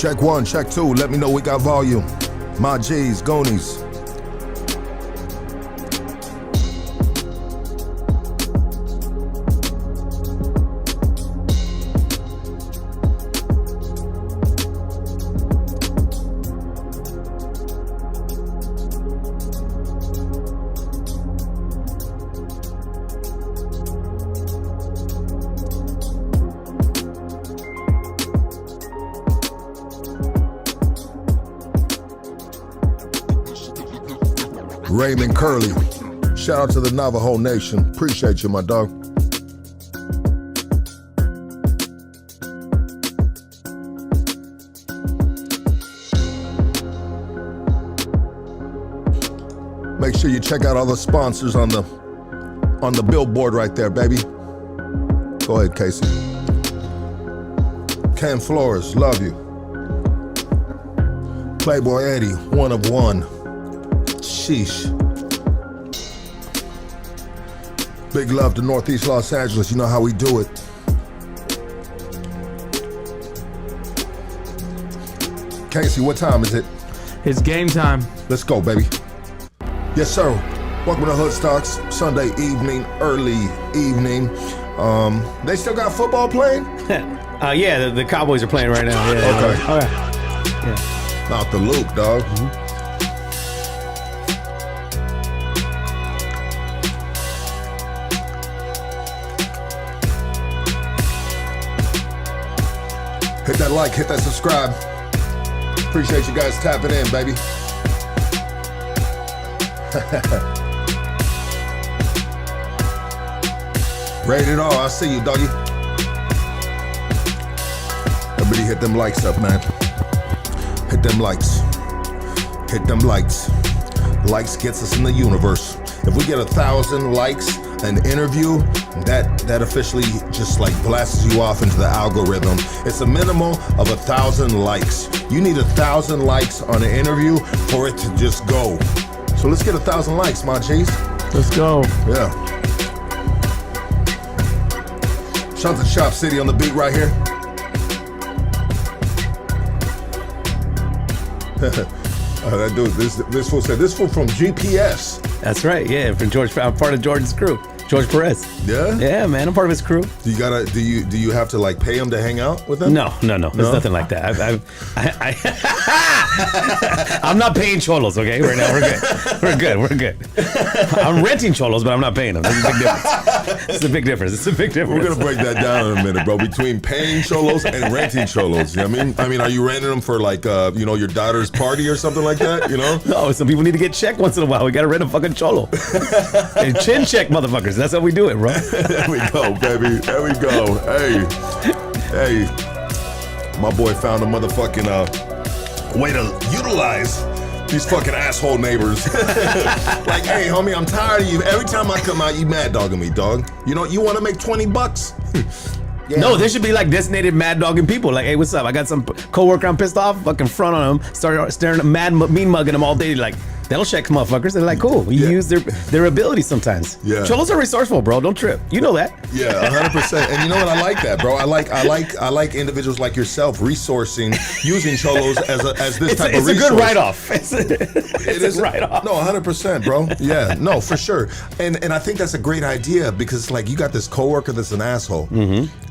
Check 1, check 2, let me know we got volume. My G's, Gonies. Raymond Curley, shout out to the Navajo Nation. Appreciate you, my dog. Make sure you check out all the sponsors on the billboard right there, baby. Go ahead, Casey. Ken Flores, love you. Playboy Eddie, one of one. Sheesh. Big love to Northeast Los Angeles. You know how we do it. Casey, what time is it? It's game time. Let's go, baby. Yes, sir. Welcome to Hood Stocks. Sunday evening, early evening. They still got football playing? Yeah, the Cowboys are playing right now. Yeah, okay. All right. Yeah. Out the loop, dog. Mm-hmm. Hit that like, hit that subscribe. Appreciate you guys tapping in, baby. Rated R, I see you, doggy. Everybody hit them likes up, man. Hit them likes. Hit them likes. Likes gets us in the universe. If we get 1,000 likes an interview, that officially just like blasts you off into the algorithm. It's a minimum of 1,000 likes. You need 1,000 likes on an interview for it to just go. So let's get 1,000 likes, my G's. Let's go. Yeah. Shout out to Shop City on the beat right here. That dude, this fool said, this fool from GPS. That's right. Yeah, from George. I'm part of George's crew. George Perez. Yeah? Yeah, man. I'm part of his crew. Do you have to like pay him to hang out with him? No. There's nothing like that. I'm not paying cholos, okay? Right now, we're good. I'm renting cholos, but I'm not paying them. There's a big difference. It's a big difference. We're gonna break that down in a minute, bro. Between paying cholos and renting cholos, you know what I mean? I mean, are you renting them for like, your daughter's party or something like that? You know? No, some people need to get checked once in a while. We gotta rent a fucking cholo. Hey, chin check, motherfuckers. That's how we do it, bro. There we go, baby. There we go. Hey. My boy found a motherfucking way to utilize these fucking asshole neighbors. Like, hey, homie, I'm tired of you. Every time I come out, you mad dogging me, dog. You know, you want to make $20? Yeah. No, there should be like designated mad dogging people. Like, hey, what's up? I got some coworker I'm pissed off. Fucking front on them. Start staring at mean mugging them all day. Like, that'll check motherfuckers. They're like, cool. You use their ability sometimes. Yeah. Cholos are resourceful, bro. Don't trip. You know that. Yeah, 100%. And you know what? I like that, bro. I like individuals like yourself resourcing, using cholos as this type of resource. It's a good write-off. It's a write-off. No, 100%, bro. Yeah, no, for sure. And I think that's a great idea because like you got this coworker that's an asshole,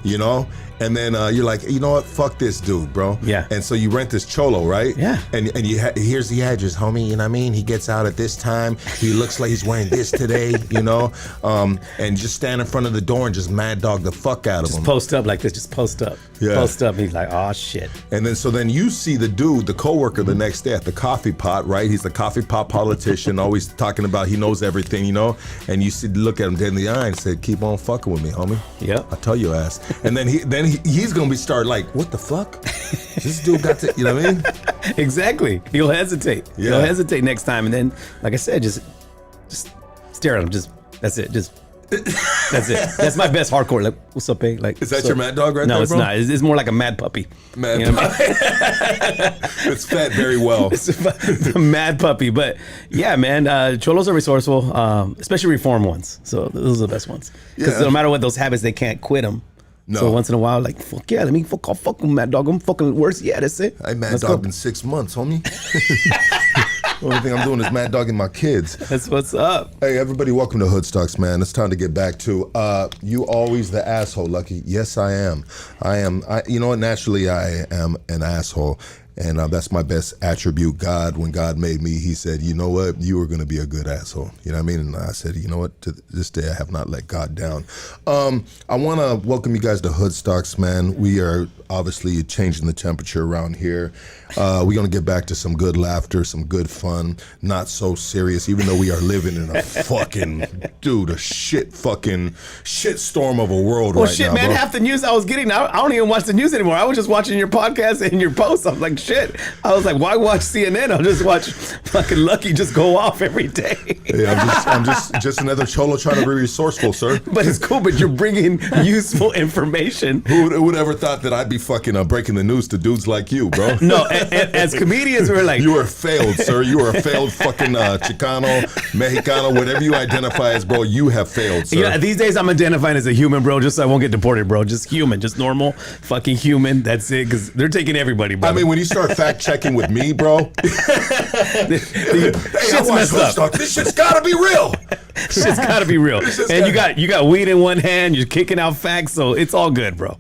you know? And then you're like, you know what? Fuck this dude, bro. Yeah. And so you rent this cholo, right? Yeah. And here's the address, homie. You know what I mean? He gets out at this time. He looks like he's wearing this today, you know? And just stand in front of the door and just mad dog the fuck out of him. Just post up like this. Just post up. Yeah. Post up. He's like, oh, shit. And then you see the dude, the coworker the next day at the coffee pot, right? He's the coffee pot politician, always talking about he knows everything, you know? And you look at him dead in the eye and say, keep on fucking with me, homie. Yeah. I tell your ass. And then he's gonna be start like, what the fuck? This dude got to, you know what I mean? Exactly. He'll hesitate. Yeah. He'll hesitate next time. And then, like I said, just stare at him. That's it. That's it. That's my best hardcore. Like, what's up, babe? Like, is that your mad dog right there, No, it's bro? not. It's more like a mad puppy. Mad puppy. It's fed very well. It's a mad puppy. But yeah, man, cholos are resourceful, especially reform ones. So those are the best ones. Because no matter what those habits, they can't quit them. No. So once in a while, like, fuck yeah, let me fuck with Mad Dog. I'm fucking worse. Yeah, that's it. I Mad Let's Dogged go. in 6 months, homie. The only thing I'm doing is Mad Dogging my kids. That's what's up. Hey, everybody, welcome to Hoodstocks, man. It's time to get back to you always the asshole, Lucky. Yes, I am. You know what? Naturally, I am an asshole. And that's my best attribute. When God made me, he said, you know what? You are going to be a good asshole. You know what I mean? And I said, you know what? To this day, I have not let God down. I want to welcome you guys to Hoodstocks, man. We are obviously changing the temperature around here. We're going to get back to some good laughter, some good fun, not so serious, even though we are living in a fucking, dude, a shit storm of a world Well, right shit, now, man, bro. half the news I was getting, I don't even watch the news anymore. I was just watching your podcast and your posts. I'm like, shit. I was like, why watch CNN? I'll just watch fucking Lucky just go off every day. Yeah, I'm just another cholo trying to be resourceful, sir. But it's cool, but you're bringing useful information. Who would ever thought that I'd be fucking breaking the news to dudes like you, bro? No, as comedians, we're like, You are failed, sir. You are a failed fucking Chicano, Mexicano, whatever you identify as, bro. You have failed, sir. yeah, these days I'm identifying as a human, bro, just so I won't get deported, bro. Just human, just normal fucking human. That's it, because they're taking everybody, bro. I mean, when you start fact checking with me, bro, shit's messed up. This shit's gotta be real. Shit's gotta be real. And you got weed in one hand, you're kicking out facts, so it's all good, bro.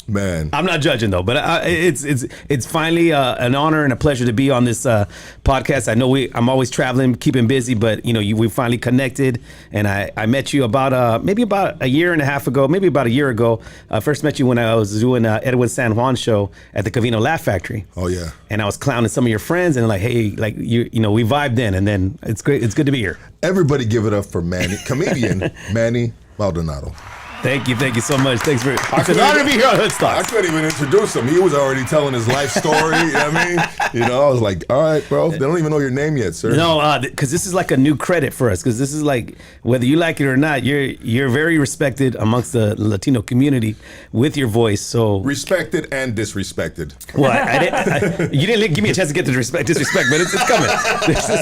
Man. I'm not judging though, but it's finally an honor and a pleasure to be on this podcast. I know I'm always traveling, keeping busy, but we finally connected, and I met you maybe about a year and a half ago, maybe about a year ago. I first met you when I was doing Edwin San Juan show at the Covino Laugh Factory. Oh yeah. And I was clowning some of your friends, and like, hey, like we vibed in, and then it's great. It's good to be here. Everybody give it up for Manny, comedian Manny Maldonado. Thank you so much. Thanks for it's an honor to be here on I Hoodstocks. couldn't even introduce him. He was already telling his life story. You know what I mean? I was like, all right, bro. They don't even know your name yet, sir. No, because this is like a new credit for us. Because this is like, whether you like it or not, you're very respected amongst the Latino community with your voice. So Respected and disrespected. well, you didn't give me a chance to get the disrespect, but it's coming.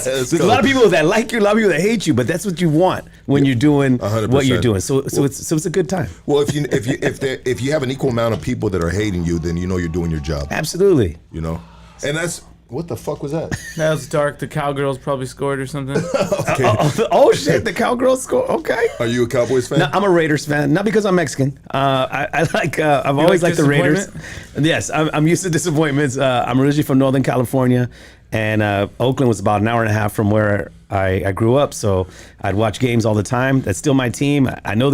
There's a lot of people that like you, a lot of people that hate you, but that's what you want when you're doing 100%. what you're doing. So it's a good time. Well, if you have an equal amount of people that are hating you, then you're doing your job. Absolutely. And that's what the fuck was that? That was dark. The Cowgirls probably scored or something. Okay. Oh shit! The Cowgirls score. Okay. Are you a Cowboys fan? No, I'm a Raiders fan, not because I'm Mexican. I've always liked the Raiders. Yes, I'm used to disappointments. I'm originally from Northern California, and Oakland was about an hour and a half from where I grew up. So I'd watch games all the time. That's still my team. I know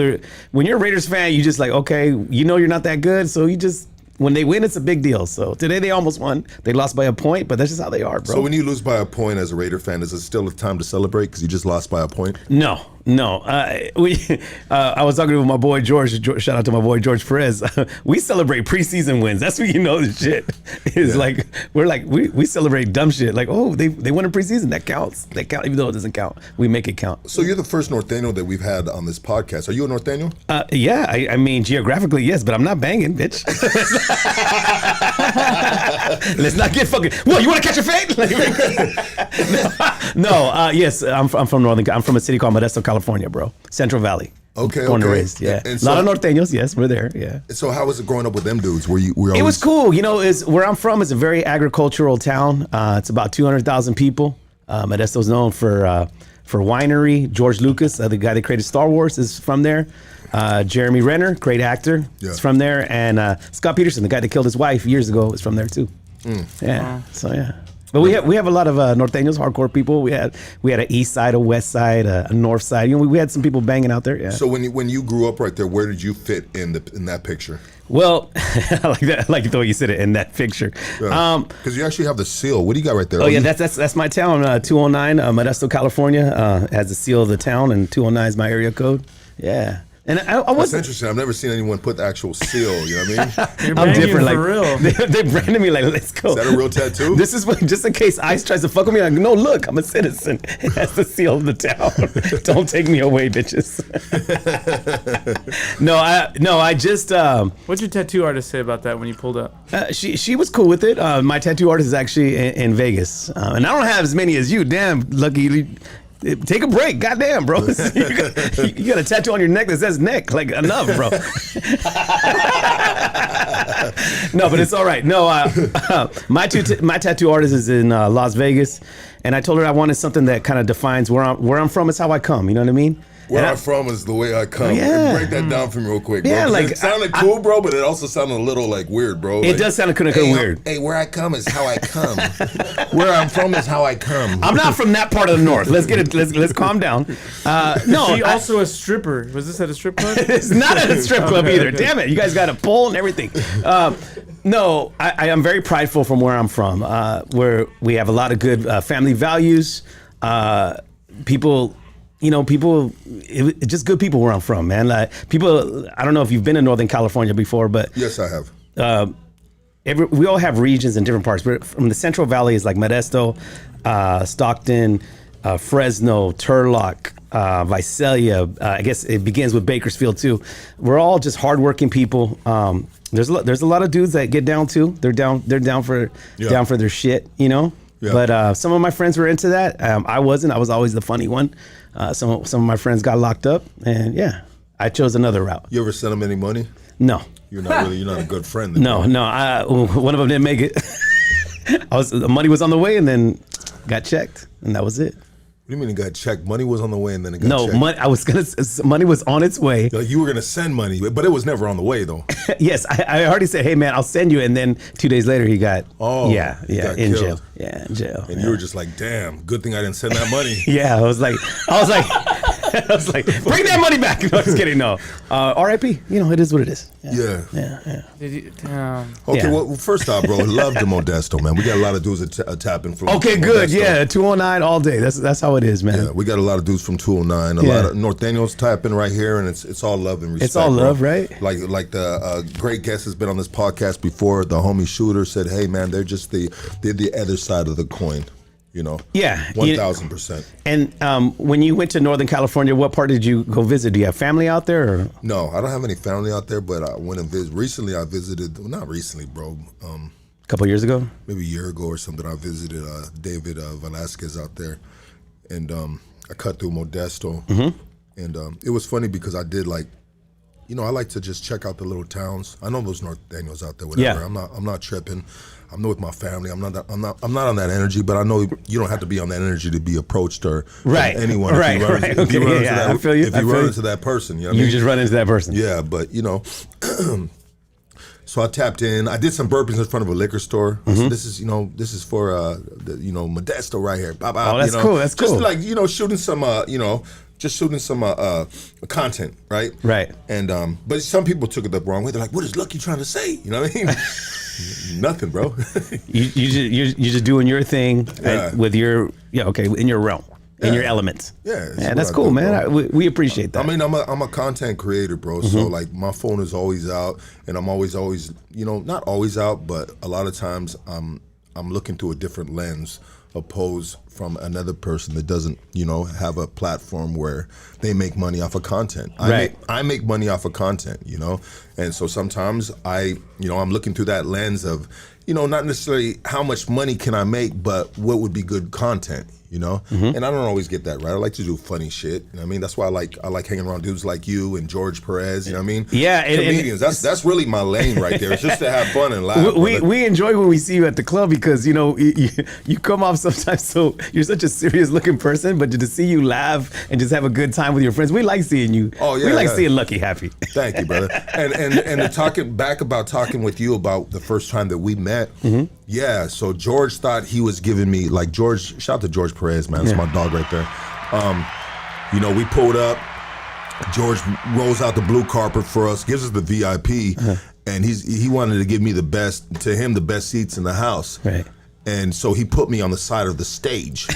when you're a Raiders fan, you just like, okay, you're not that good, so you just. When they win, it's a big deal. So today they almost won. They lost by a point, but that's just how they are, bro. So when you lose by a point as a Raider fan, is it still a time to celebrate because you just lost by a point? No. I was talking with my boy George. Shout out to my boy George Perez. We celebrate preseason wins. That's what the shit is. Yeah. We celebrate dumb shit. Like, oh, they won in preseason. That counts. Even though it doesn't count. We make it count. So you're the first Norteño that we've had on this podcast. Are you a Norteño? Yeah. I mean, geographically, yes, but I'm not banging, bitch. Let's not get fucking. What, you want to catch a fade? Yes, I'm from Northern. I'm from a city called Modesto, California, bro. Central Valley. Okay. Born and raised. Yeah. And a lot of Norteños. Yes, we're there. Yeah. So how was it growing up with them dudes? Were always... It was cool. Is where I'm from is a very agricultural town. It's about 200,000 people. Modesto's known for winery. George Lucas, the guy that created Star Wars, is from there. Jeremy Renner, great actor, is from there, and Scott Peterson, the guy that killed his wife years ago, is from there too. Yeah. So yeah. But we have a lot of Norteños, hardcore people. We had an east side, a west side, a north side. We had some people banging out there. Yeah. So when you grew up right there, where did you fit in that picture? Well, I like that. I like the way you said it in that picture. Because you actually have the seal. What do you got right there? Oh yeah, that's my town. 209, Modesto, California, has the seal of the town, and 209 is my area code. Yeah. And I That's wasn't. interesting. I've never seen anyone put the actual seal. You know what I mean? You're I'm banging different. for Like real. they branded me like, let's go. Is that a real tattoo? This is what, just in case ICE tries to fuck with me. Like, no, look, I'm a citizen. It has the seal of the town. Don't take me away, bitches. I just. What'd your tattoo artist say about that when you pulled up? She was cool with it. My tattoo artist is actually in Vegas, and I don't have as many as you. Damn, lucky. take a break. Goddamn, bro. You got a tattoo on your neck that says neck. Like, enough, bro. No, but it's all right. No, my tattoo artist is in Las Vegas, and I told her I wanted something that kind of defines where I'm from. It's how I come. You know what I mean? Where I'm from is the way I come. Yeah. Break that down for me real quick, bro. Yeah, like, it sounded cool, bro, but it also sounded a little like weird, bro. It does sound kind of weird. Hey, where I come is how I come. Where I'm from is how I come. I'm not from that part of the north. Let's get it. Let's calm down. No, She also a stripper. Was this at a strip club? It's not at a strip club either. Damn it! You guys got a pole and everything. No, I am very prideful from where I'm from. Where we have a lot of good family values. People. Just good people where I'm from, man. Like, people, I don't know if you've been in Northern California before, but Yes, I have. we all have regions in different parts. But from the Central Valley is like Modesto, Stockton, Fresno, Turlock, Visalia. I guess it begins with Bakersfield too. We're all just hardworking people. There's a lot of dudes that get down too. They're down for their shit, you know. Yeah. But some of my friends were into that. I wasn't. I was always the funny one. Some of my friends got locked up, and yeah, I chose another route. You ever send them any money? No. You're not a good friend. Then, no. One of them didn't make it. The money was on the way, and then got checked, and that was it. What do you mean it got checked? Money was on the way and then it got checked? No, money was on its way. Like you were gonna send money, but it was never on the way though. Yes, I already said, hey man, I'll send you, and then 2 days later he got in jail. Yeah, in jail. And you were just like, damn, good thing I didn't send that money. Yeah, I was like, bring that money back. No, just kidding. No, R.I.P. You know, it is what it is. Yeah. Did you, Okay, well, first off, bro, love the Modesto, man. We got a lot of dudes that tap in from. Okay, good. Modesto. Yeah, 209 all day. That's how it is, man. Yeah, we got a lot of dudes from 209. A lot of North Daniels tap in right here, and it's all love and respect. It's all love, right? Like the great guest has been on this podcast before. The homie Shooter said, "Hey, man, they're the other side of the coin." You know, 1,000%. And when you went to Northern California, what part did you go visit? Do you have family out there? Or? No, I don't have any family out there, but I went and visited. Recently, I visited, well, not recently, bro. A couple years ago? Maybe a year ago or something, I visited David Velasquez out there. And I cut through Modesto. Mm-hmm. And it was funny because I did like, you know, I like to just check out the little towns. I know those North Daniels out there, whatever. Yeah. I'm not tripping. I'm with my family. I'm not on that energy, but I know you don't have to be on that energy to be approched or anyone. If you run into that person, you know what I mean? You just run into that person. Yeah, but you know, so I tapped in. I did some burpees in front of a liquor store. Mm-hmm. This is for Modesto right here. Bye bye. Oh, that's cool. That's cool. Just like shooting some shooting some content, right? Right. And but some people took it the wrong way. They're like, "What is Lucky trying to say?" You know what I mean? Nothing, bro. You're just doing your thing with your in your realm, in your elements. Yeah, that's cool, man. We appreciate that. I mean, I'm a content creator, bro. Mm-hmm. So like, my phone is always out, and I'm always not always out, but a lot of times I'm looking through a different lens, opposed from another person that doesn't have a platform where they make money off of content. I make money off of content, and so sometimes I'm looking through that lens of not necessarily how much money can I make, but what would be good content, Mm-hmm. And I don't always get that right. I like to do funny shit. I mean, that's why I like hanging around dudes like you and George Perez. You know what I mean? Yeah, comedians. That's really my lane right there. It's just to have fun and laugh. We enjoy when we see you at the club because you come off sometimes so you're such a serious looking person, but to see you laugh and just have a good time with your friends, we like seeing you. Oh yeah, we like seeing Lucky happy. Thank you, brother. And talking with you about the first time that we met. Mm-hmm. Yeah, so George thought he was giving me, like, shout out to George Perez, man. That's my dog right there. We pulled up. George rolls out the blue carpet for us, gives us the VIP, and he wanted to give me the best seats in the house. Right. And so he put me on the side of the stage,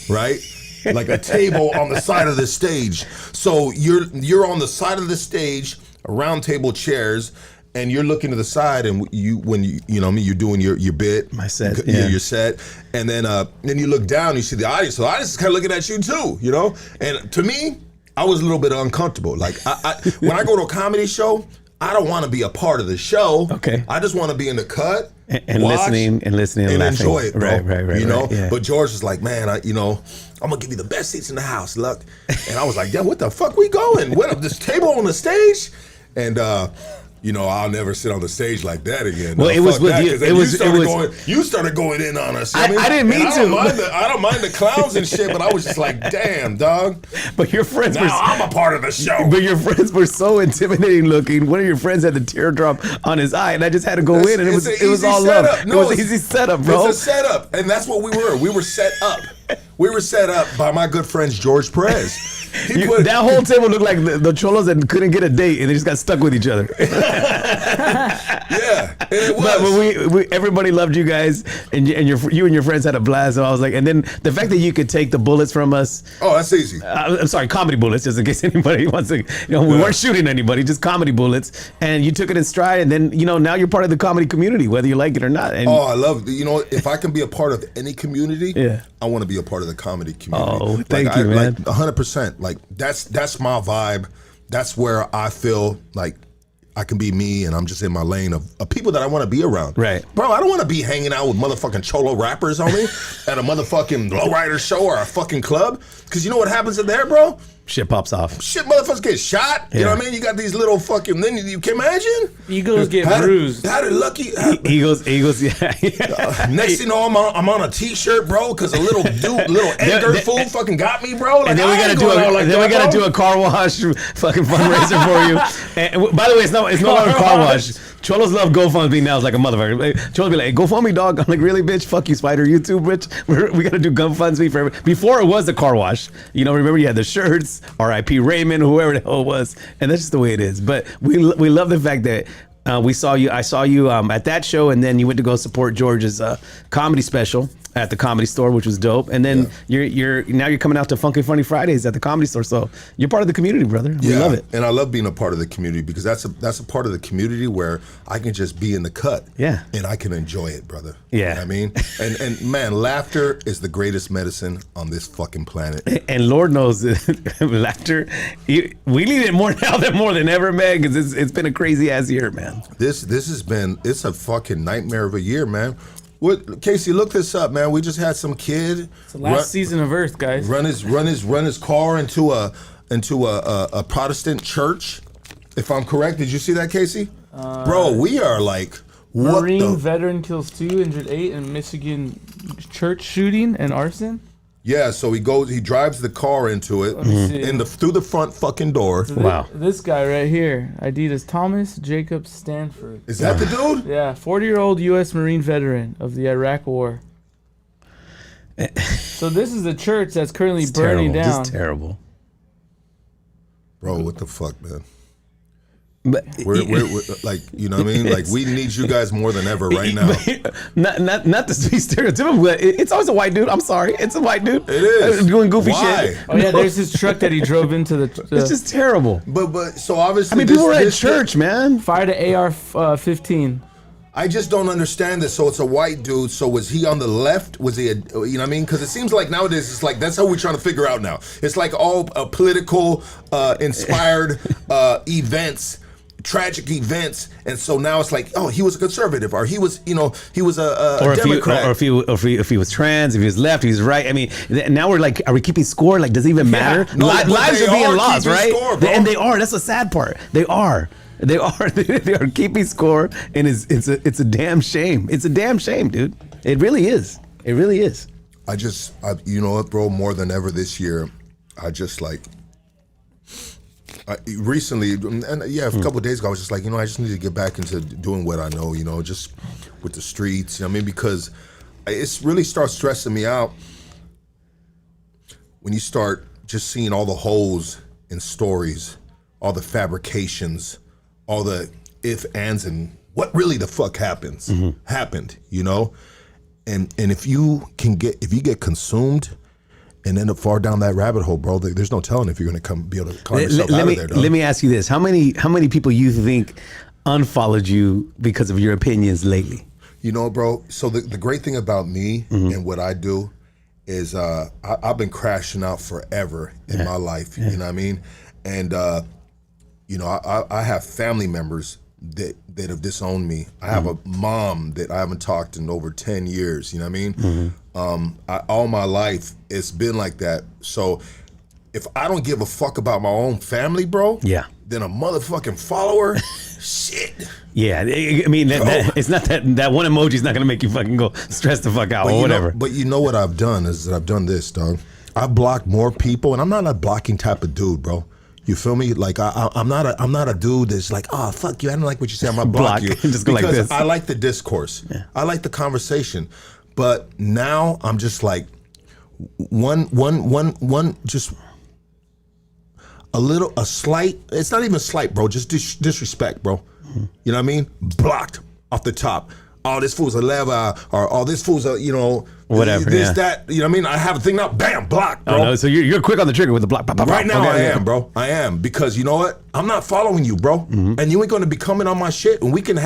right? Like a table on the side of the stage. So you're on the side of the stage, round table chairs, and you're looking to the side, and you're doing your bit, my set, your set, and then you look down, you see the audience. So the audience is kind of looking at you too, And to me, I was a little bit uncomfortable. Like when I go to a comedy show, I don't want to be a part of the show. Okay. I just want to be in the cut and watch, listening and and laughing. enjoy it, bro. Right. You know. Yeah. But George was like, man, I'm gonna give you the best seats in the house. Look, and I was like, yeah, what the fuck we going? What this table on the stage? And I'll never sit on the stage like that again. Well, it was with you. You started going in on us. I didn't mean to. I don't mind the clowns and shit, but I was just like, damn, dog. But your friends I'm a part of the show. But your friends were so intimidating looking. One of your friends had the teardrop on his eye, and I just had to go in, and it was all love. No, it was an easy setup, bro. It's a setup, and that's what we were. We were set up. We were set up by my good friends George Perez. That whole table looked like the cholos that couldn't get a date and they just got stuck with each other. Yeah, and it was. But we everybody loved you guys, and you and your friends had a blast. So I was like, and then the fact that you could take the bullets from us. Oh, that's easy. I'm sorry, comedy bullets, just in case anybody wants to. We weren't shooting anybody, just comedy bullets, and you took it in stride. And then now you're part of the comedy community, whether you like it or not. And I love if I can be a part of any community, yeah. I want to be a part of the community. Oh, thank you, man. 100%. Like that's my vibe. That's where I feel like I can be me, and I'm just in my lane of people that I want to be around. Right. Bro, I don't want to be hanging out with motherfucking cholo rappers on me at a motherfucking lowrider show or a fucking club. Because you know what happens in there, bro? Shit pops off. Shit, motherfuckers get shot. You know what I mean? You got these little fucking. Then you can imagine. Egos get bruised. How did Lucky? Egos. Yeah. Next thing you know, I'm on a t-shirt, bro, because a little Edgar fool fucking got me, bro. Like, and then we gotta do a car wash fucking fundraiser for you. And by the way, it's no longer car wash. Cholos love GoFundMe now. It's like a motherfucker. Cholos be like, GoFundMe, dog. I'm like, really, bitch? Fuck you, Spider. You too, bitch. We gotta do GoFundMe for everybody. Before it was the car wash. Remember you had the shirts, R.I.P. Raymond, whoever the hell it was, and that's just the way it is. But we love the fact that I saw you at that show, and then you went to go support George's comedy special at the Comedy Store, which was dope. And then you're coming out to Funky Funny Fridays at the Comedy Store, so you're part of the community, brother. We love it, and I love being a part of the community because that's a part of the community where I can just be in the cut, and I can enjoy it, brother. Yeah, you know what I mean, and man, laughter is the greatest medicine on this fucking planet. And Lord knows, laughter, we need it more now than ever, man, because it's been a crazy ass year, man. It's a fucking nightmare of a year, man. What, Casey? Look this up, man. We just had some kid. It's the last season of Earth, guys. Run his car into a Protestant church. If I'm correct, did you see that, Casey? Bro, we are like what Marine veteran kills 2, injured 8 in Michigan church shooting and arson. Yeah, so he drives the car into it through the front fucking door. So wow. This guy right here, ID is Thomas Jacob Stanford. Is that the dude? Yeah, 40-year-old U.S. Marine veteran of the Iraq War. So this is a church that's currently burning down. It's terrible. Bro, what the fuck, man? But we're like, you know what I mean? Like, we need you guys more than ever right now. Not to be stereotypical, but it's always a white dude. I'm sorry, it's a white dude. It is doing goofy Why? shit. Oh yeah, there's this truck that he drove into the. It's just terrible. But so obviously, I mean, people were at church, man. Fired an AR-15. I just don't understand this. So it's a white dude. So was he on the left? Was he, you know what I mean? Because it seems like nowadays it's like that's how we're trying to figure out now. It's like all political inspired events. Tragic events, and so now it's like, oh, he was a conservative, or he was, he was a Democrat, or if he was trans, if he was left, he was right. I mean, now we're like, are we keeping score? Like, does it even matter? No, lives are being lost, right? Score, and they are. That's the sad part. They are. They are keeping score, and it's a damn shame. It's a damn shame, dude. It really is. It really is. You know what, bro? More than ever this year, I just like. Recently, and a couple of days ago, I was just like, I just need to get back into doing what I know, just with the streets. I mean, because it really starts stressing me out when you start just seeing all the holes in stories, all the fabrications, all the if, ands, and what really the fuck happened, and if you get consumed and end up far down that rabbit hole, bro, there's no telling if you're going to be able to climb yourself out of there, dog. Let me ask you this. How many people you think unfollowed you because of your opinions lately? Bro, so the great thing about me and what I do is I've been crashing out forever in my life, you know what I mean? And you know, I have family members that have disowned me. I have a mom that I haven't talked in over 10 years. You know what I mean? All my life it's been like that. So if I don't give a fuck about my own family, bro, then a motherfucking follower, shit. Yeah, I mean, it's not that one emoji is not gonna make you fucking go stress the fuck out or whatever. But you know what I've done is that I've done this, dog. I've blocked more people, and I'm not a blocking type of dude, bro. You feel me? Like I'm not a dude that's like, oh fuck you, I don't like what you say, I'm gonna block you. Just go because like this. I like the discourse. Yeah. I like the conversation. But now I'm just like one just a slight, it's not even slight, bro, just disrespect, bro. You know what I mean? Blocked off the top. Oh, this fool's a lever, or oh, this fool's a, you know, whatever. This, that, you know what I mean? I have a thing now, bam, block, bro. Oh, no, so you're quick on the trigger with the block. Right now, I am, bro. I am, because you know what? I'm not following you, bro, and you ain't gonna be coming on my shit, and we can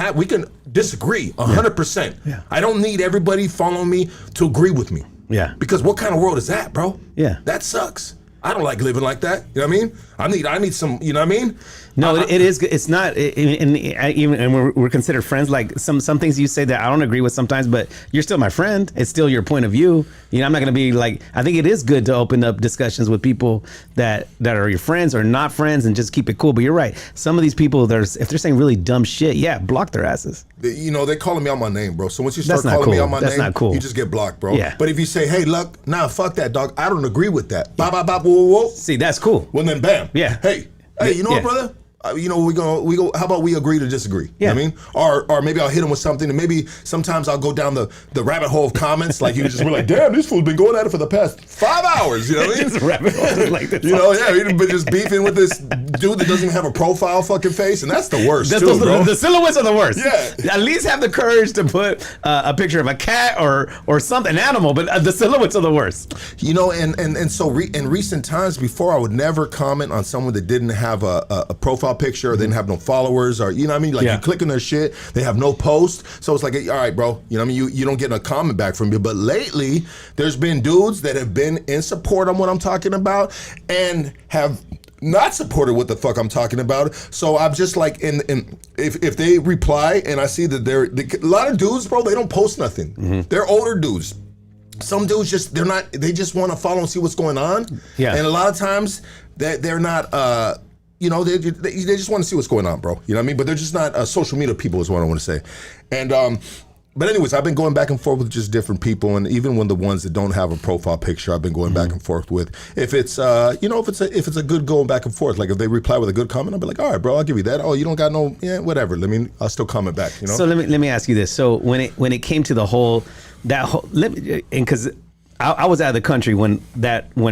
disagree 100%. Yeah. I don't need everybody following me to agree with me. Yeah. Because what kind of world is that, bro? Yeah. That sucks. I don't like living like that. You know what I mean? I need some. You know what I mean? No, it is. It's not. And we're considered friends. Like some things you say that I don't agree with sometimes, but you're still my friend. It's still your point of view. You know, I'm not gonna be like. I think it is good to open up discussions with people that are your friends or not friends, and just keep it cool. But you're right. Some of these people, if they're saying really dumb shit, block their asses. You know, they're calling me out my name, bro. So once you start That's not calling me cool. out my That's name, not cool. you just get blocked, bro. Yeah. But if you say, hey, look, fuck that, dog. I don't agree with that. Bop, bop, bop, whoa, whoa. See, that's cool. Well, then, bam. Yeah. Hey, you know what, brother? You know, we go. How about we agree to disagree? Yeah. You know what I mean? Or maybe I'll hit him with something, and maybe sometimes I'll go down the rabbit hole of comments. Like you just be like, damn, this fool's been going at it for the past 5 hours. You know what I mean? Just rabbit hole like that. You know, yeah, he's been just beefing with this dude that doesn't even have a profile fucking face, and that's the worst. Bro. The silhouettes are the worst. Yeah. At least have the courage to put a picture of a cat or something, an animal, but the silhouettes are the worst. You know, and so in recent times, before I would never comment on someone that didn't have a profile picture or didn't have no followers, or you know what I mean, like you click on their shit, they have no post, so it's like, all right, bro, you know what I mean, you don't get a comment back from me. But lately there's been dudes that have been in support on what I'm talking about and have not supported what the fuck I'm talking about. So I'm just like, if they reply and I see that a lot of dudes, bro, they don't post nothing. They're older dudes. Some dudes they just want to follow and see what's going on. Yeah. And a lot of times they're not you know, they just want to see what's going on, bro. You know what I mean? But they're just not social media people is what I want to say. And but anyways, I've been going back and forth with just different people, and even when the ones that don't have a profile picture, I've been going back and forth with. If it's you know, if it's a good going back and forth, like if they reply with a good comment, I'll be like, all right, bro, I'll give you that. Oh, you don't got no, whatever. I'll still comment back. You know. So let me ask you this. So when it came to because I was out of the country when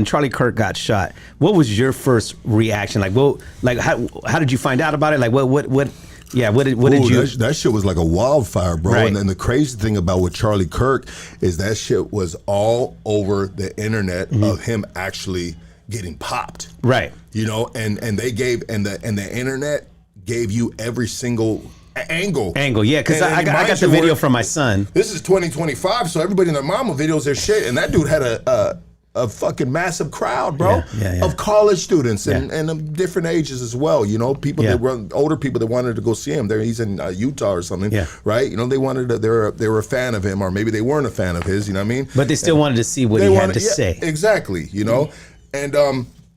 Charlie Kirk got shot. What was your first reaction? How did you find out about it? Like what? Yeah, what did you? That shit was like a wildfire, bro. Right. And then the crazy thing about with Charlie Kirk is that shit was all over the internet of him actually getting popped. Right. You know, and they gave and the internet gave you every single angle. Yeah, because I got the video from my son. This is 2025, so everybody and their mama videos their shit, and that dude had a fucking massive crowd, bro, of college students and of different ages as well. You know, people that were older people that wanted to go see him. He's in Utah or something, right? You know, they were a fan of him, or maybe they weren't a fan of his. You know what I mean? But they still wanted to see what he had to say. Exactly. You know, and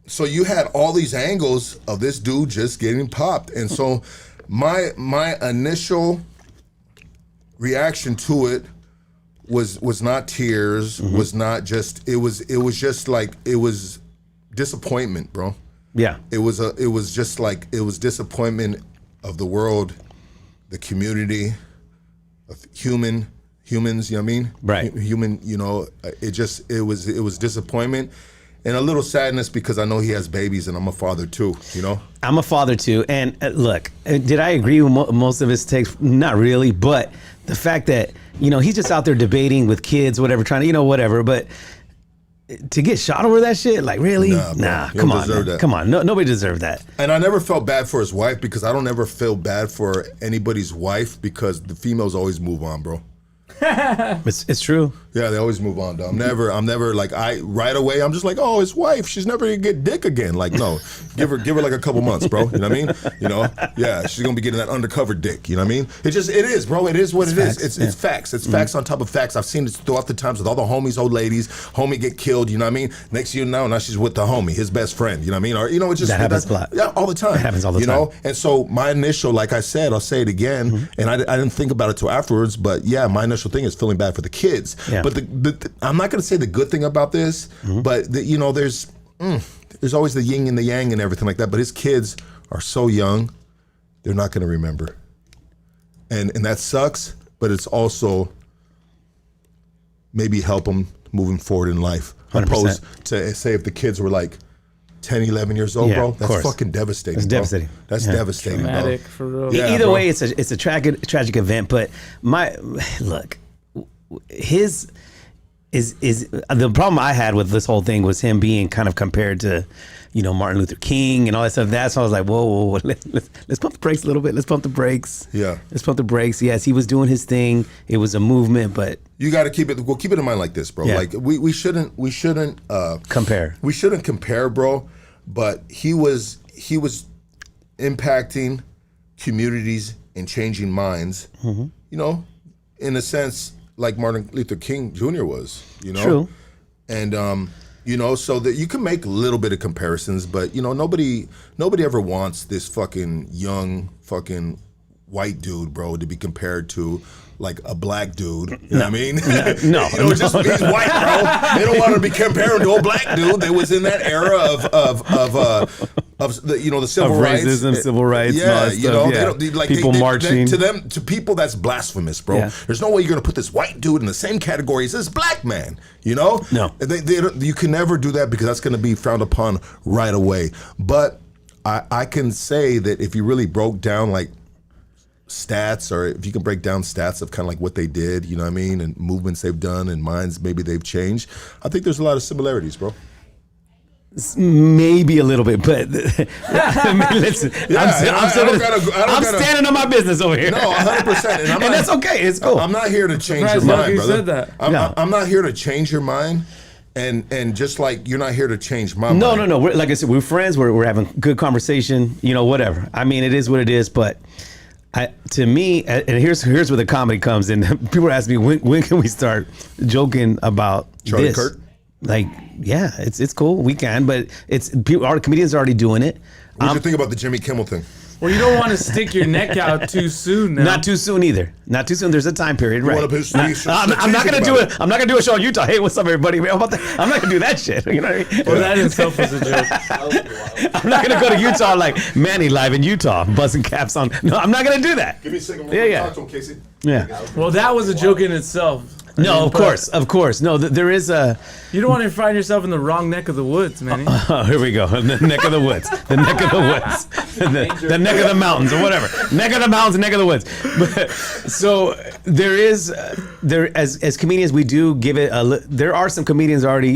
so you had all these angles of this dude just getting popped, and so my initial reaction to it was not tears, was not just it was just like it was disappointment, bro. Yeah. It was just like it was disappointment of the world, the community, of humans, you know what I mean? Right. Human, you know, it was disappointment. And a little sadness because I know he has babies and I'm a father too, you know? I'm a father too. And look, did I agree with most of his takes? Not really, but the fact that, you know, he's just out there debating with kids, whatever, trying to, you know, whatever. But to get shot over that shit, like really? Nah, come on. Come on. No, nobody deserved that. And I never felt bad for his wife because I don't ever feel bad for anybody's wife because the females always move on, bro. It's true. Yeah, they always move on, though. I'm never like right away. I'm just like, oh, his wife. She's never gonna get dick again. Like, no, give her like a couple months, bro. You know what I mean? You know, yeah, she's gonna be getting that undercover dick. You know what I mean? It is, bro. It is what it is. It's facts. It's facts on top of facts. I've seen it throughout the times with all the homies, old ladies. Homie get killed. You know what I mean? Next you know, now she's with the homie, his best friend. You know what I mean? Or it's just that happens a lot. Yeah, all the time. That happens all the time. You know? And so my initial, like I said, I'll say it again, and I didn't think about it till afterwards. But yeah, my initial thing is feeling bad for the kids. Yeah. But I'm not going to say the good thing about this, but there's always the yin and the yang and everything like that. But his kids are so young, they're not going to remember, and that sucks. But it's also maybe help them moving forward in life, 100%. opposed to say if the kids were like 10, 11 years old, bro. That's fucking devastating. It's devastating. That's devastating, Traumatic, bro. for real. Yeah, Either bro. way, it's a tragic event. But his is the problem I had with this whole thing was him being kind of compared to, Martin Luther King and all that stuff. That's why I was like, whoa, let's pump the brakes a little bit. Let's pump the brakes. Yeah. Let's pump the brakes. Yes, he was doing his thing. It was a movement, but you got to keep it in mind like this, bro. Yeah. Like we shouldn't compare. We shouldn't compare, bro. But he was impacting communities and changing minds. In a sense, like Martin Luther King Jr. was. True. And so that you can make a little bit of comparisons, but nobody ever wants this fucking young fucking white dude, bro, to be compared to like a black dude. You know what I mean? No. He's white, bro. They don't want to be comparing to a black dude that was in that era of the civil rights, racism, civil rights. Yeah, and all that stuff. They don't people marching. To people that's blasphemous, bro. Yeah. There's no way you're gonna put this white dude in the same category as this black man. No. You can never do that because that's gonna be frowned upon right away. But I can say that if you really broke down like stats, or if you can break down stats of kind of like what they did, you know what I mean, and movements they've done and minds maybe they've changed, I think there's a lot of similarities, bro. Maybe a little bit, but listen, I'm standing on my business over here. No, 100%, and that's okay. It's cool. I'm not here to change your mind, brother. Said that. I'm not here to change your mind, and just like you're not here to change my mind. No. Like I said, we're friends. We're having good conversation. Whatever. I mean, it is what it is. But to me, and here's where the comedy comes in. People ask me when can we start joking about Charlie this? Kirk? Like, yeah, it's cool. We can, but our comedians are already doing it. What do you think about the Jimmy Kimmel thing? Well, you don't want to stick your neck out too soon now. Not too soon either. Not too soon. There's a time period, right? I'm not gonna do it. I'm not gonna do a show in Utah. Hey, what's up, everybody? I'm not gonna do that shit. You know what I mean? Well, that in itself was a joke. I'm not gonna go to Utah like Manny live in Utah, buzzing caps on. No, I'm not gonna do that. Give me a second. Yeah. Talk to him, Casey. Yeah. Well, that was a joke in itself. No, of course. No, there is a. You don't want to find yourself in the wrong neck of the woods, Manny. Oh, here we go. The neck of the woods. The neck of the woods. The neck of the mountains, or whatever. Neck of the mountains, neck of the woods. But, so there is as comedians we do give it there are some comedians already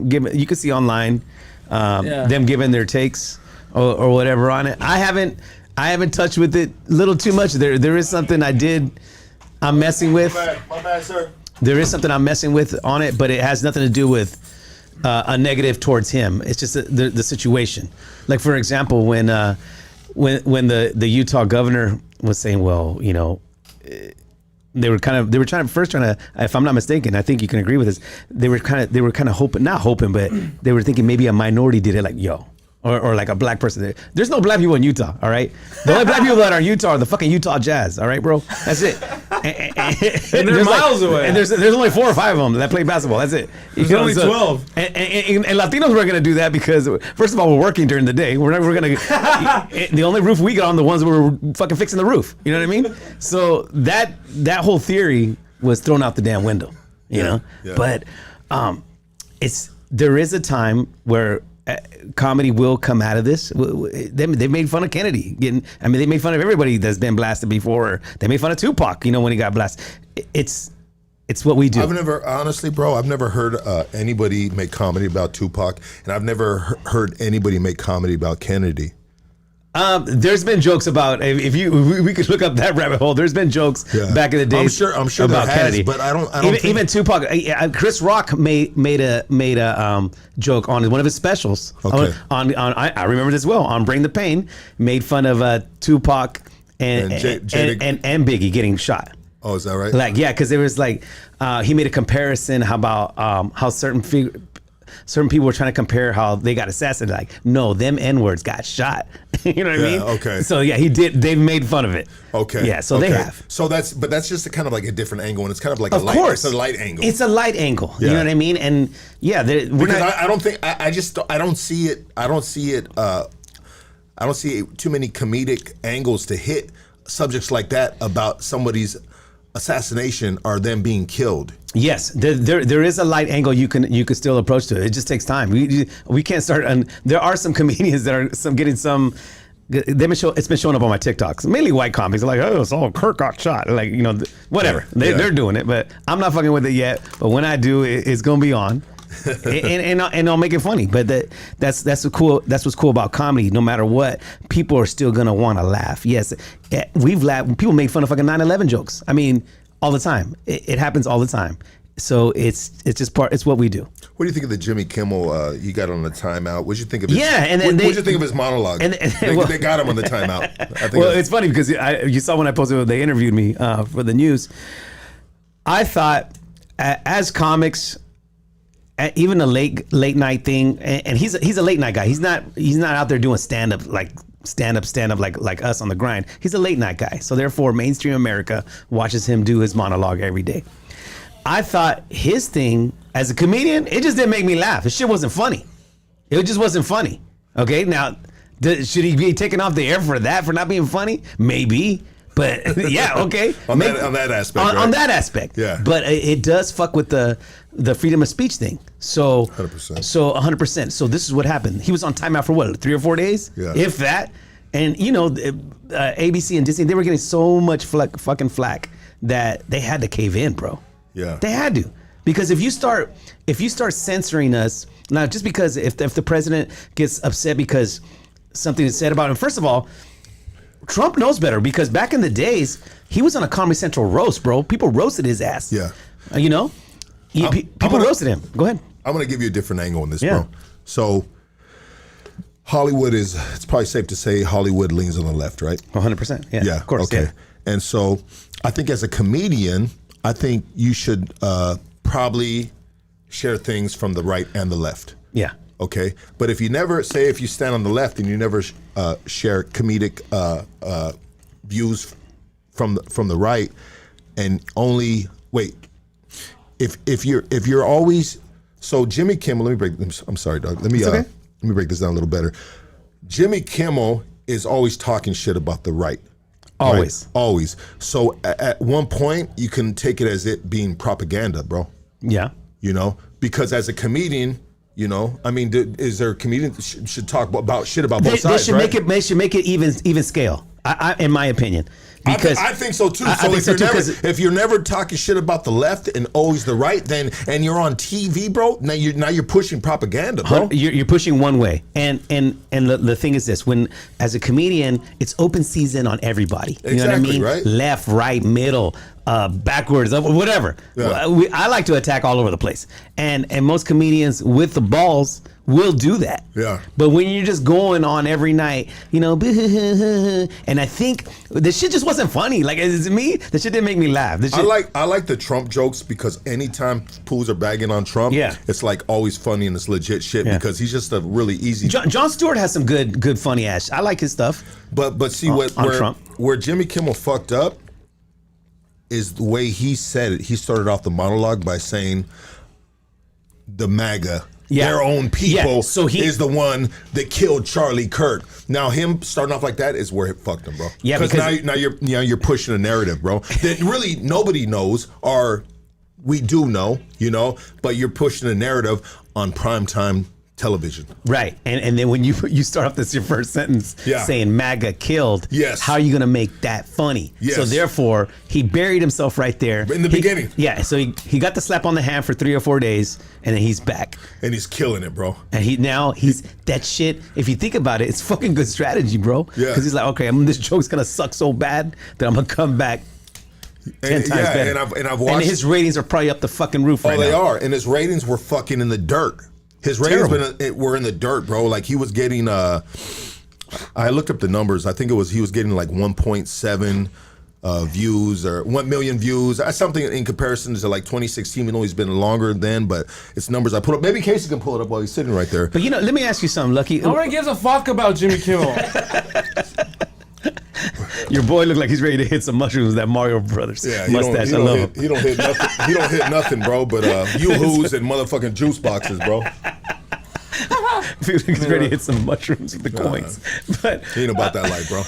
give it, you can see online them giving their takes or whatever on it. I haven't touched with it a little too much. There is something I'm messing with. My bad, sir. There is something I'm messing with on it, but it has nothing to do with a negative towards him. It's just the situation. Like, for example, when the Utah governor was saying, well, they were trying to, if I'm not mistaken, I think you can agree with this. They were kind of hoping, not hoping, but they were thinking maybe a minority did it, like, or like a black person. There's no black people in Utah, all right? The only black people that are in Utah are the fucking Utah Jazz, all right, bro? That's it. And they're miles away. And there's only 4 or 5 of them that play basketball. That's it. There's only 12. And Latinos were going to do that because, first of all, we're working during the day. We're going to. The only roof we get on the ones where we're fucking fixing the roof. You know what I mean? So that whole theory was thrown out the damn window. You know. Yeah. But there is a time where comedy will come out of this. They made fun of Kennedy. They made fun of everybody that's been blasted before. They made fun of Tupac, when he got blasted. It's what we do. Honestly, bro, I've never heard anybody make comedy about Tupac, and I've never heard anybody make comedy about Kennedy. There's been jokes about if we could look up that rabbit hole. There's been jokes back in the day. I'm sure about Kennedy, but I don't even Tupac. Chris Rock made a joke on one of his specials. Okay. I remember this well on Bring the Pain. Made fun of Tupac and Biggie getting shot. Oh, is that right? Like, yeah, because there was like he made a comparison about how certain people were trying to compare how they got assassinated. Like, no, them N-words got shot. You know what I mean? Okay. So yeah, he did. They've made fun of it. Okay. Yeah. So they have. So that's just a kind of like a different angle, and it's kind of like of course, it's a light angle. It's a light angle. Yeah. You know what I mean? And yeah, I don't think I don't see it. I don't see too many comedic angles to hit subjects like that about somebody's assassination or them being killed. Yes, there is a light angle you can still approach to it. It just takes time. We can't start. And there are some comedians that are getting some. It's been showing up on my TikToks. Mainly white comics. They're like, oh, so Kirk got shot. Like, you know, whatever. They're doing it, but I'm not fucking with it yet. But when I do, it's gonna be on. and I'll make it funny. But that's what's cool. That's what's cool about comedy. No matter what, people are still gonna want to laugh. Yes, we've laughed. People make fun of fucking 9/11 jokes. I mean, all the time. It happens all the time. So it's just part. It's what we do. What do you think of the Jimmy Kimmel you got on the timeout? What did you think of his? Yeah, and what did you think of his monologue? They got him on the timeout. I think it's funny because you saw when I posted, they interviewed me for the news. I thought, as comics, even the late night thing, and he's a late night guy. He's not out there doing stand up like us on the grind. He's a late night guy. So therefore, mainstream America watches him do his monologue every day. I thought his thing as a comedian, it just didn't make me laugh. The shit wasn't funny. It just wasn't funny. Okay, now should he be taken off the air for that, for not being funny? Maybe. But yeah, okay. on that aspect. On that aspect. Yeah. But it does fuck with the freedom of speech thing. So 100%. So 100%. So this is what happened. He was on timeout for what, 3 or 4 days? Yeah. If that. And you know, ABC and Disney, they were getting so much fucking flack that they had to cave in, bro. Yeah. They had to. Because if you start censoring us, now just because if the president gets upset because something is said about him, first of all, Trump knows better because back in the days, he was on a Comedy Central roast, bro. People roasted his ass. Yeah. You know? People roasted him. Go ahead. I'm going to give you a different angle on this, bro. So Hollywood it's probably safe to say Hollywood leans on the left, right? 100%. Yeah. Yeah. Of course. Okay. Yeah. And so I think as a comedian, I think you should probably share things from the right and the left. Yeah. Okay. But if you stand on the left and you never share comedic views from the right, and only if you're always so Jimmy Kimmel. I'm sorry, Doug. Let me break this down a little better. Jimmy Kimmel is always talking shit about the right. Always. Right? Always. So at one point, you can take it as it being propaganda, bro. Yeah. You know, because as a comedian, you know, I mean, is there a comedian that should talk about shit about both sides, right? They should make it even scale, in my opinion. Because I think so too. If you're never talking shit about the left and always the right, and you're on TV, bro, now you're pushing propaganda, bro. You're pushing one way, and the thing is this: when as a comedian, it's open season on everybody. You know what I mean? Right? Left, right, middle, backwards, up, whatever. Yeah. I like to attack all over the place, and most comedians with the balls will do that. Yeah. But when you're just going on every night, you know, and I think the shit just wasn't funny. Like, it's me, the shit didn't make me laugh. I like the Trump jokes because anytime fools are bagging on Trump, it's like always funny and it's legit shit because he's just a really easy. Jon Stewart has some good funny ass. I like his stuff. But see where Jimmy Kimmel fucked up is the way he said it. He started off the monologue by saying the MAGA. Yeah. Their own people is the one that killed Charlie Kirk. Now him starting off like that is where it fucked him, bro. Yeah, because now you're pushing a narrative, bro, that really nobody knows, or we do know, you know, but you're pushing a narrative on primetime television. Right. And then when you start off this your first sentence saying MAGA killed, how are you going to make that funny? Yes. So therefore, he buried himself right there. In the beginning. Yeah. So he got the slap on the hand for 3 or 4 days, and then he's back. And he's killing it, bro. And he's that shit. If you think about it, it's fucking good strategy, bro. Yeah. Because he's like, okay, this joke's going to suck so bad that I'm going to come back 10 times better. And I've watched. And his ratings are probably up the fucking roof right now. Oh, they are. And his ratings were fucking in the dirt. His ratings were in the dirt, bro. Like he was getting, I looked up the numbers. I think he was getting like 1.7 views or 1 million views. That's something in comparison to like 2016. We know he's been longer then, but it's numbers I put up. Maybe Casey can pull it up while he's sitting right there. But let me ask you something, Lucky. Nobody gives a fuck about Jimmy Kimmel. Your boy looked like he's ready to hit some mushrooms. That Mario Brothers mustache. He don't hit nothing. He don't hit nothing, bro. But yoo-hoos and motherfucking juice boxes, bro. He's ready to hit some mushrooms with the coins. But he ain't about that life, bro.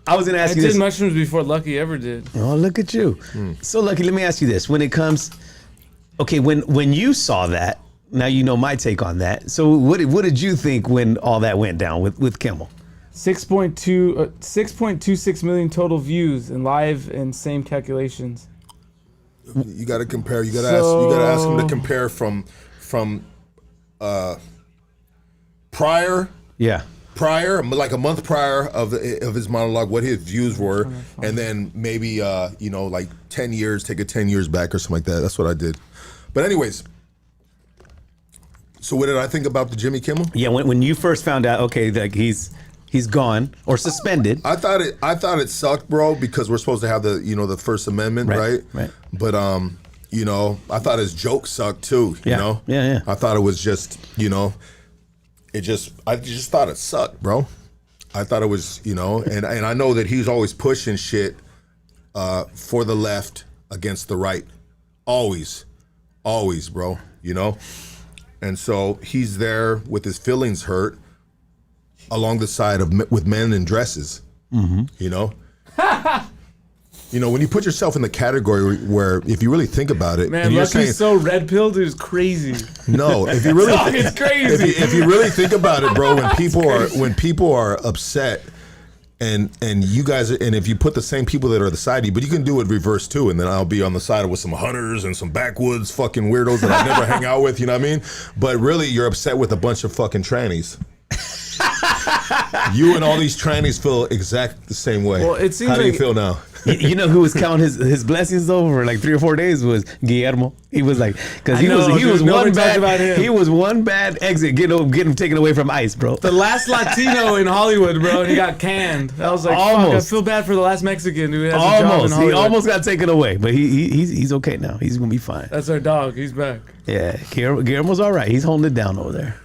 I was gonna ask you this. I did mushrooms before Lucky ever did. Oh, look at you. So Lucky, let me ask you this: when it comes, when you saw that, now you know my take on that. So what did you think when all that went down with Kimmel? 6.26 million total views in live and same calculations. You got to compare. You got to ask him to compare from prior. Yeah. Prior, like a month prior of his monologue, what his views were, and then maybe like 10 years, take it 10 years back or something like that. That's what I did. But anyways. So what did I think about the Jimmy Kimmel? Yeah, when you first found out, okay, like he's gone or suspended. I thought it sucked, bro, because we're supposed to have the First Amendment, right? Right. But I thought his joke sucked too. You know? Yeah. I thought it was just, I just thought it sucked, bro. I thought it was, and I know that he's always pushing shit for the left against the right. Always, bro, And so he's there with his feelings hurt along the side with men in dresses, when you put yourself in the category where, if you really think about it, man, and you're Lucky's so red pilled, it's crazy. No, if you really, it's crazy. If you really think about it, bro, when people are upset, and you guys, and if you put the same people that are the side of you, but you can do it reverse too, and then I'll be on the side with some hunters and some backwoods fucking weirdos that I never hang out with, you know what I mean? But really, you're upset with a bunch of fucking trannies. You and all these trannies feel exactly the same way. Well, it seems How do you feel now? You know who was counting his blessings over like 3 or 4 days was Guillermo. He was like, because he was one bad exit, get him taken away from ICE, bro. The last Latino in Hollywood, bro, and he got canned. I was like, fuck, I feel bad for the last Mexican who has a job in Hollywood. He almost got taken away, but he's okay now. He's gonna be fine. That's our dog. He's back. Yeah, Guillermo's all right. He's holding it down over there.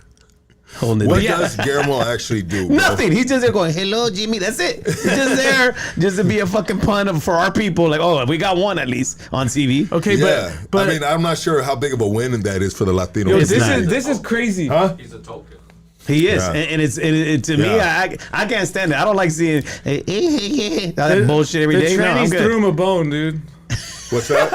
What does Guillermo actually do, bro? Nothing. He's just there going, hello, Jimmy. That's it. He's just there just to be a fucking pun for our people. Like, oh, we got one at least on TV. Okay, but I mean, I'm not sure how big of a win that is for the Latino. This is crazy. Huh? He's a token. He is, and to me, I can't stand it. I don't like seeing that bullshit every day. The trannies threw him a bone, dude. What's that?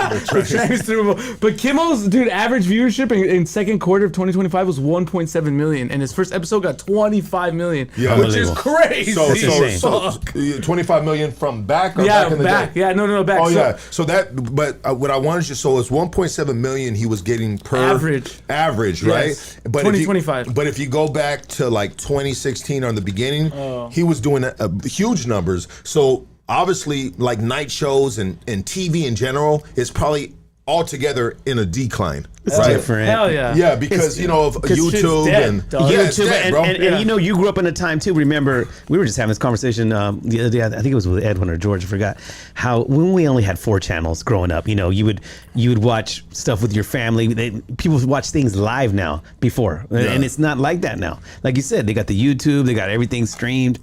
But Kimmel's average viewership in second quarter of 2025 was 1.7 million, and his first episode got 25 million, which is crazy. So 25 million from back or back in the day? Yeah, no, back. Oh, yeah. So what I wanted you, so it's 1.7 million he was getting per average, right? Yes. But 2025. But if you go back to like 2016 or in the beginning, he was doing huge numbers. So obviously, like night shows and TV in general is probably altogether in a decline. It's different. Hell yeah. Yeah, because of YouTube and you grew up in a time too. Remember, we were just having this conversation the other day. I think it was with Edwin or George. I forgot how when we only had 4 channels growing up. You would watch stuff with your family. People watch things live now before, and it's not like that now. Like you said, they got the YouTube. They got everything streamed.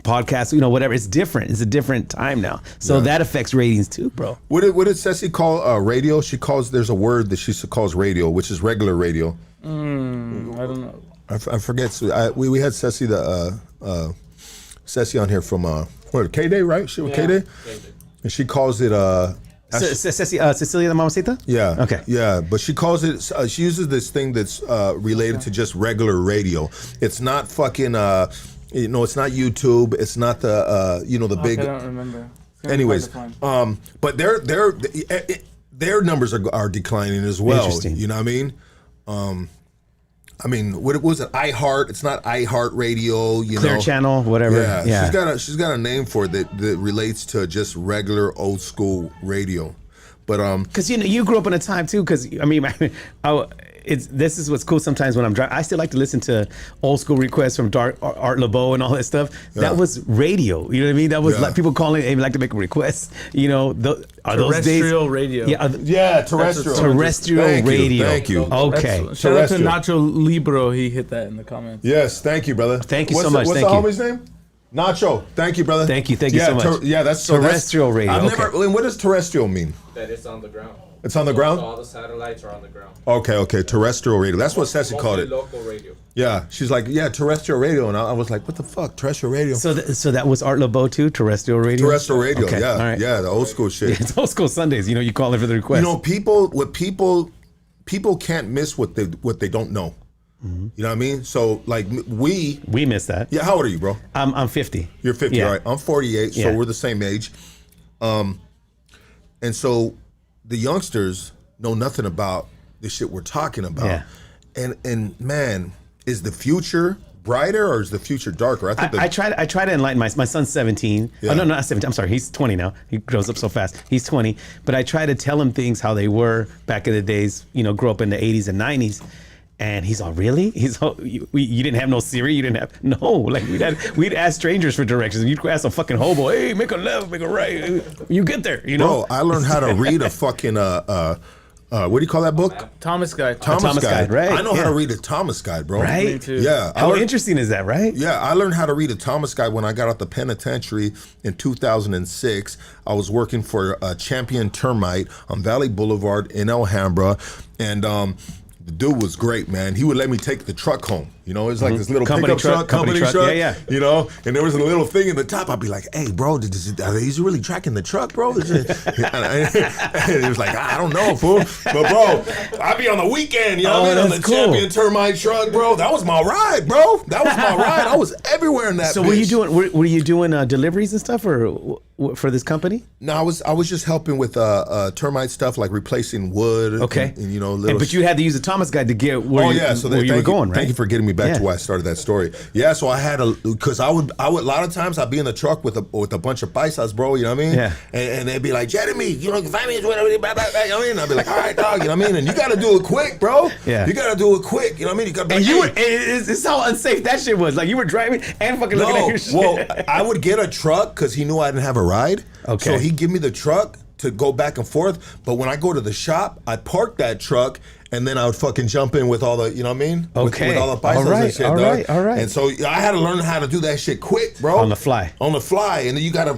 Podcasts, whatever. It's different. It's a different time now. So that affects ratings too, bro. What did Ceci call radio? There's a word that she calls radio, which is regular radio. I don't know. I forget. We had Ceci Ceci on here from K-Day, right? She was K-Day? And she calls it Cecilia the Mamacita? Yeah. Okay. Yeah, but she calls it. She uses this thing that's related to just regular radio. It's not fucking. It's not YouTube. It's not the. The big. I don't remember. Anyways, but their numbers are declining as well. Interesting. You know what I mean? What was it? iHeart. It's not iHeart Radio. Clear Channel, whatever. Yeah. She's got a name for it that relates to just regular old school radio. But because you grew up in a time too. Because this is what's cool sometimes when I'm driving. I still like to listen to old school requests from Art LeBeau and all that stuff. Yeah. That was radio. You know what I mean? That was like people calling and like to make a request. Are those days? Terrestrial radio. Yeah, terrestrial. Terrestrial radio. Thank you. Okay. Shout out to Nacho Libro. He hit that in the comments. Yes, thank you, brother. Thank you so much. What's the homie's name? Nacho. Thank you, brother. Thank you so much. That's terrestrial radio. And what does terrestrial mean? That it's on the ground. It's on the ground? All the satellites are on the ground. Okay. Terrestrial radio. That's what Ceci called it. Local radio. Yeah. She's like, terrestrial radio. And I was like, what the fuck? Terrestrial radio. So that was Art LeBeau too? Terrestrial radio? Terrestrial radio, okay. Yeah. All right. Yeah, the old school shit. Yeah, it's old school Sundays. You call it for the request. People can't miss what they don't know. Mm-hmm. You know what I mean? So like we missed that. Yeah, how old are you, bro? I'm 50. You're 50, yeah. Right? I'm 48, so we're the same age. And so the youngsters know nothing about the shit we're talking about. Yeah. And man, is the future brighter or is the future darker? I try to enlighten my son's 17. Yeah. Oh, no, not 17. I'm sorry. He's 20 now. He grows up so fast. He's 20. But I try to tell him things how they were back in the days, grew up in the 80s and 90s. And he's all, really? You didn't have no Siri? You didn't have, no. Like we'd ask strangers for directions. You'd ask a fucking hobo, hey, make a left, make a right. You get there, Bro, I learned how to read a fucking, what do you call that book? Thomas Guide. Thomas Guide, right? I know how to read a Thomas Guide, bro. Right? Me too. Yeah. How interesting is that, right? Yeah, I learned how to read a Thomas Guide when I got out the penitentiary in 2006. I was working for Champion Termite on Valley Boulevard in Alhambra, and the dude was great, man. He would let me take the truck home. It's like this little company pickup company truck. Yeah. And there was a little thing in the top. I'd be like, hey, bro, are they really tracking the truck, bro? And he was like, I don't know, fool. But, bro, I'd be on the weekend, on the Champion Termite truck, bro. That was my ride, bro. That was my ride. I was everywhere in that So bitch. were you doing deliveries and stuff or for this company? No, I was just helping with termite stuff, like replacing wood. Okay. And little. But you had to use a Thomas Guide to get where you were going, right? Thank you for getting me back to why I started that story. Yeah, so I had because I would a lot of times I'd be in the truck with a bunch of paisas, bro. You know what I mean? Yeah. And they'd be like, Jeremy, 5 minutes, whatever. You know what I mean? I'd be like, all right, dog. You know what I mean? And you got to do it quick, bro. Yeah. You got to do it quick. You know what I mean? You got to. And it's how unsafe that shit was. Like you were driving and fucking looking at your shit. Well, I would get a truck because he knew I didn't have a ride. Okay. So he'd give me the truck to go back and forth. But when I go to the shop, I'd park that truck and then I would fucking jump in with all the, you know what I mean? Okay. With all the paisas and shit, all right. And so I had to learn how to do that shit quick, bro. On the fly. And then you got to,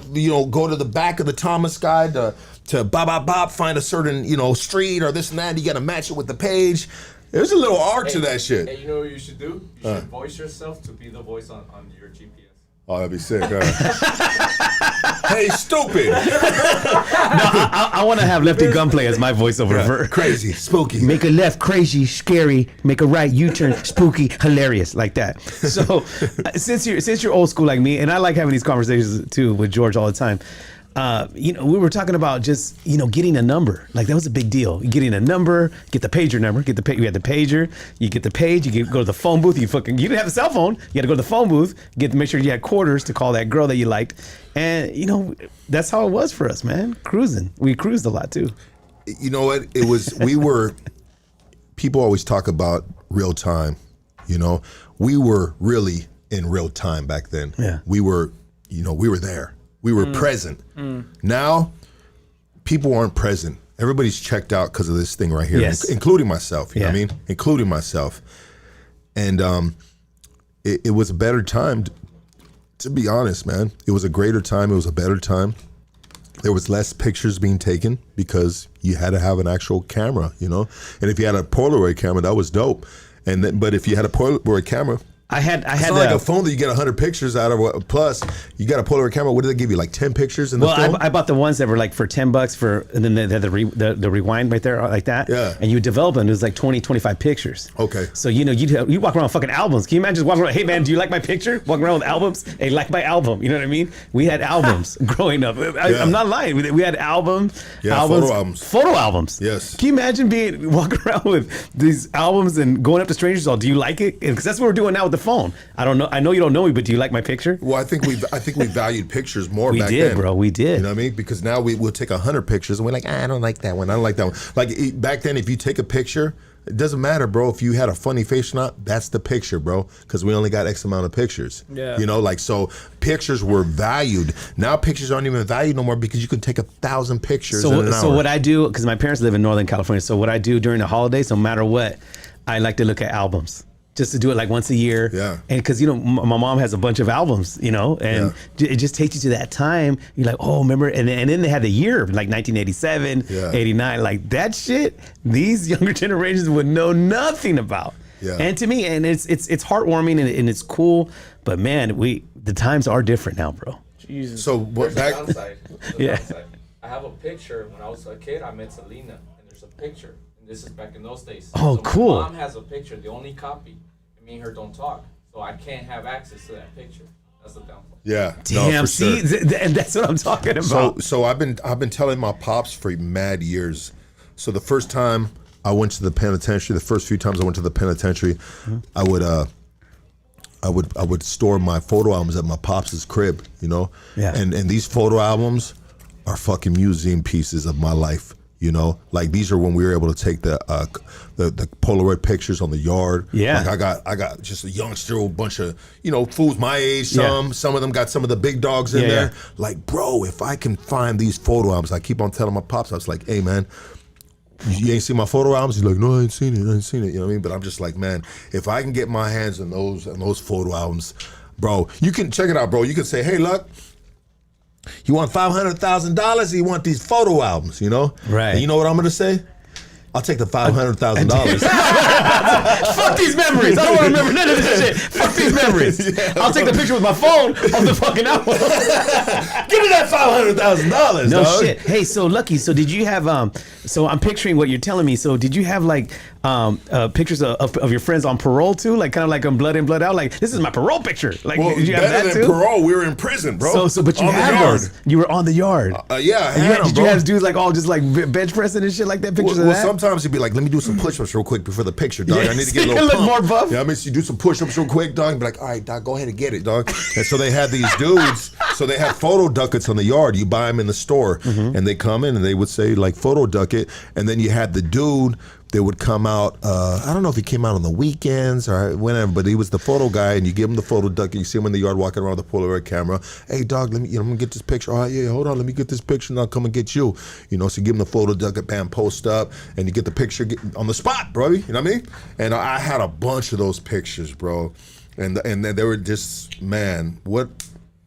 go to the back of the Thomas Guide to bop, find a certain, street or this and that. You got to match it with the page. There's a little art to that shit. And you know what you should do? You should voice yourself to be the voice on your GPS. Oh, that'd be sick. Hey, stupid. I want to have Lefty Gunplay as my voiceover for crazy, spooky. Make a left, crazy, scary. Make a right, U-turn, spooky, hilarious, like that. So, since you're old school like me, and I like having these conversations too with George all the time. We were talking about just, getting a number. Like that was a big deal. Getting a number, get the pager number, you had the pager, you get the page, you go to the phone booth, you didn't have a cell phone, you had to go to the phone booth, make sure you had quarters to call that girl that you liked. And, that's how it was for us, man. Cruising. We cruised a lot too. You know what? People always talk about real time, we were really in real time back then. Yeah. We were there. We were present. Now, people aren't present. Everybody's checked out because of this thing right here, yes. Including myself. You know what I mean? Including myself. And it was a better time, to be honest, man. It was a greater time. It was a better time. There was less pictures being taken because you had to have an actual camera, And if you had a Polaroid camera, that was dope. But if you had a Polaroid camera, I had It's not like a phone that you get 100 pictures out of. Plus, you got a Polaroid camera. What did they give you? Like 10 pictures in the film? Well, I bought the ones that were like for $10 for, and then they had the rewind right there like that. Yeah. And you develop them. It was like 20, 25 pictures. Okay. So you walk around with fucking albums. Can you imagine just walking around? Hey man, do you like my picture? Walking around with albums. Hey, like my album. You know what I mean? We had albums growing up. I'm not lying. We had albums. Yeah, Photo albums. Yes. Can you imagine walking around with these albums and going up to strangers? Do you like it? Because that's what we're doing now with the phone. I know you don't know me, but do you like my picture? Well, I think we valued pictures more We back did, then. bro. We did. You know what I mean? Because now we'll take 100 pictures and we're like, I don't like that one. I don't like that one. Like back then, if you take a picture, it doesn't matter, bro. If you had a funny face or not, that's the picture, bro. Because we only got X amount of pictures. Yeah. You know, like, so pictures were valued. Now pictures aren't even valued no more because you can take 1,000 pictures in an hour. So what I do, because my parents live in Northern California, so what I do during the holidays, no matter what, I like to look at albums. Just to do it like once a year. Yeah. And because, my mom has a bunch of albums, and it just takes you to that time. You're like, oh, remember? And then they had the year, like 1987, 89. Like that shit, these younger generations would know nothing about. Yeah. And to me, and it's heartwarming and it's cool. But man, the times are different now, bro. Jesus. So what There's back? the downside. There's the Yeah. downside. I have a picture when I was a kid. I met Selena, and there's a picture. And this is back in those days. Oh, so cool. My mom has a picture, the only copy. And me and her don't talk, so I can't have access to that picture. That's the downfall. Yeah. Damn, no, for see, sure. and that's what I'm talking about. So I've been telling my pops for mad years. So the first time I went to the penitentiary, the first few times I went to the penitentiary, I would store my photo albums at my pops' crib, Yeah. And these photo albums are fucking museum pieces of my life. Like these are when we were able to take the Polaroid pictures on the yard. Yeah. Like I got just a youngster, a bunch of fools my age. Some of them got some of the big dogs in there. Yeah. Like, bro, if I can find these photo albums, I keep on telling my pops, I was like, hey man, you ain't seen my photo albums? He's like, no, I ain't seen it. You know what I mean? But I'm just like, man, if I can get my hands on those photo albums, bro, you can check it out, bro. You can say, hey, look. You want $500,000? You want these photo albums, Right. And you know what I'm gonna say? I'll take the $500,000. Fuck these memories. I don't want to remember none of this shit. Fuck these memories. I'll take the picture with my phone of the fucking album. Give me that $500,000. No dog. shit. Hey, so Lucky, so did you have so I'm picturing what you're telling me. So did you have like pictures of your friends on parole too? Like kind of like on Blood In, Blood Out? Like, this is my parole picture. Like, Well, did you have better that than too? parole, we were in prison, bro. But you On the had yard. those. You were on the yard. Yeah, I And had them, did bro. you have dudes like all just like bench pressing and shit like that? Pictures of Well, that? sometimes he'd be like, let me do some push-ups real quick before the picture, dog. Yeah, I need to so get a you little look pump. more buff. Yeah, I mean, so you do some push-ups real quick, dog. And be like, all right, dog, go ahead and get it, dog. And so they had these dudes. So they had photo ducats on the yard. You buy them in the store, and they come in and they would say like photo ducat, and then you had the dude that would come out. I don't know if he came out on the weekends or whenever, but he was the photo guy, and you give him the photo ducat. You see him in the yard walking around with the Polaroid camera. Hey, dog, let me get this picture. All right, yeah, hold on, let me get this picture, and I'll come and get you. So you give him the photo ducat, bam, post up, and you get the picture on the spot, bro. You know what I mean? And I had a bunch of those pictures, bro, and they were just, man, what?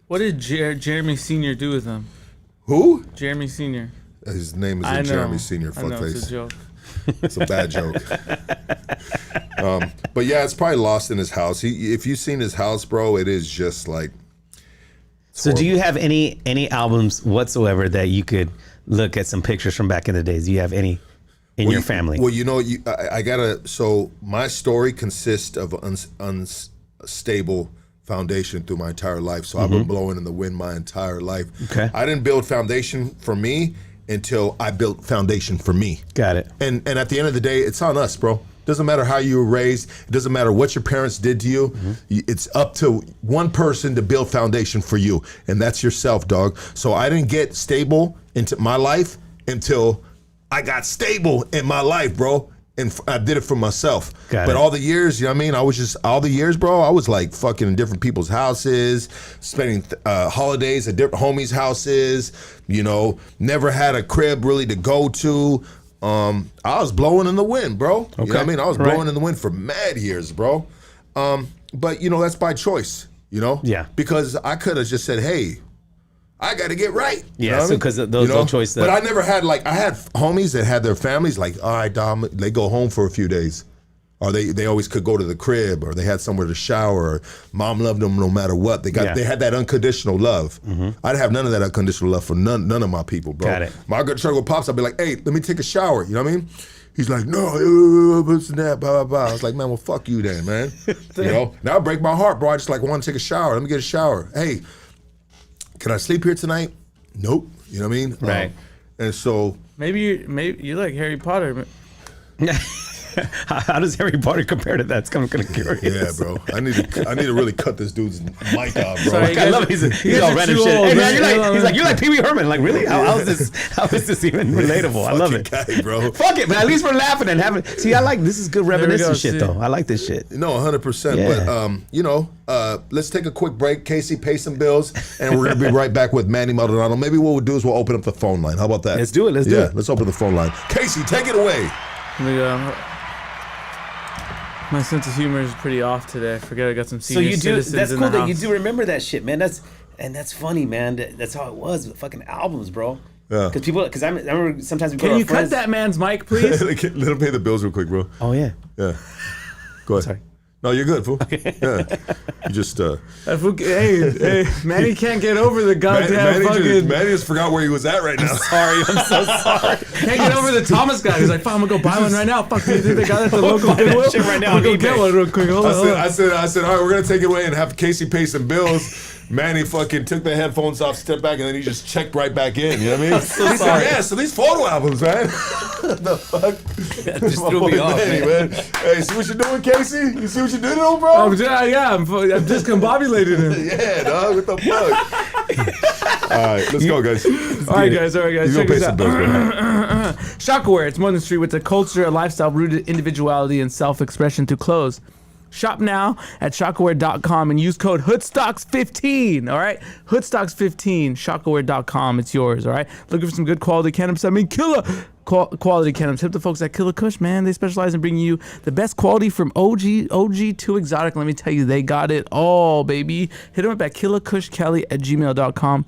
What did Jeremy Senior do with them? Who? Jeremy Senior. His name I is know. Jeremy Senior. I know, it's a Fuckface. joke. It's a bad joke. But yeah, it's probably lost in his house. If you've seen his house, bro, it is just like. So do you have any albums whatsoever that you could look at some pictures from back in the days? Do you have any in your family? Well, I gotta. So my story consists of unstable foundation through my entire life. So I've been blowing in the wind my entire life. Okay. I didn't build foundation for me until I built foundation for me. Got it. And at the end of the day, it's on us, bro. Doesn't matter how you were raised. It doesn't matter what your parents did to you. It's up to one person to build foundation for you, and that's yourself, dog. So I didn't get stable into my life until I got stable in my life, bro. And I did it for myself. Got it. All the years, you know what I mean? I was just, all the years, bro, I was like fucking in different people's houses, spending holidays at different homies' houses, never had a crib really to go to. I was blowing in the wind, bro. You know what I mean? I was blowing in the wind for mad years, bro. But, that's by choice, Yeah. Because I could have just said, hey, I got to get right. You know what I so mean? because those no choice. But I never had I had homies that had their families like, all right, Dom, they go home for a few days. or they always could go to the crib, or they had somewhere to shower, or mom loved them no matter what. They had that unconditional love. I didn't have none of that unconditional love for none of my people, bro. Got it. My good struggle pops, I'd be like, hey, let me take a shower. You know what I mean? He's like, no, what's that, blah, blah, blah. I was like, man, well, fuck you then, man. You know? Now it break my heart, bro. I just like want to take a shower. Let me get a shower. Hey, can I sleep here tonight? Nope. You know what I mean? Right. And so Maybe you like Harry Potter. How does Harry Potter compare to that? It's kind of curious. yeah, bro. I need to really cut this dude's mic off, bro. Sorry, I love it. He's all random shit. Hey, man, he's like Pee Wee Herman. Like, really? How is this even relatable? I love it. Guy, bro. Fuck it, man. At least we're laughing and having. See, I like this is good reminiscent shit though. I like this shit. No, 100%. Yeah. But let's take a quick break. Casey, pay some bills, and we're gonna be right back with Manny Maldonado. Maybe what we'll do is we'll open up the phone line. How about that? Let's do it. Let's do it. Let's open the phone line. Casey, take it away. My sense of humor is pretty off today. I forget I got some senior citizens That's in cool the that you house. do remember that shit, man. That's funny, man. That's how it was with fucking albums, bro. Yeah. Because I remember sometimes we put Can our you friends. cut that man's mic, please? Let him pay the bills real quick, bro. Oh yeah. Yeah. Go ahead. Sorry. No, you're good, fool. Yeah. You just Hey, Manny can't get over the goddamn Manny just forgot where he was at right now. Sorry, I'm so sorry. Can't get over the Thomas guy. He's like, fuck, I'm gonna go buy one right now. Fuck, you think they got it at the local Goodwill? Shit right now I'm gonna on go get eBay. one real quick. Hold on. I said, all right, we're gonna take it away and have Casey pay some bills. Manny fucking took the headphones off, stepped back, and then he just checked right back in. You know what I mean? I'm so He said, sorry. yeah, so these photo albums, man. The fuck? That just threw me off, man. Hey, see what you're doing, Casey? You see what you did, though, bro? I'm discombobulated him. Yeah, dog. What the fuck? All right, let's go, guys. All right, guys. You Check gonna pay this some out. bills, man. Shockaware. It's more than street with a culture, a lifestyle rooted in individuality and self-expression to clothes. Shop now at shockaware.com and use code HoodStocks15. All right, HoodStocks15. Shockaware.com. It's yours. All right. Looking for some good quality cannabis? I mean, killer quality cannabis. Hit the folks at Killakush, man. They specialize in bringing you the best quality from OG to exotic. Let me tell you, they got it all, baby. Hit them up at killakushcali@gmail.com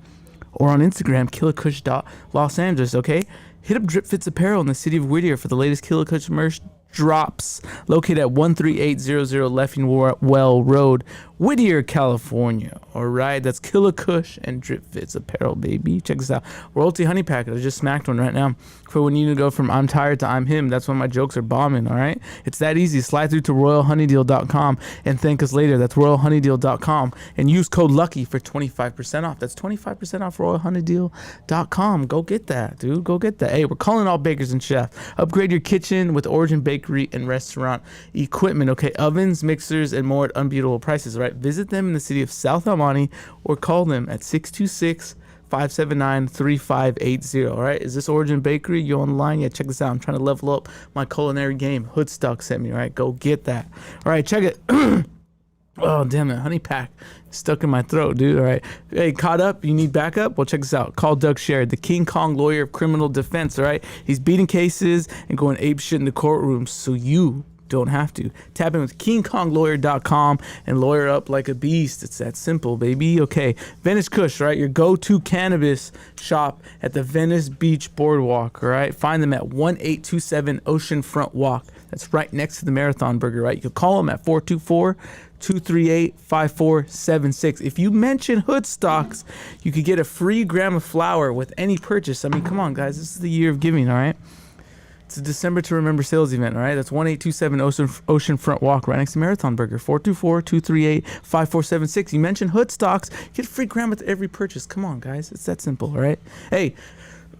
or on Instagram, killakush.Los Angeles. Okay. Hit up Drip Fits Apparel in the city of Whittier for the latest Killakush merch drops, located at 13800 Leffingwell Road, Whittier, California. All right, that's Killakush and Drip Fits Apparel, baby. Check this out. Royalty Honey Packet. I just smacked one right now for when you need to go from I'm tired to I'm him. That's when my jokes are bombing, all right? It's that easy. Slide through to royalhoneydeal.com and thank us later. That's royalhoneydeal.com and use code LUCKY for 25% off. That's 25% off royalhoneydeal.com. Go get that, dude. Go get that. Hey, we're calling all bakers and chefs. Upgrade your kitchen with Origin Bakery and restaurant equipment, okay? Ovens, mixers, and more at unbeatable prices, all right? Visit them in the city of South El Monte or call them at 626-579-3580. All right, is this Origin Bakery? You online? Yeah, check this out. I'm trying to level up my culinary game. Hoodstock sent me. All right, go get that. All right, check it. Oh, damn it. Honey pack stuck in my throat, dude. All right. Hey, caught up? You need backup? Well, check this out. Call Doug Sherrod, the King Kong lawyer of criminal defense. All right. He's beating cases and going ape shit in the courtrooms so you don't have to. Tap in with KingKongLawyer.com and lawyer up like a beast. It's that simple, baby. Okay. Venice Kush, right? Your go-to cannabis shop at the Venice Beach Boardwalk, all right? Find them at 1827 Oceanfront Walk. That's right next to the Marathon Burger, right? You can call them at 424-238-5476. If you mention Hoodstocks, you could get a free gram of flour with any purchase. I mean, come on, guys. This is the year of giving, all right? It's a December to Remember sales event, all right? That's 1827 Oceanfront Walk, right next to Marathon Burger. 424-238-5476. You mention Hoodstocks, get a free gram with every purchase. Come on, guys. It's that simple, all right? Hey,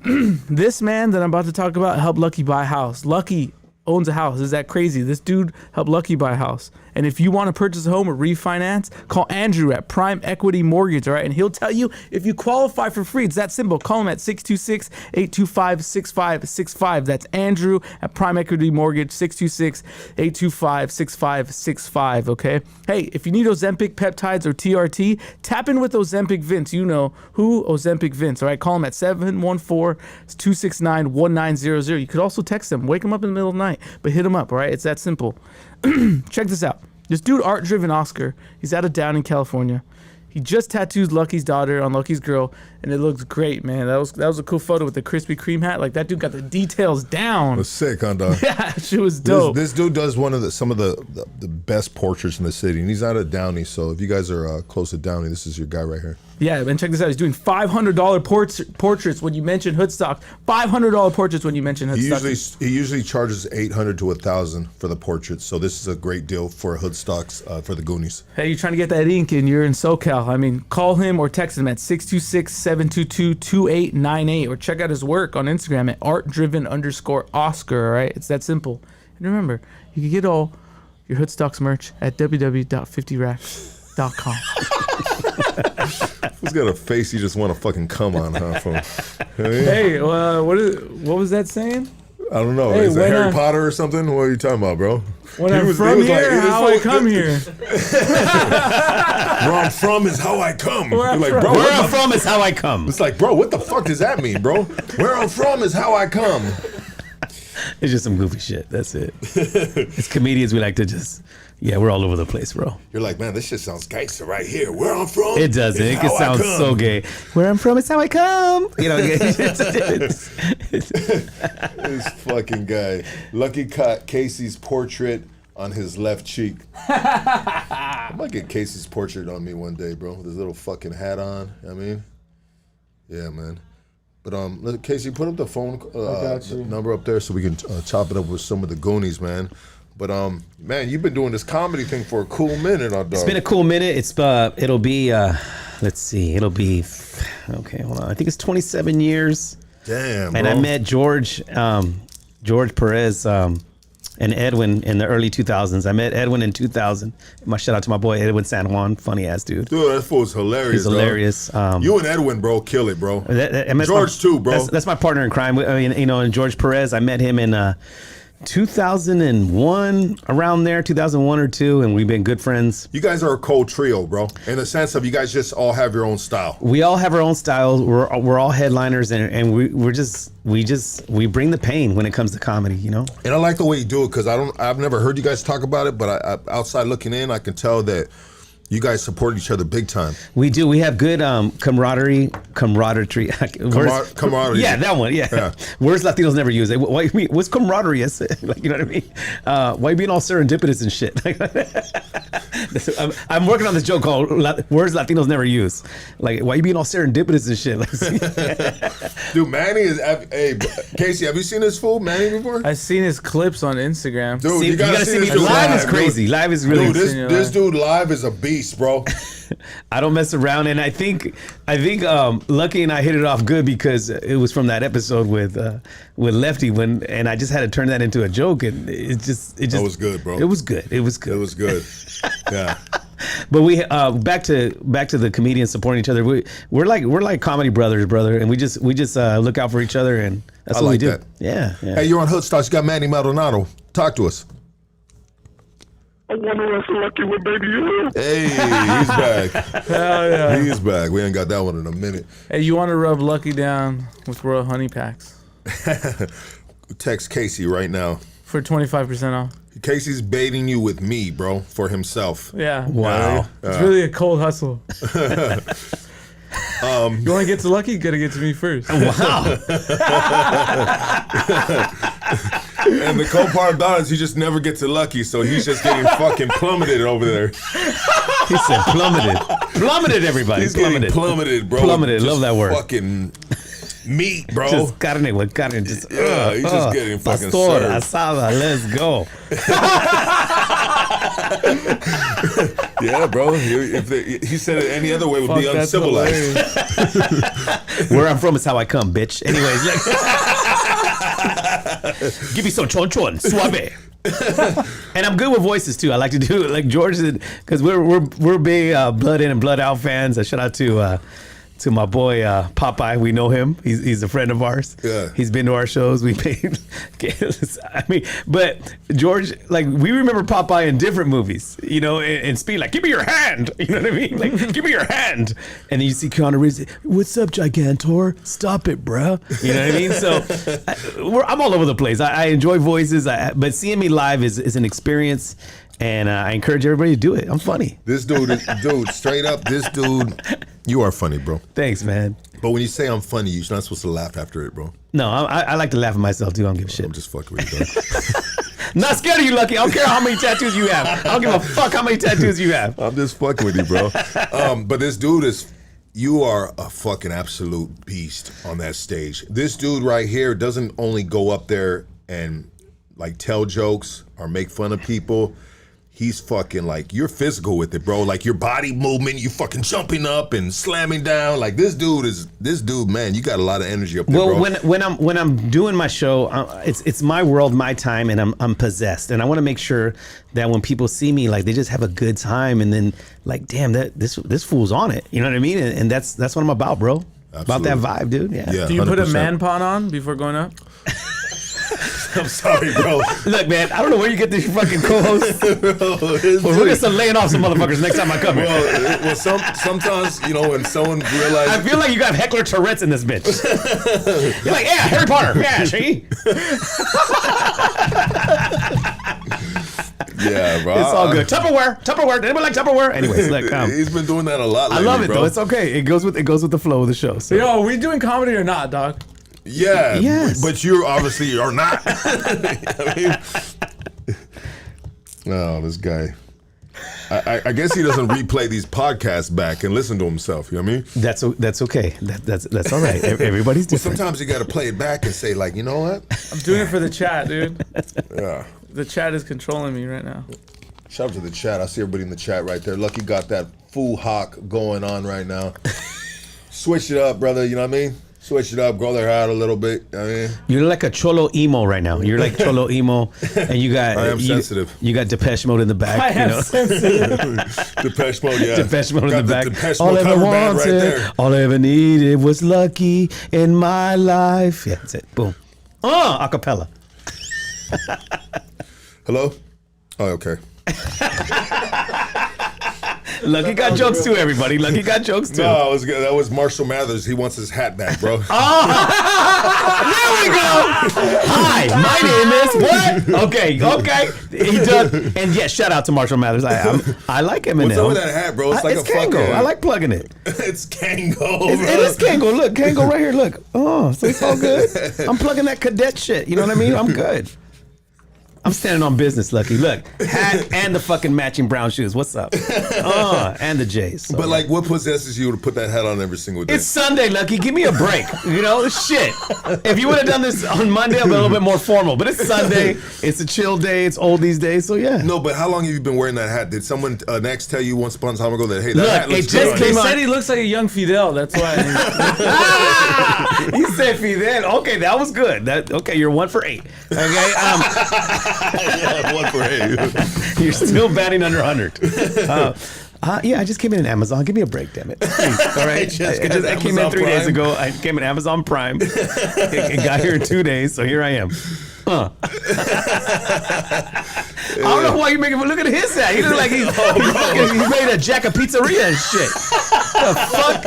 this man that I'm about to talk about helped Lucky buy a house. Lucky owns a house. Is that crazy? This dude helped Lucky buy a house. And if you want to purchase a home or refinance, call Andrew at Prime Equity Mortgage, all right? And he'll tell you if you qualify for free. It's that simple. Call him at 626-825-6565. That's Andrew at Prime Equity Mortgage, 626-825-6565, okay? Hey, if you need Ozempic, peptides, or TRT, tap in with Ozempic Vince. You know who? Ozempic Vince, all right? Call him at 714-269-1900. You could also text him. Wake him up in the middle of the night, but hit him up, all right? It's that simple. Check this out. This dude, Art Driven Oscar, he's out of Downey, California. He just tattooed Lucky's daughter on Lucky's girl, and it looks great, man. That was a cool photo with the Krispy Kreme hat. Like, that dude got the details down. It was sick, huh, dog? Yeah, shit was dope. This dude does some of the best portraits in the city, and he's out of Downey. So if you guys are close to Downey, this is your guy right here. Yeah, and check this out. He's doing $500 portraits when you mention Hoodstock. $500 portraits when you mention Hoodstock. He usually charges $800 to $1,000 for the portraits. So this is a great deal for Hoodstocks for the Goonies. Hey, you're trying to get that ink and you're in SoCal. I mean, call him or text him at 626-722-2898 or check out his work on Instagram at artdriven_Oscar, all right? It's that simple. And remember, you can get all your Hoodstocks merch at www.50racks.com. Who's got a face you just want to fucking come on, huh? Hey, what was that saying? I don't know. Hey, Is it Harry Potter or something? What are you talking about, bro? When I'm from here, how I come here. Where I'm from is how I come. Where I'm from is how I come. It's like, bro, what the fuck does that mean, bro? Where I'm from is how I come. It's just some goofy shit. That's it. As comedians, we like to just, we're all over the place, bro. You're like, man, this shit sounds gangster right here. Where I'm from, it doesn't. It sounds so gay. Where I'm from is how I come. You know, this fucking guy. Lucky caught Casey's portrait on his left cheek. I might get Casey's portrait on me one day, bro, with his little fucking hat on. I mean, yeah, man. But Casey, put up the phone the number up there so we can chop it up with some of the Goonies, man. But man, you've been doing this comedy thing for a cool minute, dog. It's been a cool minute. It'll be let's see, okay, hold on. I think it's 27 years. Damn, and bro. I met George Perez and Edwin in the early 2000s. I met Edwin in 2000. My shout out to my boy Edwin San Juan, funny ass dude. Dude, that fool's hilarious. He's hilarious. You and Edwin, bro, kill it, bro. George too, bro. That's my partner in crime. I mean, and George Perez, I met him in 2001, around there, 2001 or 2, and we've been good friends. You guys are a cold trio, bro. In the sense of you guys just all have your own style. We all have our own style. We're all headliners, and we bring the pain when it comes to comedy, you know. And I like the way you do it because I've never heard you guys talk about it, but I outside looking in, I can tell that you guys support each other big time. We do. We have good camaraderie. Camaraderie. Yeah, that one. Yeah. Words Latinos never use it. What's camaraderie? Like, you know what I mean? Why you being all serendipitous and shit? I'm working on this joke called words Latinos never use. Like, why you being all serendipitous and shit? Dude, Manny is. Hey, Casey, have you seen this fool, Manny, before? I've seen his clips on Instagram. Dude, you gotta see this dude live. Is crazy. Dude. Live is really. Dude, this dude live is a beast, bro. I don't mess around, and I think Lucky and I hit it off good because it was from that episode with Lefty and I just had to turn that into a joke, and it just that was good, bro. It was good. Yeah. But we back to the comedians supporting each other. We're like comedy brothers, brother, and we just look out for each other, and that's what we do. That. Yeah. Hey, you're on Hoodstocks. You got Manny Maldonado. Talk to us. I want to wrestle Lucky with Baby U. Hey, he's back. Hell yeah. He's back. We ain't got that one in a minute. Hey, you want to rub Lucky down with Royal Honey Packs Text Casey right now. for 25% off. Casey's baiting you with me, bro, for himself. Yeah. Wow. It's really a cold hustle. You want to get to Lucky? You got to get to me first. Wow. And the cold part about it is he just never gets to Lucky, so he's just getting fucking plummeted over there. He said plummeted. Plummeted, everybody. He's getting plummeted, bro. Plummeted. Love that word. Fucking meat, bro. Just carne with carne. Just, he's just getting fucking pastor, served. asada, let's go. Yeah, bro. He said it any other way would be uncivilized. Where I'm from is how I come, bitch. Anyways, give me some chon suave. And I'm good with voices too. I like to do like George, because we're big blood in and blood out fans. I shout out to my boy Popeye. We know him. He's a friend of ours. Yeah. He's been to our shows. We paid. I mean, but George, like, we remember Popeye in different movies, you know, and Speed, like, give me your hand. You know what I mean? Like, give me your hand. And then you see Keanu Reeves, what's up, Gigantor? Stop it, bro. You know what I mean? So I'm all over the place. I enjoy voices, but seeing me live is an experience. And I encourage everybody to do it. I'm funny. This dude, straight up, this dude, you are funny, bro. Thanks, man. But when you say I'm funny, you're not supposed to laugh after it, bro. No, I like to laugh at myself too. I don't give a shit. I'm just fucking with you, dog. Not scared of you, Lucky. I don't care how many tattoos you have. I don't give a fuck how many tattoos you have. I'm just fucking with you, bro. But this dude is, you are a fucking absolute beast on that stage. This dude right here doesn't only go up there and like tell jokes or make fun of people. He's fucking like, you're physical with it, bro. Like your body movement, you fucking jumping up and slamming down. Like this dude, man, you got a lot of energy up there, well, bro. when I'm doing my show, it's my world, my time, and I'm possessed, and I want to make sure that when people see me, like they just have a good time, and then like, damn, this fool's on it. You know what I mean? And that's what I'm about, bro. Absolutely. About that vibe, dude. Yeah. Do you put a 100%. man pawn on before going up? I'm sorry, bro. Look, man, I don't know where you get these fucking co-hosts. But we're gonna start laying off some motherfuckers next time I come here. Well, sometimes, you know, when someone realizes... I feel like you got heckler Tourette's in this bitch. You're like, yeah, Harry Potter. Yeah, see? Yeah, bro. It's all good. Tupperware. Did anybody like Tupperware? Anyways, like, he's been doing that a lot lately, I love it, bro. though. It's okay. It goes with the flow of the show. So. Yo, are we doing comedy or not, dog? Yeah, Yes. but you obviously are not. I mean, oh, this guy. I guess he doesn't replay these podcasts back and listen to himself. You know what I mean? That's okay. That's all right. Everybody's Well, different. sometimes you got to play it back and say, like, you know what? I'm doing it for the chat, dude. Yeah. The chat is controlling me right now. Shout out to the chat. I see everybody in the chat right there. Lucky got that fool hawk going on right now. Switch it up, brother. You know what I mean? Switch it up, grow their hair out a little bit. I mean, You're like a cholo emo right now. You're like cholo emo, and you got. I am sensitive. You got Depeche Mode in the back. I am sensitive. Depeche Mode, yeah. Depeche Mode in Got the back. Depeche All Mode I ever cover band wanted, right there. all I ever needed was Lucky in my life. Yeah, that's it. Boom. Acapella. Hello? Oh, okay. Lucky got jokes too, everybody. Lucky got jokes too. No, that was Marshall Mathers. He wants his hat back, bro. There we go. Hi, my name is what? Okay. He does. And yes, shout out to Marshall Mathers. I like Eminem. What's up with that hat, bro? It's like it's a Kango. fucking... I like plugging it. It's Kango, It is Kango. Look, Kango right here. Look. Oh, so it's all good. I'm plugging that cadet shit. You know what I mean? I'm good. I'm standing on business, Lucky. Look, hat and the fucking matching brown shoes. What's up? And the J's. So. But like, what possesses you to put that hat on every single day? It's Sunday, Lucky. Give me a break. You know, shit. If you would have done this on Monday, I'd be a little bit more formal. But it's Sunday. It's a chill day. It's old these days. So yeah. No, but how long have you been wearing that hat? Did someone next tell you once upon a time ago that, hey, that Look, hat looks it just good? They came on. said he looks like a young Fidel. That's why. He said Fidel. Okay, that was good. Okay, you're 1 for 8. Okay. Yeah, 1 for 8. You're still batting under 100. Yeah, I just came in Amazon. Give me a break, damn it. Please, all right. I came in Amazon 3 days Prime. ago. I came in Amazon Prime. It got here in 2 days, so here I am. I don't know why you're making. Look at his hat. He looks like he's made a jack of pizzeria and shit. The fuck?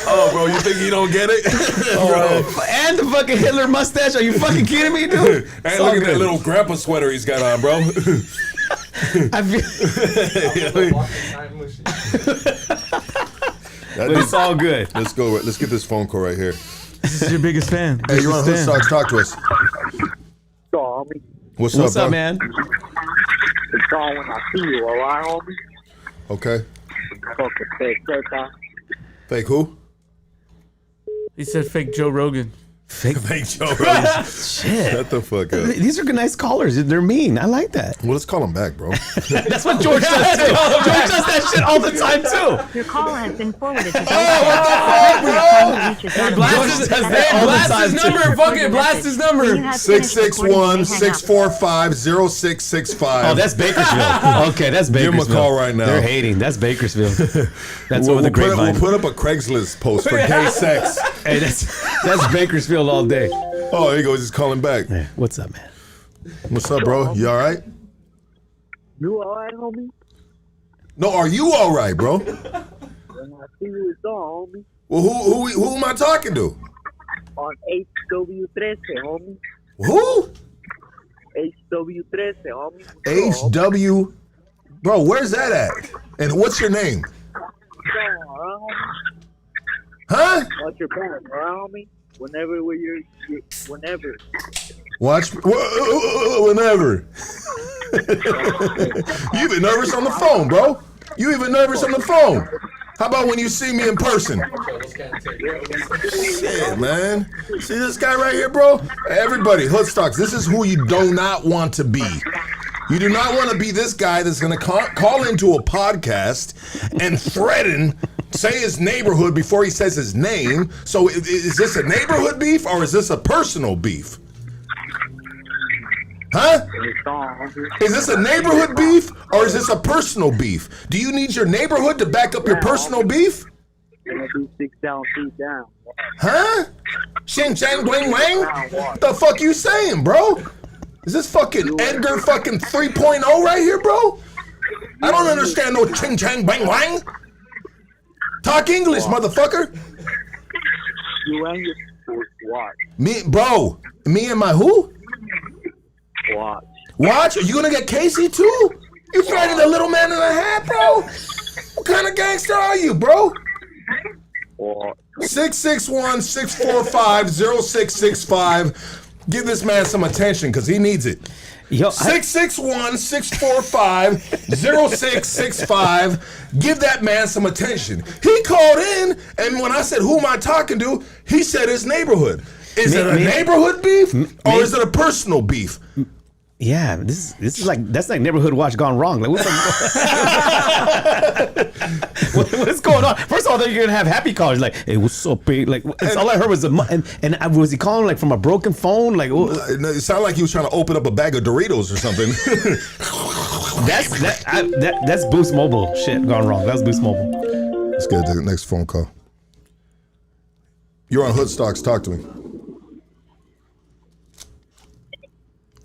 Oh, bro, you think he don't get it? Bro. And the fucking Hitler mustache. Are you fucking kidding me, dude? And It's look all at that good. little grandpa sweater he's got on, bro. I feel, but it's all good. Let's go. Let's get this phone call right here. This is your biggest fan. Hey, you're on Hood Stocks. Talk to us. So, homie, What's What's up, up, bro? man? it's on when I see you, alright, homie? Okay. Fucking fake, Fake who? He said fake Joe Rogan. Fake. Fake Joe Rogan. Shit. Shut the fuck up. These are nice callers. They're mean. I like that. Well, let's call him back, bro. That's what George does too. George does that shit all the time too. Your call has been forwarded to Blast his, does that all the blast time, his too. number. Fuck it. Blast his number. 661-645-0665. Oh, that's Bakersfield. Okay, that's Bakersfield. Give him a call right now. They're hating. That's Bakersfield. That's over the we'll grapevine. put up a Craigslist post for gay sex. Hey, that's Bakersfield all day. Oh, there you go. Just calling back. Hey, what's up, man? What's up, bro? You all right? You alright, homie? No, are you all right, bro? When I see you, it's on, homie. Well, who am I talking to? On HW13, homie. Who? HW13, homie. HW. Bro, where's that at? And what's your name? Huh? Watch your back, homie. Whenever. Watch. Whenever. You even nervous on the phone, bro. You even nervous on the phone. How about when you see me in person? Shit, man. See this guy right here, bro? Everybody, Hoodstocks, this is who you do not want to be. You do not want to be this guy that's going to call into a podcast and threaten, say his neighborhood before he says his name. So is this a neighborhood beef or is this a personal beef? Huh? Is this a neighborhood beef or is this a personal beef? Do you need your neighborhood to back up your personal beef? Huh? Shing chang bling wang? What the fuck you saying, bro? Is this fucking Edgar fucking 3.0 right here, bro? I don't understand no ching chang bang wang. Talk English, motherfucker. You and your watch. Me and my who? Watch? Are you gonna get Casey too? You threatening the little man in the hat, bro? What kind of gangster are you, bro? 661-645-0665. Give this man some attention, because he needs it. 661-645-0665. Give that man some attention. He called in, and when I said, who am I talking to? He said his neighborhood. Is it a neighborhood beef, or is it a personal beef? Yeah, this is like, that's like neighborhood watch gone wrong. Like, what's going on? First of all, then you're gonna have happy callers like, "Hey, what's up, big?" Like, all I heard was and was he calling like from a broken phone? Like, it sounded like he was trying to open up a bag of Doritos or something. that's Boost Mobile shit gone wrong. That's Boost Mobile. Let's get to the next phone call. You're on Hoodstocks. Talk to me.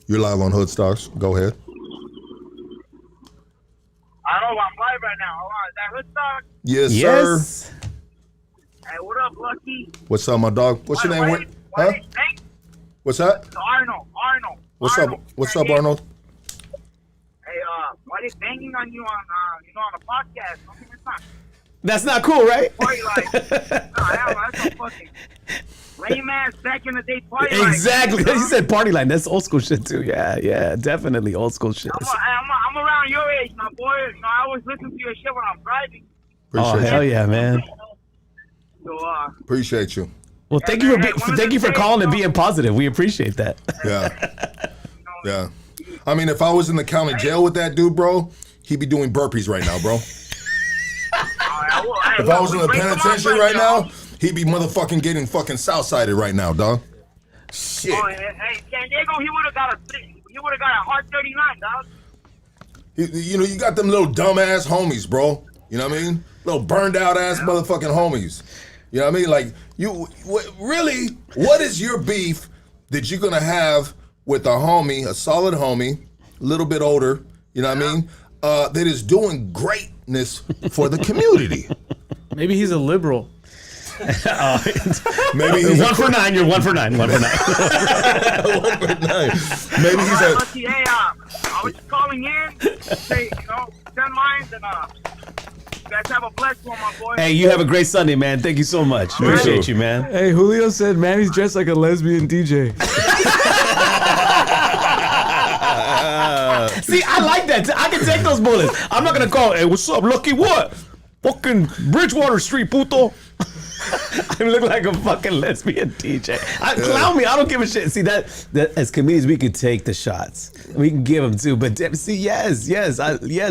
You're live on Hoodstocks. Go ahead. I know I'm live right now. Hold on, is that Hoodstock? Yes, sir. Hey, what up, Lucky? What's up, my dog? What's your name? Huh? What's that? Arnold. What's up? What's up, Arnold? Hey, why they banging on you on the podcast? I mean, it's not. That's not cool, right? Party life. That's so fucking lame ass back in the day party life. Exactly. You said party line. That's old school shit too. Yeah, definitely old school shit. I'm around your age, my boy. You know, I always listen to your shit when I'm driving. Hell yeah, man. So, appreciate you. Well, thank you for calling and being positive. We appreciate that. Yeah. I mean, if I was in the county jail with that dude, bro, he'd be doing burpees right now, bro. If I was in the penitentiary right now, he'd be motherfucking getting fucking southsided right now, dog. Shit. Oh, hey, San Diego, he would have got a hard 39, dog. You got them little dumbass homies, bro. You know what I mean? Little burned out ass motherfucking homies. You know what I mean? Like, really, what is your beef that you're gonna have with a solid homie, a little bit older, you know what I mean? That is doing greatness for the community. Maybe he's a liberal. Maybe he's 1 for 9. You're 1 for 9. 1 for 9. 1 for 9. Maybe he's a. Hey, I was just calling in to say, send mines and you guys have a blessed one, my boy. Hey, you have a great Sunday, man. Thank you so much. Appreciate you, man. Hey, Julio said Manny's dressed like a lesbian DJ. See, I like that. I can take those bullets. I'm not gonna call. Hey, what's up, Lucky? What? Fucking Bridgewater Street, puto. I look like a fucking lesbian DJ. Clown me. I don't give a shit. See that as comedians we can take the shots. We can give them too. But see, yes,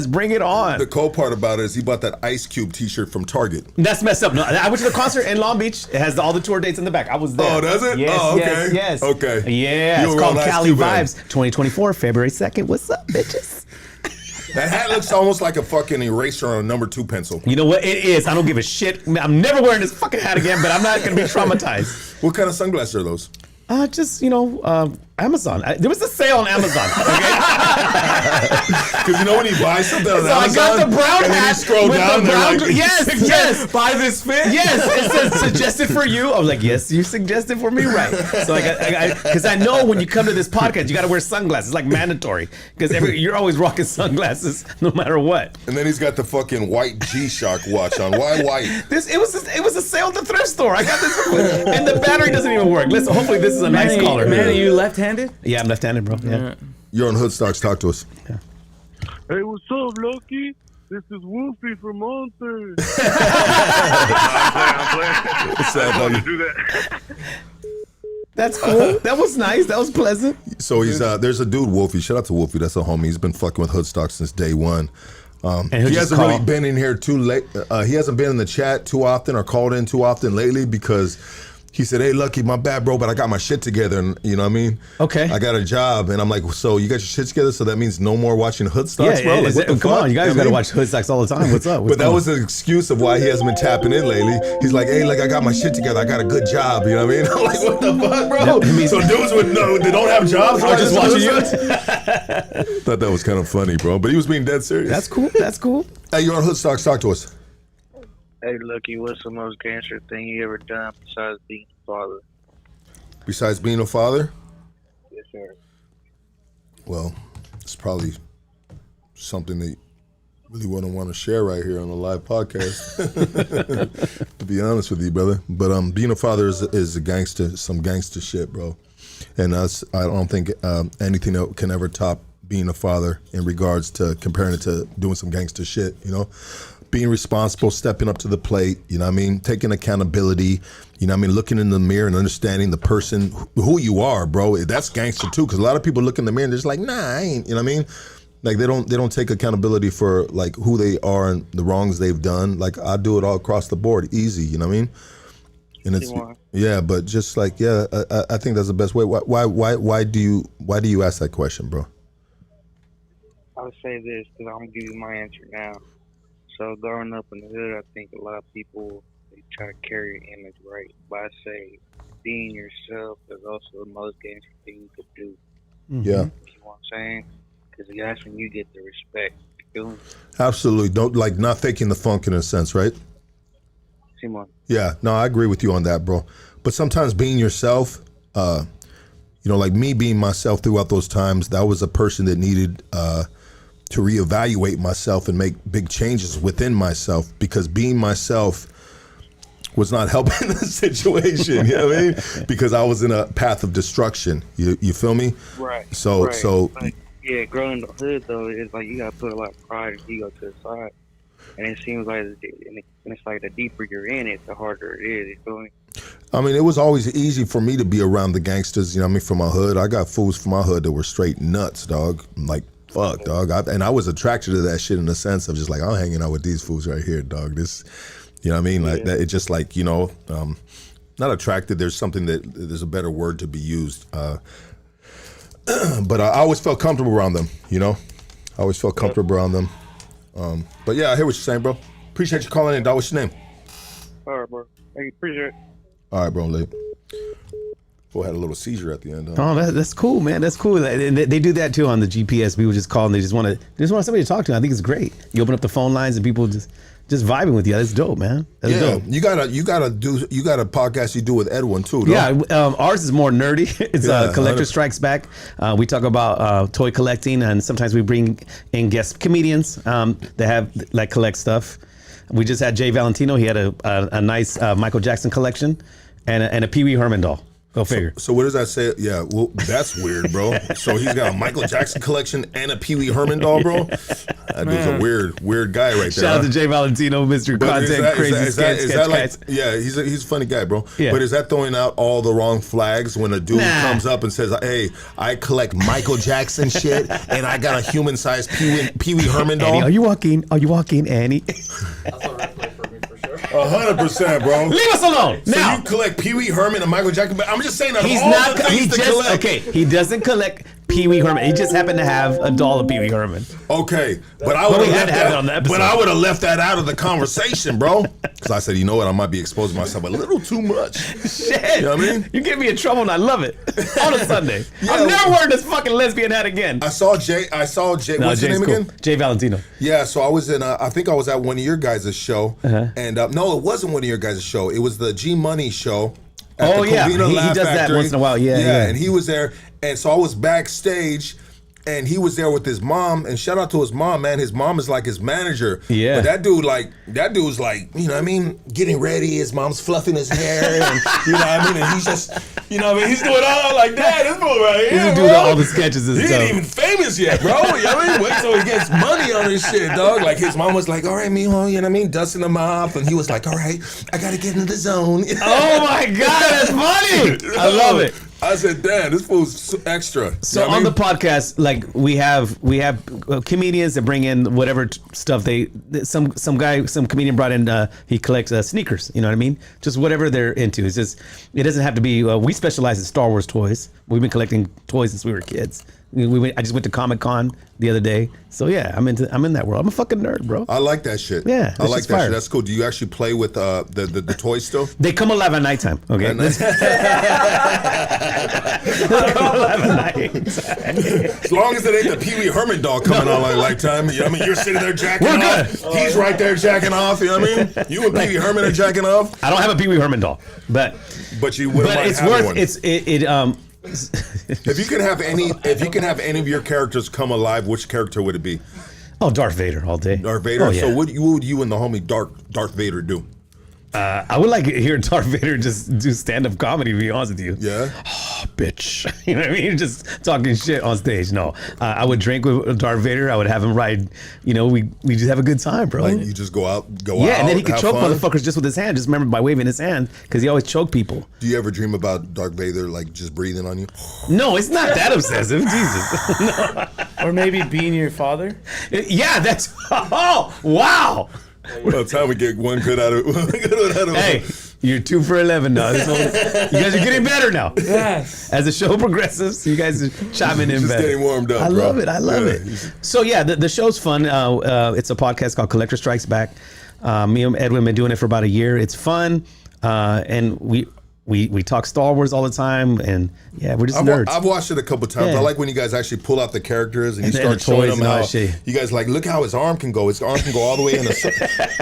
bring it on. The cool part about it is he bought that Ice Cube T-shirt from Target. That's messed up. No, I went to the concert in Long Beach. It has all the tour dates in the back. I was there. Oh, does it? Yes, okay. Yes. Okay. Yeah, it's called Cali Vibes 2024, February 2nd. What's up, bitches? That hat looks almost like a fucking eraser on a number 2 pencil. You know what? It is. I don't give a shit. I'm never wearing this fucking hat again, but I'm not going to be traumatized. What kind of sunglasses are those? Just, Amazon. There was a sale on Amazon. Okay? Because you know when you buy something on So I Amazon, got the brown and then you hat scroll with down, the brown. they're like, Yes. Buy this fit. Yes, it says suggested for you. I was like, yes, you suggested for me, right? So because I know when you come to this podcast, you got to wear sunglasses, like mandatory, because you're always rocking sunglasses no matter what. And then he's got the fucking white G-Shock watch on. Why white? It was a sale at the thrift store. I got this, and the battery doesn't even work. Listen, hopefully this is a nice color. Man, are you left-handed? Yeah, I'm left-handed, bro. Yeah. You're on Hoodstocks. Talk to us. Hey, what's up, Lucky? This is Wolfie from Monster. I'm playing. What's up, buddy? Do that. That's cool. That was nice. That was pleasant. So he's there's a dude, Wolfie. Shout out to Wolfie. That's a homie. He's been fucking with Hoodstocks since day one. And he'll He just hasn't really call. been in here too late. He hasn't been in the chat too often or called in too often lately because he said, "Hey, Lucky, my bad, bro, but I got my shit together." And you know what I mean? Okay. I got a job, and I'm like, "So you got your shit together? So that means no more watching Hoodstocks, bro? Like, what the come fuck? on, you guys know got to what I mean? watch Hoodstocks all the time. What's up? But that was an excuse of why he hasn't been tapping in lately. He's like, "Hey, like I got my shit together. I got a good job." You know what I mean? I'm like, "What the fuck, bro?" So dudes would know they don't have jobs. I was just watching you. Thought that was kind of funny, bro. But he was being dead serious. That's cool. That's cool. Hey, you're on Hoodstocks. Talk to us. Hey, Lucky, what's the most gangster thing you ever done besides being a father? Besides being a father, Yes, sir. well, it's probably something that you really wouldn't want to share right here on a live podcast. To be honest with you, brother. But being a father is a gangster, some gangster shit, bro. And I don't think anything that can ever top being a father in regards to comparing it to doing some gangster shit, you know? Being responsible, stepping up to the plate, you know what I mean? Taking accountability, you know what I mean? Looking in the mirror and understanding the person, who you are, bro. That's gangster too, because a lot of people look in the mirror and they're just like, nah, I ain't, you know what I mean? Like they don't take accountability for like who they are and the wrongs they've done. Like I do it all across the board, easy, you know what I mean? And it's yeah, but just like I think that's the best way. Why do you ask that question, bro? I would say this because I'm going to give you my answer now. So growing up in the hood, I think a lot of people, they try to carry an image, right? But I say being yourself is also the most gangster thing you could do. Yeah. You know what I'm saying? Because that's when you get the respect. You feel me? Absolutely. Don't like not faking the funk in a sense, right? Simon. Yeah, no, I agree with you on that, bro. But sometimes being yourself, you know, like me being myself throughout those times, that was a person that needed to reevaluate myself and make big changes within myself because being myself was not helping the situation, you know what I mean? Because I was in a path of destruction. You feel me? Right. So But, yeah, growing in the hood, though, it's like you got to put a lot of pride and ego to the side. And it seems like, and it's like the deeper you're in it, the harder it is. You feel me? I mean, it was always easy for me to be around the gangsters, you know what I mean, from my hood. I got fools from my hood that were straight nuts, dog. Like, fuck, dog. And I was attracted to that shit in the sense of just like, I'm hanging out with these fools right here, dog. This, you know what I mean? Like, that, it's just like, you know, not attracted. There's something there's a better word to be used. But I always felt comfortable around them, you know? I always felt comfortable around them. But yeah, I hear what you're saying, bro. Appreciate you calling in, dog. What's your name? All right, bro. Hey, appreciate it. All right, bro. Late. Boy had a little seizure at the end. Huh? Oh, that's cool, man. That's cool. And they do that too on the GPS. People just call and they just want somebody to talk to. I think it's great. You open up the phone lines and people just vibing with you. That's dope, man. That's dope. You got a podcast you do with Edwin too, though. Yeah, ours is more nerdy. It's Collector 100%. Strikes Back. We talk about toy collecting, and sometimes we bring in guest comedians that have like collect stuff. We just had Jay Valentino. He had a nice Michael Jackson collection and a Pee Wee Herman doll. Go figure. So what does that say? Yeah, well, that's weird, bro. So he's got a Michael Jackson collection and a Pee Wee Herman doll, bro. That dude's a weird guy right there. Shout out to Jay Valentino, Mr. But Content, crazy sketch like, guys. yeah, he's a funny guy, bro. Yeah. But is that throwing out all the wrong flags when a dude Nah. comes up and says, "Hey, I collect Michael Jackson shit, and I got a human-sized Pee Wee Herman doll"? Annie, are you walking, Annie? That's a red flag for me for sure. 100%, bro. Leave us alone. So Now, you collect Pee Wee Herman and Michael Jackson, but I'm just saying that he's all not. the things He to just collect. okay. He doesn't collect Pee Wee Herman. He just happened to have a doll of Pee Wee Herman. Okay, but I would we have had left to have that it on the episode. But I would have left that out of the conversation, bro. Because I said, you know what, I might be exposing myself a little too much. Shit. You know what I mean? You get me in trouble and I love it. On a Sunday. Yeah, I'm never wearing this fucking lesbian hat again. I saw Jay. No, What's his Jay's name cool. again? Jay Valentino. Yeah, so I was in. I think I was at one of your guys' show, Uh-huh. and no, it wasn't one of your guys' show. It was the G Money show. Oh, the yeah. Covina He Laugh does that Factory. once in a while. Yeah. And he was there, and so I was backstage. And he was there with his mom, and shout out to his mom, man. His mom is like his manager. Yeah. But that dude's like, you know what I mean, getting ready. His mom's fluffing his hair, and you know what I mean. And he's just, you know what I mean. He's doing all like that. This fool right here, He's bro. doing all the sketches and He stuff. ain't even famous yet, bro. You know what I mean? Wait till he gets money on his shit, dog. Like his mom was like, all right, mijo, you know what I mean, dusting him off, and he was like, all right, I gotta get into the zone. Oh my God, that's funny. I love it. I said, damn, this fool's extra. So You know what I on mean? the podcast, like we have comedians that bring in whatever stuff some comedian brought in. He collects sneakers. You know what I mean? Just whatever they're into. It's just it doesn't have to be. We specialize in Star Wars toys. We've been collecting toys since we were kids. I just went to Comic-Con the other day. So yeah, I'm in that world. I'm a fucking nerd, bro. I like that shit. Yeah, I like shit's that fire. shit. That's cool. Do you actually play with the toys still? They come alive at nighttime. Okay. At night? They come alive at night. As long as it ain't the Pee Wee Herman doll coming on like lifetime. You know what I mean? You're sitting there jacking We're off. good. He's right there jacking off. You know what I mean? You and Pee Wee Herman are jacking off. I don't have a Pee Wee Herman doll, but You wouldn't mind it's having worth one. If you can have any of your characters come alive, which character would it be? Oh, Darth Vader all day. Darth Vader. Oh, yeah. So what would you and the homie Darth Vader do? I would like to hear Darth Vader just do stand-up comedy, to be honest with you. Yeah. Oh, bitch. You know what I mean? Just talking shit on stage. No. I would drink with Darth Vader. I would have him ride. You know, we just have a good time, bro. Like you just go out. Yeah, and then he could have choke fun? motherfuckers just with his hand. Just remember by waving his hand, because he always choke people. Do you ever dream about Darth Vader like just breathing on you? No, it's not that obsessive. Jesus. Or maybe being your father. Yeah, that's. Oh, wow. By the time we get one good out of Hey, you're 2 for 11 now. You guys are getting better now. Yes. As the show progresses, you guys are chiming in just better. getting warmed up. I bro. love it. I love Yeah. it. So yeah, the show's fun. It's a podcast called Collector Strikes Back. Me and Edwin have been doing it for about a year. It's fun, and we talk Star Wars all the time, and yeah, we're just nerds. I've watched it a couple times. Yeah. I like when you guys actually pull out the characters and you And start the showing toys them and all how that shit. you guys like. Look how his arm can go. His arm can go all the way in the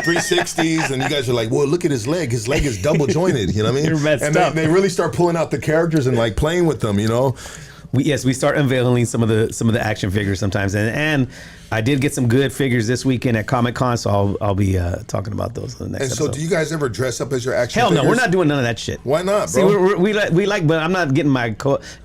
360s, and you guys are like, "Well, look at his leg. His leg is double jointed." You know what I mean? You're messed and up. they really start pulling out the characters and like playing with them. You know. We start unveiling some of the action figures sometimes, and I did get some good figures this weekend at Comic-Con, so I'll be talking about those in the next And so, episode. do you guys ever dress up as your action? Hell no, figures? we're not doing none of that shit. Why not, See, bro? we like, but I'm not getting my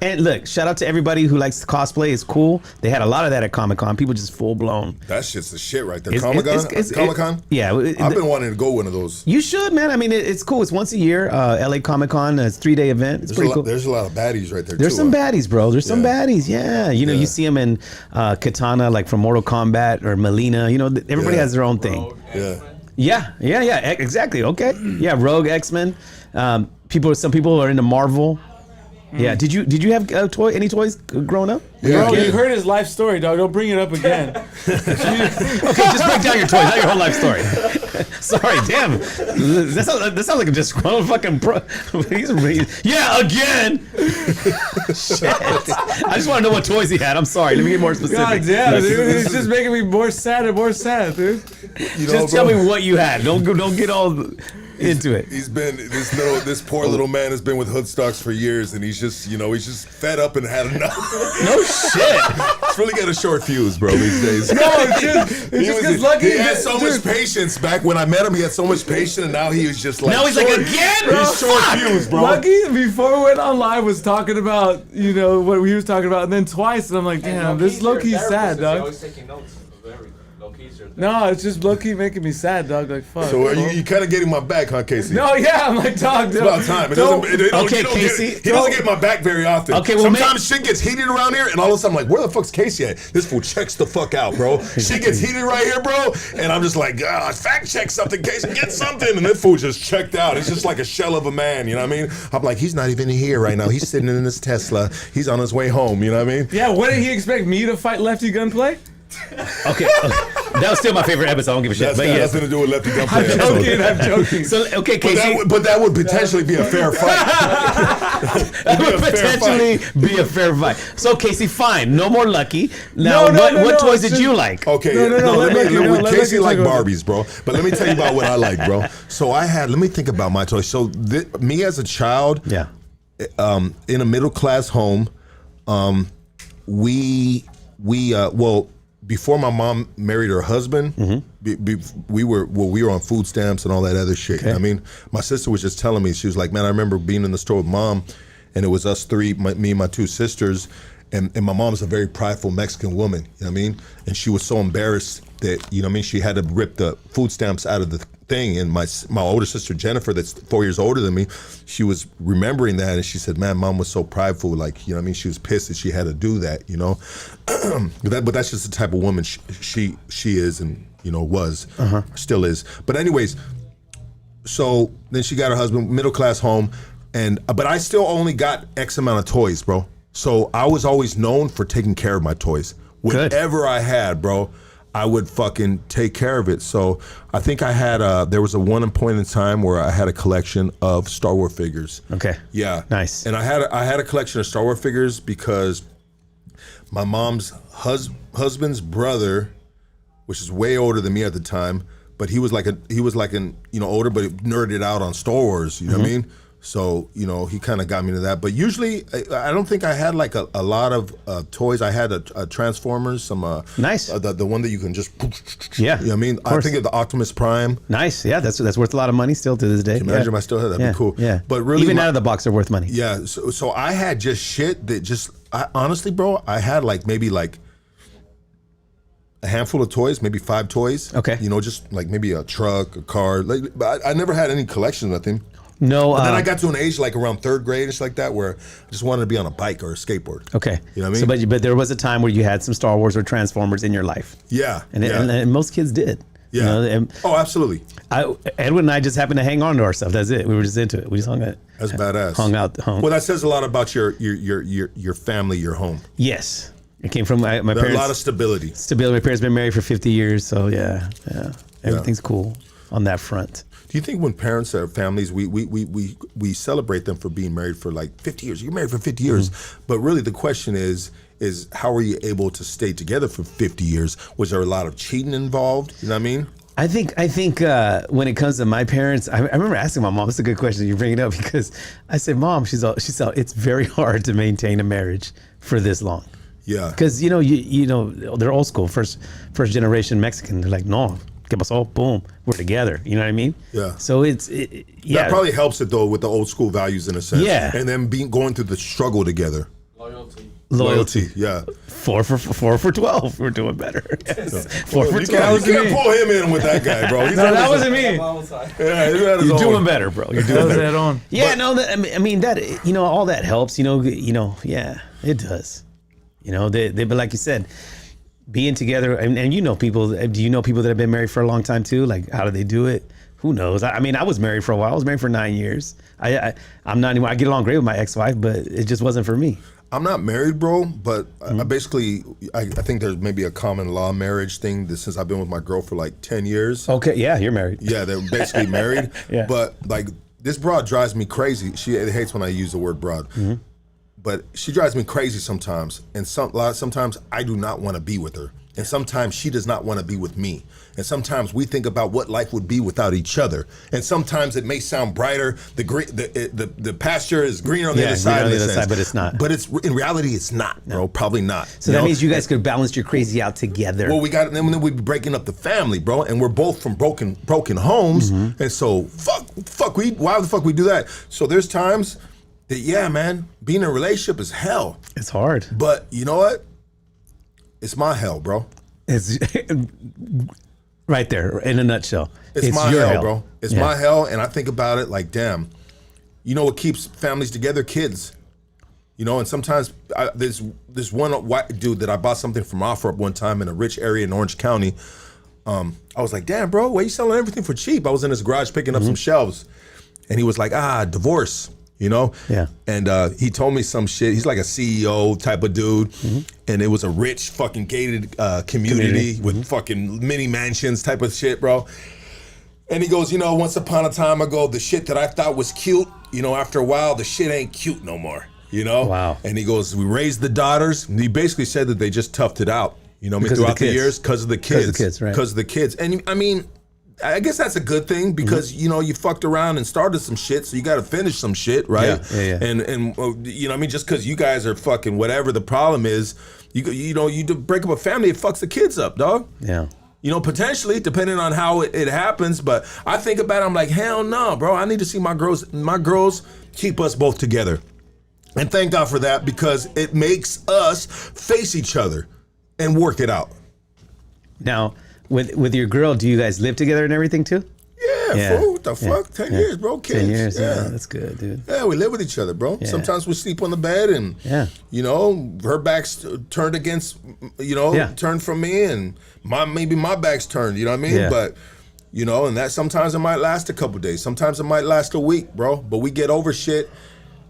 and look, shout out to everybody who likes cosplay. It's cool. They had a lot of that at Comic-Con. People just full blown. That shit's the shit right there. It's- Comic-Con? Yeah, I've been wanting to go one of those. You should, man. I mean, it's cool. It's once a year. LA Comic-Con. It's a 3-day event. It's pretty cool. There's a lot of baddies right there, There's too. some baddies, bro. There's some Yeah. baddies. Yeah. You know, Yeah. you see them in Katana, like from Mortal Kombat or Melina. You know, everybody Yeah. has their own thing. Rogue, Yeah. X-Men. Yeah, exactly. Okay. Yeah, Rogue, X-Men. Some people are into Marvel. Yeah. Did you have any toys growing up? Yeah. Bro, you heard his life story, dog. Don't bring it up again. Okay, just break down your toys, not your whole life story. Sorry, damn. That sounds like a disgruntled fucking pro. Yeah, again. Shit. I just want to know what toys he had. I'm sorry. Let me get more specific. God damn, dude. It's just making me more sad and more sad, dude. Just tell me what you had. Don't get all into it. He's been this poor little man has been with Hoodstocks for years, and he's just fed up and had enough. No shit. He's really got a short fuse, bro, these days. No, it's just because Lucky. He had so much patience back when I met him. He had so much patience, and now he was just like. Now he's like, again, bro? He's short Fuck. fuse, bro. Lucky before we went on live was talking about what he was talking about, and then twice, and I'm like, damn, this is low key sad, He's dog. always taking notes of everything. Low-key's your thing. No, it's just low-key making me sad, dog. Like, fuck. So you kind of getting my back, huh, Casey? No, yeah, I'm like, dog, It's about time. Casey. He doesn't get my back very often. Okay, well, sometimes shit gets heated around here, and all of a sudden I'm like, where the fuck's Casey at? This fool checks the fuck out, bro. Shit gets heated right here, bro, and I'm just like, fact check something, Casey, get something, and this fool just checked out. It's just like a shell of a man, you know what I mean? I'm like, he's not even here right now. He's sitting in his Tesla. He's on his way home, you know what I mean? Yeah, what did he expect, me to fight Lefty Gunplay? Okay, that was still my favorite episode. I don't give a shit. That's But got yes. nothing to do with Lefty Gunplay. episode. I'm joking. So okay, Casey. But that would potentially be a fair fight. That would potentially be a fair fight. So Casey, fine. No more Lucky. Now, No, what toys it's did just- you like? Okay, let Casey Lucky like talk about Barbies, bro. But let me tell you about what I like, bro. So let me think about my toys. So me as a child, Yeah. in a middle class home, before my mom married her husband, we were on food stamps and all that other shit. Okay. I mean, my sister was just telling me, she was like, man, I remember being in the store with mom, and it was us three, me and my two sisters, and my mom's a very prideful Mexican woman, you know what I mean? And she was so embarrassed that, you know what I mean, she had to rip the food stamps out of the thing. And my older sister, Jennifer, that's 4 years older than me, she was remembering that, and she said, man, mom was so prideful, like, you know what I mean, she was pissed that she had to do that, you know? But that's just the type of woman she is, and, you know, was, still is. But anyways, so then she got her husband, middle class home, but I still only got X amount of toys, bro. So I was always known for taking care of my toys. Whatever I had, bro, I would fucking take care of it. So I think I had there was a one point in time where I had a collection of Star Wars figures. Okay. Yeah. Nice. And I had a collection of Star Wars figures because my mom's husband's brother, which is way older than me at the time, but he was like an older, but nerded out on Star Wars, you know what I mean? So, you know, he kind of got me to that. But usually, I don't think I had like a lot of toys. I had a Transformers, some nice, the one that you can just yeah. You know what I mean? I think of the Optimus Prime. Nice, yeah. That's worth a lot of money still to this day. Can you imagine if I still had that? That'd be cool. Yeah, but really, even out of the box, they're worth money. Yeah. So I had just shit that honestly, bro, I had maybe a handful of toys, maybe 5 toys. Okay. You know, just like maybe a truck, a car. But I never had any collection of nothing. No. And then I got to an age like around 3rd grade and shit like that where I just wanted to be on a bike or a skateboard. Okay. You know what I mean? So, but there was a time where you had some Star Wars or Transformers in your life. Yeah. And most kids did. Yeah. You know, and oh, absolutely. Edwin and I just happened to hang on to our stuff. That's it. We were just into it. We just hung out. That's badass. Hung out home. Well, that says a lot about your family, your home. Yes. It came from my There's parents. a lot of stability. My parents been married for 50 years. So yeah. Everything's cool on that front. Do you think when parents or families, we celebrate them for being married for like 50 years? You're married for 50 years. But really the question is how are you able to stay together for 50 years? Was there a lot of cheating involved? You know what I mean? I think when it comes to my parents, I remember asking my mom, it's a good question you bring it up because I said, Mom, she said, it's very hard to maintain a marriage for this long. Yeah. Because, you know, they're old school, first generation Mexican. They're like, no. ¿Qué pasó? Boom, we're together. You know what I mean? Yeah. So yeah. That probably helps it though with the old school values in a sense. Yeah. And then going through the struggle together. Loyalty. Yeah. 4 for 12. We're doing better. Yes. 4 for 12. You can't pull him in with that guy, bro. No, that wasn't me. Yeah, You're doing better, bro. You're doing better. That on. Yeah, I mean that. You know, all that helps. You know. Yeah, it does. You know, but like you said, being together, and you know people. Do you know people that have been married for a long time too? Like, how do they do it? Who knows? I mean, I was married for a while. I was married for 9 years. I'm not anymore. I get along great with my ex-wife, but it just wasn't for me. I'm not married, bro, but I think there's maybe a common law marriage thing that since I've been with my girl for like 10 years. Okay, yeah, you're married. Yeah, they're basically married. Yeah. But like this broad drives me crazy. She hates when I use the word broad. Mm-hmm. But she drives me crazy sometimes. And sometimes I do not want to be with her. And sometimes she does not want to be with me. And sometimes we think about what life would be without each other. And sometimes it may sound brighter. The pasture is greener on the other side. On the other side, but it's not. But in reality, it's not, bro. Probably not. So that means you guys could balance your crazy out together. Well, then we'd be breaking up the family, bro. And we're both from broken homes. Mm-hmm. And so why the fuck we do that? So there's times that, yeah, man, being in a relationship is hell. It's hard. But you know what? It's my hell, bro. It's right there in a nutshell. It's my your hell, bro. It's my hell, and I think about it like, damn. You know what keeps families together? Kids. You know, and sometimes there's one white dude that I bought something from OfferUp one time in a rich area in Orange County. I was like, damn, bro, why you selling everything for cheap? I was in his garage picking up some shelves, and he was like, divorce. You know? Yeah. And he told me some shit. He's like a CEO type of dude. And it was a rich fucking gated community with fucking mini mansions type of shit, bro. And he goes, you know, once upon a time ago, the shit that I thought was cute, you know, after a while, the shit ain't cute no more, you know? Wow. And he goes, we raised the daughters. And he basically said that they just toughed it out, you know, Because throughout of the the kids. years, because of the kids. Because of the kids, right. Because of the kids. And I mean, I guess that's a good thing because you know you fucked around and started some shit, so you got to finish some shit, right? Yeah. And you know what I mean, just because you guys are fucking whatever the problem is, you know you break up a family, it fucks the kids up, dog. Yeah. You know, potentially depending on how it happens, but I think about it, I'm like, hell no, bro. I need to see my girls keep us both together, and thank God for that because it makes us face each other and work it out. Now, with your girl, do you guys live together and everything too? Yeah, fool, what the fuck? 10 years, bro. Kids. 10 years, yeah. that's good, dude. Yeah, we live with each other, bro. Yeah. Sometimes we sleep on the bed and, you know, her back's turned against, you know, turned from me and maybe my back's turned, you know what I mean? Yeah. But, you know, and that sometimes it might last a couple days. Sometimes it might last a week, bro. But we get over shit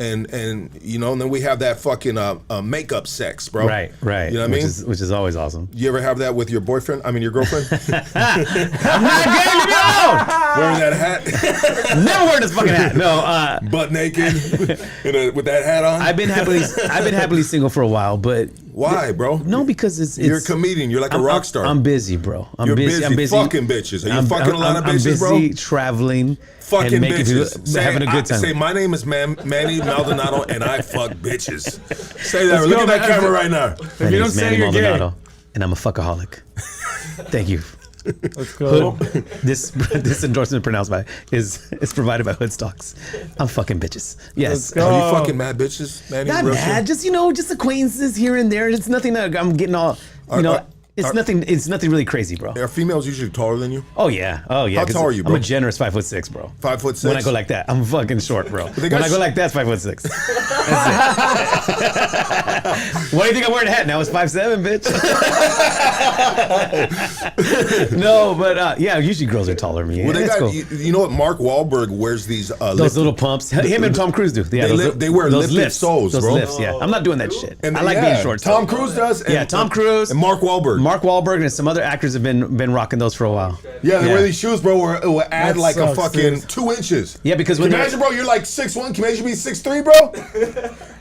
and you know, and then we have that fucking makeup sex, bro. Right. You know what I mean? Which is always awesome. You ever have that with your boyfriend? I mean, your girlfriend? I'm not getting it out! Wearing that hat? Never wear this fucking hat. No, butt naked with that hat on? I've been happily single for a while, but why, bro? No, because it's you're a comedian. You're like a rock star. I'm busy, bro. You're busy. I'm busy fucking bitches. Are you fucking a lot of bitches, bro? I'm busy traveling, fucking and making bitches. having a good time. Say my name is Manny Maldonado, and I fuck bitches. Say that. Look at that camera right now. My name is Manny Maldonado, and I'm a fuckaholic. Thank you. Let's go. This endorsement pronounced by is provided by Hoodstocks. I'm fucking bitches. Yes. Are you fucking mad bitches, Manny? Not mad. Just just acquaintances here and there. It's nothing that I'm getting all. It's nothing. It's nothing really crazy, bro. Are females usually taller than you? Oh yeah. How tall are you, bro? I'm a generous 5'6", bro. 5'6". When I go like that, I'm fucking short, bro. When I go like that, it's 5'6". That's it. Why do you think I'm wearing a hat now? It's 5'7", bitch. No, but yeah, usually girls are taller than me. Well, they got cool. you know what? Mark Wahlberg wears these those little pumps. Him and Tom Cruise do. Yeah, they wear those lifted lifts, soles, those bro. Lifts, yeah. I'm not doing that shit. And I like being short. Tom Cruise does. And, Tom Cruise and Mark Wahlberg. Mark Wahlberg and some other actors have been rocking those for a while. Yeah, they wear these shoes, bro, where it will add That like a sucks, fucking dude. 2 inches. Yeah, because Can when you imagine, bro, you're like 6'1", can you imagine being 6'3", bro?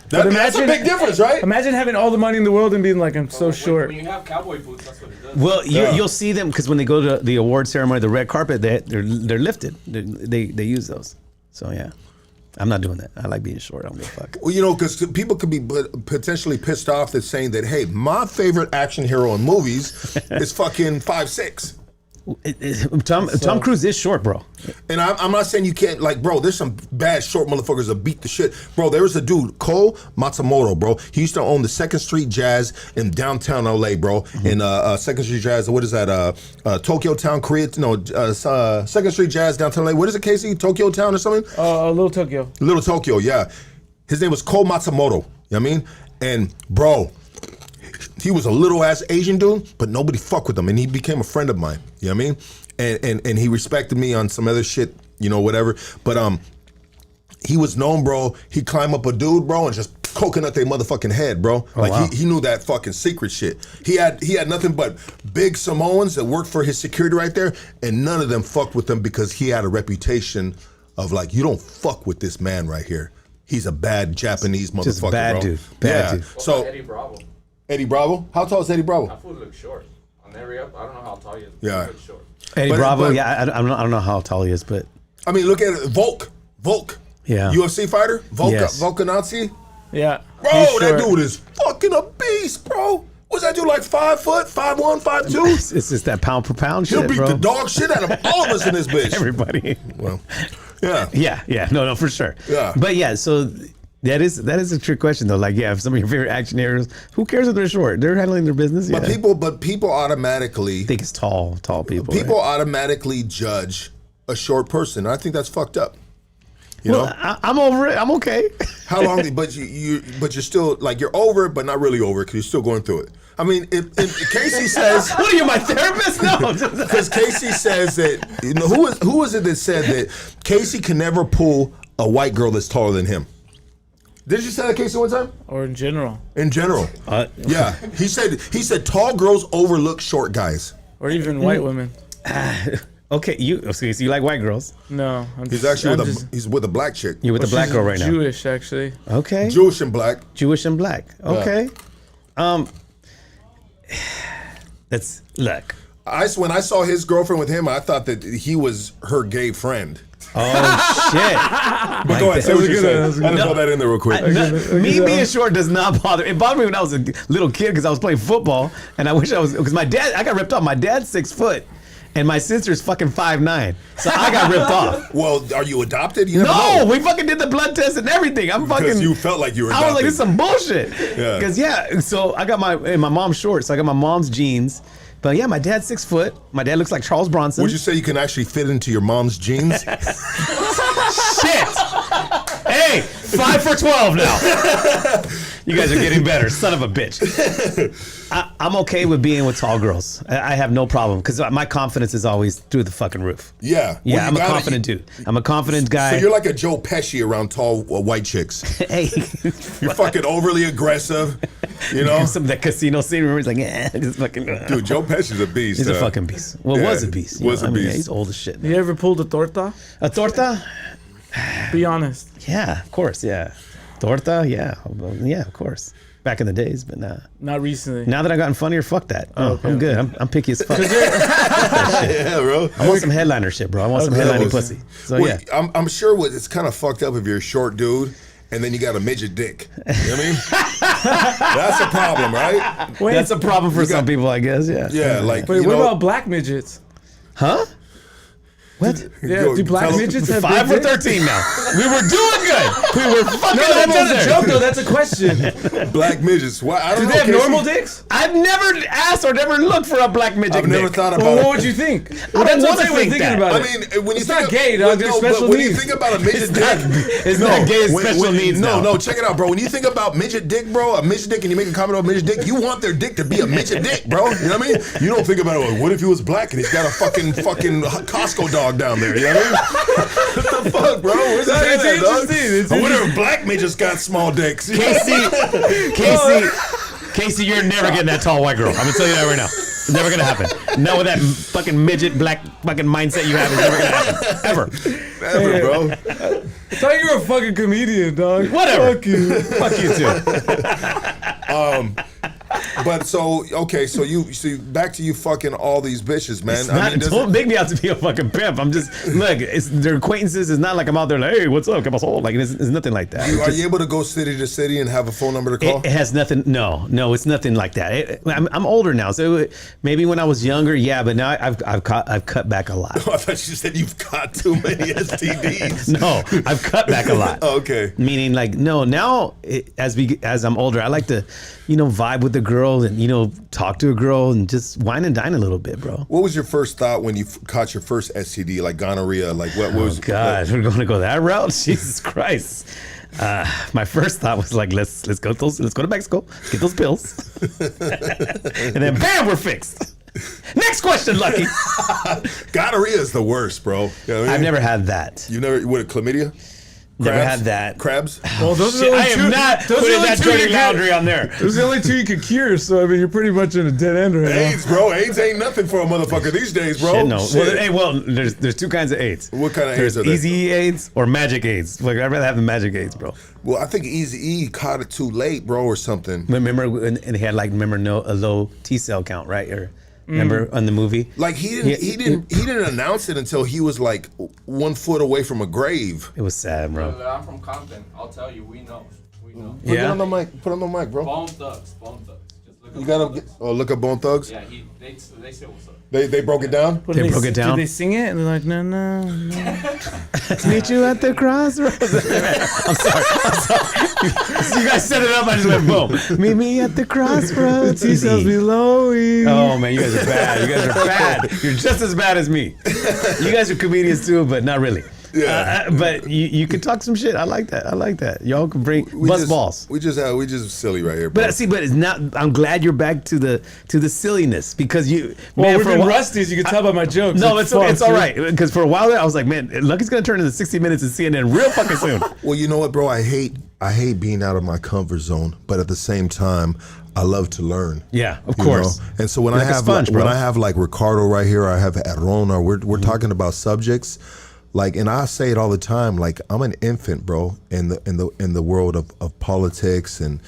That's a big difference, right? Imagine having all the money in the world and being like, I'm so short. When you have cowboy boots, that's what it does. Well, you'll see them because when they go to the award ceremony, the red carpet, they're lifted. They use those. So yeah, I'm not doing that. I like being short. I don't give a fuck. Well, you know, because people could be potentially pissed off that saying that, hey, my favorite action hero in movies is fucking 5'6". Tom Cruise is short, bro. And I'm not saying you can't, like, bro, there's some bad short motherfuckers that beat the shit. Bro, there was a dude, Cole Matsumoto, bro. He used to own the 2nd Street Jazz in downtown LA, bro. In 2nd Street Jazz, what is that? Tokyo Town, Korea? No, 2nd Street Jazz, downtown LA. What is it, Casey? Tokyo Town or something? Little Tokyo. Little Tokyo, yeah. His name was Cole Matsumoto, you know what I mean? And, bro, he was a little ass Asian dude, but nobody fucked with him, and he became a friend of mine. You know what I mean? And he respected me on some other shit, you know, whatever. But he was known, bro. He'd climb up a dude, bro, and just coconut their motherfucking head, bro. He knew that fucking secret shit. He had nothing but big Samoans that worked for his security right there, and none of them fucked with him because he had a reputation of like, you don't fuck with this man right here. He's a bad Japanese motherfucker, Just bad bro. dude. Bad dude. What So about Eddie Bravo? Eddie Bravo? How tall is Eddie Bravo? That fool looks short. On every up, I don't know how tall he is. Yeah. He looks short. Eddie But- Bravo, but- yeah, I don't know how tall he is, but I mean, look at it. Volk. yeah. UFC fighter? Yes. Volkanovski? Yeah. Bro, He's that short. dude is fucking a beast, bro. What's that dude, like 5 foot, 5'1", 5'2"? It's just that pound per pound He'll shit, beat bro. the dog shit out of all of us in this bitch. Everybody. Well, yeah. Yeah, no, for sure. Yeah. But yeah, so That is a trick question though. Like, yeah, if some of your favorite action heroes, who cares if they're short? They're handling their business. But Yeah. people automatically think it's tall people. People right? automatically judge a short person. I think that's fucked up. You know, I'm over it. I'm okay. how long? But you're still like you're over it, but not really over it because you're still going through it. I mean, if Casey says, "What are you, my therapist?" No, because Casey says that who was it that said that Casey can never pull a white girl that's taller than him. Did you say that, Casey, one time? Or in general. In general. Yeah. He said tall girls overlook short guys. Or even white women. Okay, you like white girls? No, he's with a black chick. You're with a black girl right now. Jewish, actually. Okay. Jewish and black. Okay. That's look. When I saw his girlfriend with him, I thought that he was her gay friend. Oh shit! But go ahead, say what you said. I just throw that in there real quick. Me being short does not bother. It bothered me when I was a little kid because I was playing football, and I wish I was because my dad. I got ripped off. My dad's 6 foot, and my sister's fucking 5'9", so I got ripped off. Well, are you adopted? You never No, know. we fucking did the blood test and everything. I'm fucking. Because you felt like you were adopted. I was like, this is some bullshit. Yeah. Because so I got my mom's short, so I got my mom's jeans. But yeah, my dad's 6 foot. My dad looks like Charles Bronson. Would you say you can actually fit into your mom's jeans? Shit! Hey, 5 for 12 now. You guys are getting better, son of a bitch. I'm okay with being with tall girls. I have no problem because my confidence is always through the fucking roof. Yeah. Yeah, Well, I'm a confident dude. I'm a confident guy. So you're like a Joe Pesci around tall white chicks. Hey, You're fucking overly aggressive. You know? some of that casino scene where he's like, yeah, just fucking. Dude, Joe Pesci's a beast. He's a fucking beast. Well, Yeah, was a beast. was a beast. He's old as shit. You ever pulled a torta? A torta? Be honest. Yeah, of course. Yeah, torta. Yeah, yeah, of course. Back in the days, but nah. Not recently. Now that I've gotten funnier, fuck that. Okay. I'm good. I'm picky as fuck. Yeah, bro. I want some headliner shit, bro. I want some headlining pussy. So Well, yeah. I'm sure it's kind of fucked up if you're a short dude and then you got a midget dick. You know what I mean? That's a problem, right? Wait, That's a problem for some people, I guess. Yeah. Yeah, like, wait, you what know, about black midgets? Huh? What? Yeah, Yo, do black tell 'em- midgets have 5 big for dicks? 13 now. We were doing good. We were fucking No, that's almost not a there. joke though. That's a question. black midgets. Why? I don't Do know. they have Casey. normal dicks? I've never asked or never looked for a black midget I've never dick. thought about Well, it. what would you think? I don't That's what wanna they were think thinking that. about I it. mean, when you It's think not gay, dog. There's special but when you needs. think about a midget dick, It's not gay, it's special needs now. No, check it out, bro. When you think about midget dick, bro, a midget dick, and you make a comment about midget dick, you want their dick to be a midget dick, bro. You know what I mean? You don't think about it. Like, what if he was black and he's got a fucking Costco dog down there? You know what I mean? What the fuck, bro? Where's that It's at, dog? interesting. It's I wonder if black midgets got small dicks. Casey, you're never getting that tall white girl. I'm gonna tell you that right now. It's never gonna happen. Not with that fucking midget black fucking mindset you have. It's never gonna happen. Ever. Ever, bro. I thought you were a fucking comedian, dog. Whatever. Fuck you. Fuck you too. But so back to you fucking all these bitches, man. Don't make me out to be a fucking pimp. I'm just look. They're acquaintances. It's not like I'm out there like, hey, what's up? ¿Qué pasó? Like it's nothing like that. Are you able to go city to city and have a phone number to call? It has nothing. No, it's nothing like that. I'm older now, so maybe when I was younger, yeah. But now I've cut back a lot. I thought you said you've got too many STDs. No, I've cut back a lot. Okay. Meaning like no. Now as I'm older, I like to, vibe with the girl and talk to a girl and just wine and dine a little bit, bro. What was your first thought when you caught your first STD, like gonorrhea? Like what was? Oh God, we're going to go that route? Jesus Christ. My first thought was like, let's go to Mexico, get those pills, and then bam, we're fixed. Next question, Lucky. Gonorrhea is the worst, bro. You know what I mean? I've never had that. You never what? Chlamydia? Never Crabs? had that. Crabs? Well, those are Shit, the I only two. am not those are putting the only that two you dirty can- laundry on there. Those are the only two you can cure. So I mean, you're pretty much in a dead end right now. AIDS, bro. AIDS ain't nothing for a motherfucker these days, bro. Shit, no. Shit. Well, there's two kinds of AIDS. What kind of There's AIDS are there? Easy AIDS or Magic AIDS. Like I'd rather have the Magic AIDS, bro. Well, I think Eazy-E caught it too late, bro, or something. Remember when and he had like a low T cell count, right? Or remember on the movie? Like he didn't announce it until he was like 1 foot away from a grave. It was sad, bro. I'm from Compton. I'll tell you, we know. Put it on the mic. Put it on the mic, bro. Bone thugs. Just look up You Bone gotta Thugs. look up Bone Thugs. Yeah, they say what's up. They broke it down? What They do broke it down? Do they sing it? And they're like, no. Meet you at the crossroads. I'm sorry. You guys set it up. I just went boom. Meet me at the crossroads. He sells me lowy. Oh man, you guys are bad. You guys are bad. You're just as bad as me. You guys are comedians too, but not really. Yeah. But you can talk some shit. I like that. Y'all can bring bust balls. We just silly right here, bro. But see, but it's not. I'm glad you're back to the silliness because you. Well, man, we've for a been while- rusty, as you can tell by my jokes. No, it's all dude. right because for a while there, I was like, man, Lucky's gonna turn into 60 Minutes and CNN real fucking soon. Well, you know what, bro? I hate being out of my comfort zone, but at the same time, I love to learn. Yeah, of you course. know? And so when You're I like a have sponge, bro. when I have like Ricardo right here, or I have Aaron, or we're talking about subjects, like, and I say it all the time, like I'm an infant, bro, in the world of politics and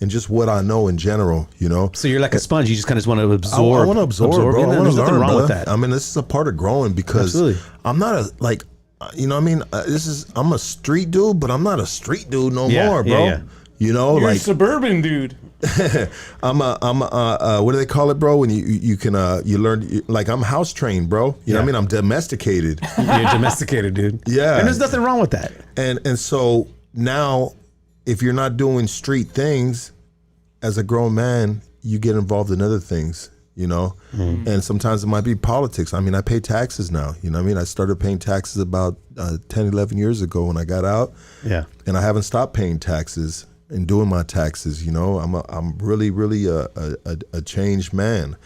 just what I know in general, you know. So you're like a sponge. You just kind of want to absorb. I want to absorb, bro. it, I and want to there's learn, nothing wrong with brother. that. I mean, this is a part of growing because Absolutely. I'm not a like, you know what I mean? I'm a street dude, but I'm not a street dude no Yeah, more, yeah, bro. yeah. You know, You're a like suburban dude. I'm a what do they call it, bro? When you can you learn, like I'm house trained, bro. You know what I mean? I'm domesticated. You're domesticated, dude. Yeah. And there's nothing wrong with that. And so now, if you're not doing street things, as a grown man, you get involved in other things, you know? And sometimes it might be politics. I mean, I pay taxes now, you know what I mean? I started paying taxes about 10, 11 years ago when I got out. Yeah. And I haven't stopped paying taxes and doing my taxes, you know? I'm really, really a changed man,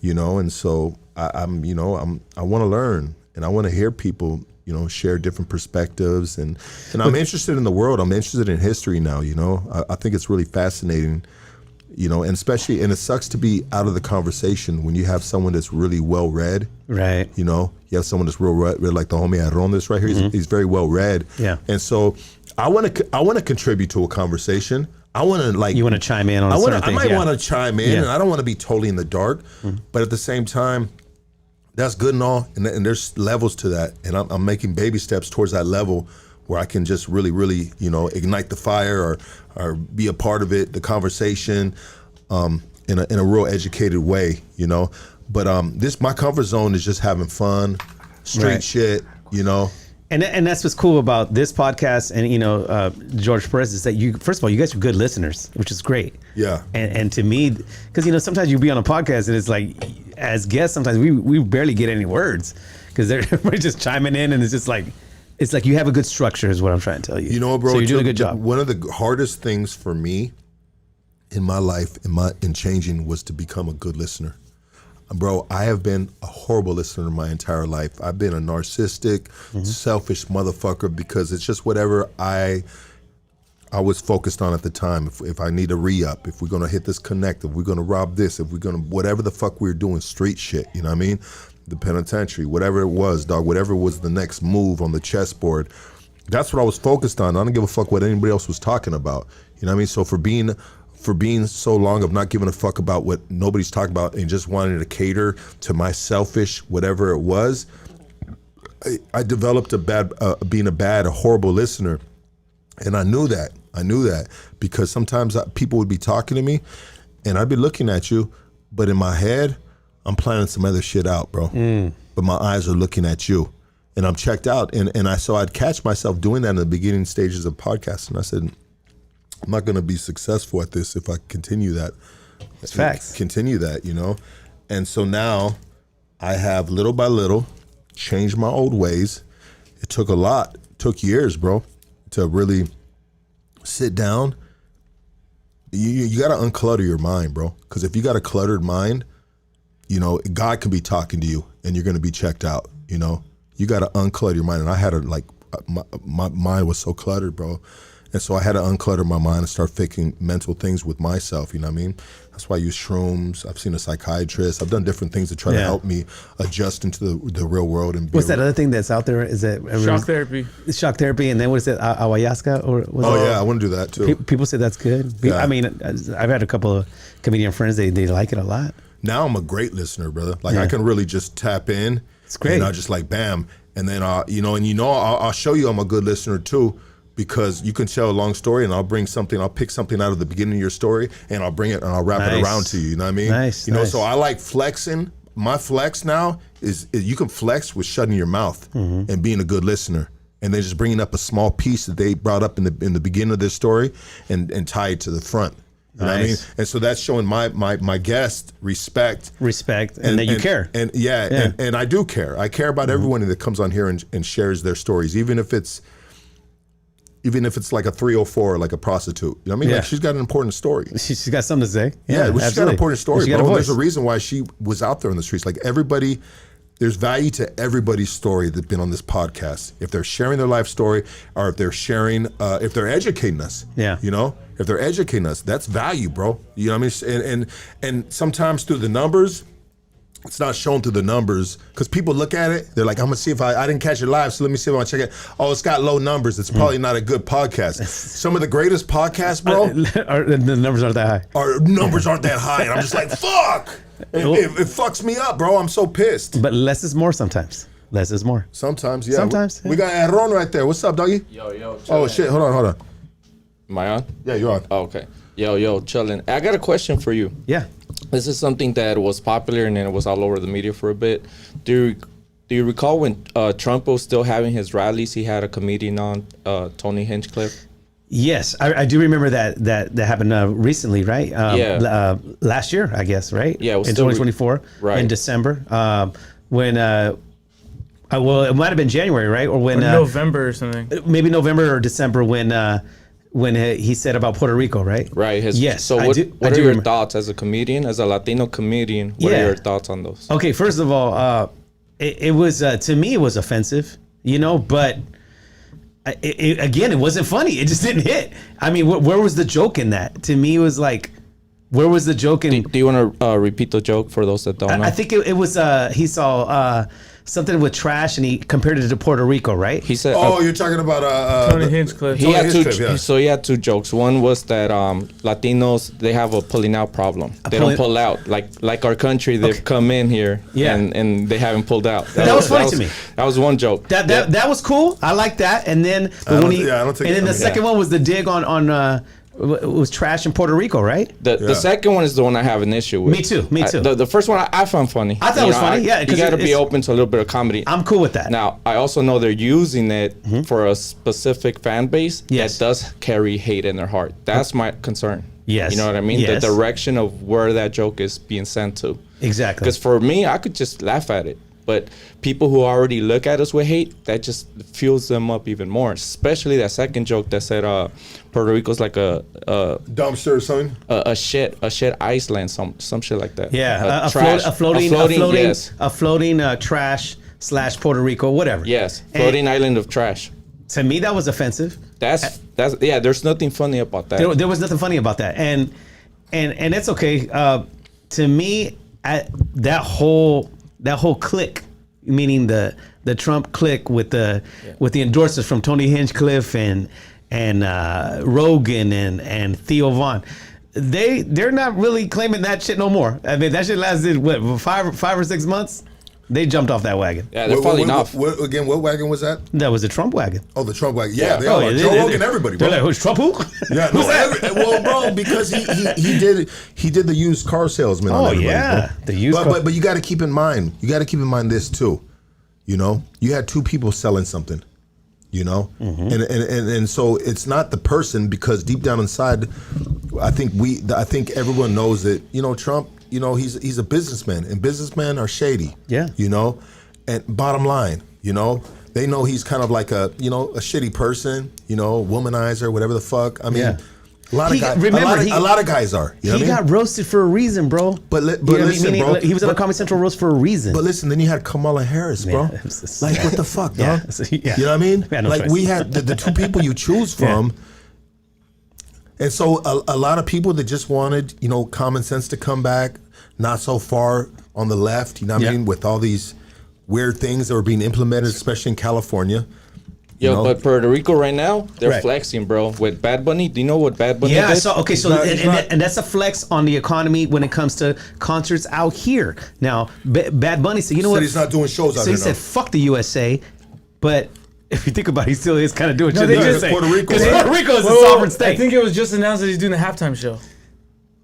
you know? And so I want to learn and I want to hear people, you know, share different perspectives and I'm interested in the world. I'm interested in history now, you know? I think it's really fascinating. You know, and especially, and it sucks to be out of the conversation when you have someone that's really well read. Right. You know, you have someone that's real read, like the homie Aaron this right here. He's very well read. Yeah. And so I want to contribute to a conversation. I want to like. You want to chime in on certain things. I might want to chime in, and I don't want to be totally in the dark, but at the same time, that's good and all, and there's levels to that, and I'm making baby steps towards that level where I can just really, really, you know, ignite the fire or be a part of it, the conversation, in a real educated way, you know. But my comfort zone is just having fun, street shit, you know. And that's what's cool about this podcast and, you know, George Perez is that first of all, you guys are good listeners, which is great. Yeah. And to me, because, you know, sometimes you be on a podcast and it's like, as guests, sometimes we barely get any words because everybody's just chiming in and it's just like, it's like you have a good structure is what I'm trying to tell you. You know, bro, so you're doing a good job. One of the hardest things for me in my life, in changing, was to become a good listener. Bro, I have been a horrible listener my entire life. I've been a narcissistic, selfish motherfucker because it's just whatever I was focused on at the time. If I need a re-up, if we're gonna hit this connect, if we're gonna rob this, if we're gonna whatever the fuck we were doing, street shit, you know what I mean? The penitentiary, whatever it was, dog, whatever was the next move on the chessboard. That's what I was focused on. I don't give a fuck what anybody else was talking about. You know what I mean? So for being so long of not giving a fuck about what nobody's talking about and just wanting to cater to my selfish whatever it was, I developed being a horrible listener. And I knew that because sometimes people would be talking to me and I'd be looking at you, but in my head, I'm planning some other shit out, bro. But my eyes are looking at you and I'm checked out. And so I'd catch myself doing that in the beginning stages of podcasting. I said, I'm not going to be successful at this if I continue that. It's facts. Continue that, you know? And so now I have little by little changed my old ways. It took took years, bro, to really sit down. You got to unclutter your mind, bro. Because if you got a cluttered mind, you know, God can be talking to you and you're going to be checked out, you know? You got to unclutter your mind. And I had my mind was so cluttered, bro. And so I had to unclutter my mind and start thinking mental things with myself, you know what I mean? That's why I use shrooms. I've seen a psychiatrist. I've done different things to try to help me adjust into the real world. And what's that other thing that's out there? Is that shock therapy? Shock therapy, and then what is it? Ayahuasca? I want to do that too. People say that's good. Yeah. I mean, I've had a couple of comedian friends. They like it a lot. Now I'm a great listener, brother. Like I can really just tap in. It's great. And I just like bam, and then I'll show you I'm a good listener too. Because you can tell a long story and I'll pick something out of the beginning of your story and I'll bring it and I'll wrap it around to you, you know what I mean? Nice. So I like flexing my flex now is you can flex with shutting your mouth and being a good listener, and then just bringing up a small piece that they brought up in the beginning of this story and tie it to the front. You know what I mean? And so that's showing my guest respect, and that you care. And and I do care. I care about everyone that comes on here and shares their stories, even if it's like a 304, like a prostitute. You know what I mean? Yeah. Like, she's got an important story. She's got something to say. Yeah, she's got an important story, She got a bro. voice. There's a reason why she was out there in the streets. Like, everybody, there's value to everybody's story that's been on this podcast. If they're sharing their life story, or if they're sharing, if they're educating us. Yeah. You know, if they're educating us, that's value, bro. You know what I mean? And sometimes through the numbers, it's not shown through the numbers because people look at it. They're like, I'm gonna see if I didn't catch it live, so let me see if I want to check it. Oh, it's got low numbers. It's probably not a good podcast. Some of the greatest podcasts, bro, the numbers aren't that high. our numbers aren't that high, and I'm just like, fuck. It fucks me up, bro. I'm so pissed. But less is more sometimes. Less is more. Sometimes, yeah. Sometimes, We got Aaron right there. What's up, doggy? Yo. Oh shit! Hold on. Am I on? Yeah, you're on. Oh, okay. Yo, chillin'. I got a question for you. Yeah. This is something that was popular and then it was all over the media for a bit. Do you recall when Trump was still having his rallies? He had a comedian on, Tony Hinchcliffe. Yes, I do remember that happened recently, right? Last year, I guess, right? Yeah, it was in still 2024, right. in December, when well, it might have been January, right? Or when November or something. maybe November or December when he said about Puerto Rico, right? Right. Yes. So I what do are your remember. thoughts as a comedian, as a Latino comedian? What are your thoughts on those? Okay, first of all, it was to me it was offensive, you know, but again, it wasn't funny. It just didn't hit. I mean, where was the joke in that? To me, it was like, where was the joke in? Do you want to repeat the joke for those that don't know? I think it was he saw something with trash and he compared it to Puerto Rico, right? He said, Oh, you're talking about Tony Hinchcliffe. he had Hinchcliffe, yeah. So he had two jokes. One was that Latinos, they have a pulling out problem. They don't pull out like our country. They've come in here and they haven't pulled out. That was funny to me. That was one joke. That was cool. I like that. And then the second one was the dig on it was trash in Puerto Rico, right? The second one is the one I have an issue with. Me too. The first one I found funny. I thought it was funny. Yeah, you got to be open to a little bit of comedy. I'm cool with that. Now, I also know they're using it for a specific fan base that does carry hate in their heart. That's my concern. Yes. You know what I mean? Yes. The direction of where that joke is being sent to. Exactly. Because for me, I could just laugh at it. But people who already look at us with hate, that just fuels them up even more. Especially that second joke that said Puerto Rico's like a dumpster or something. A shit Iceland, some shit like that. Yeah, a floating trash / Puerto Rico, whatever. Yes, floating island of trash. To me, that was offensive. That's yeah. There's nothing funny about that. There was nothing funny about that, and it's okay. To me, that whole clique, meaning the Trump clique with the endorsers from Tony Hinchcliffe and Rogan and Theo Vaughn, they're not really claiming that shit no more. I mean, that shit lasted what, 5 or 6 months. They jumped off that wagon. Yeah, they're falling off. What wagon was that? That was the Trump wagon. Oh, the Trump wagon. Yeah, they Oh, are. yeah, Joe Rogan, everybody, bro. They're like, who's Trump? Who? Yeah, no, well, bro, because he did the used car salesman. Oh on everybody, yeah, bro. the used car. But you got to keep in mind. You got to keep in mind this too. You know, you had two people selling something. You know, and so it's not the person, because deep down inside, I think everyone knows that, you know, Trump, you know, he's a businessman, and businessmen are shady. Yeah. You know, and bottom line, you know, they know he's kind of like a shitty person, you know, womanizer, whatever the fuck. I mean, Yeah. a lot of guys are. You know He got roasted for a reason, bro. But listen, bro. He was on a Comedy Central roast for a reason. But listen, then you had Kamala Harris, bro. Yeah, it's like, what the fuck, Yeah. dog? Yeah. You know what I mean? We had no like, choice. we had the two people you choose from. And so a lot of people that just wanted, you know, common sense to come back, not so far on the left, you know what I mean, with all these weird things that were being implemented, especially in California. But Puerto Rico right now, they're flexing, bro. With Bad Bunny, do you know what Bad Bunny did? And that's a flex on the economy when it comes to concerts out here. Now, Bad Bunny said, you know what? He's not doing shows out here. So he said, fuck the USA, but if you think about it, he still is kind of doing shit in the USA. Puerto Rico. Because Puerto Rico is a sovereign state. I think it was just announced that he's doing the halftime show.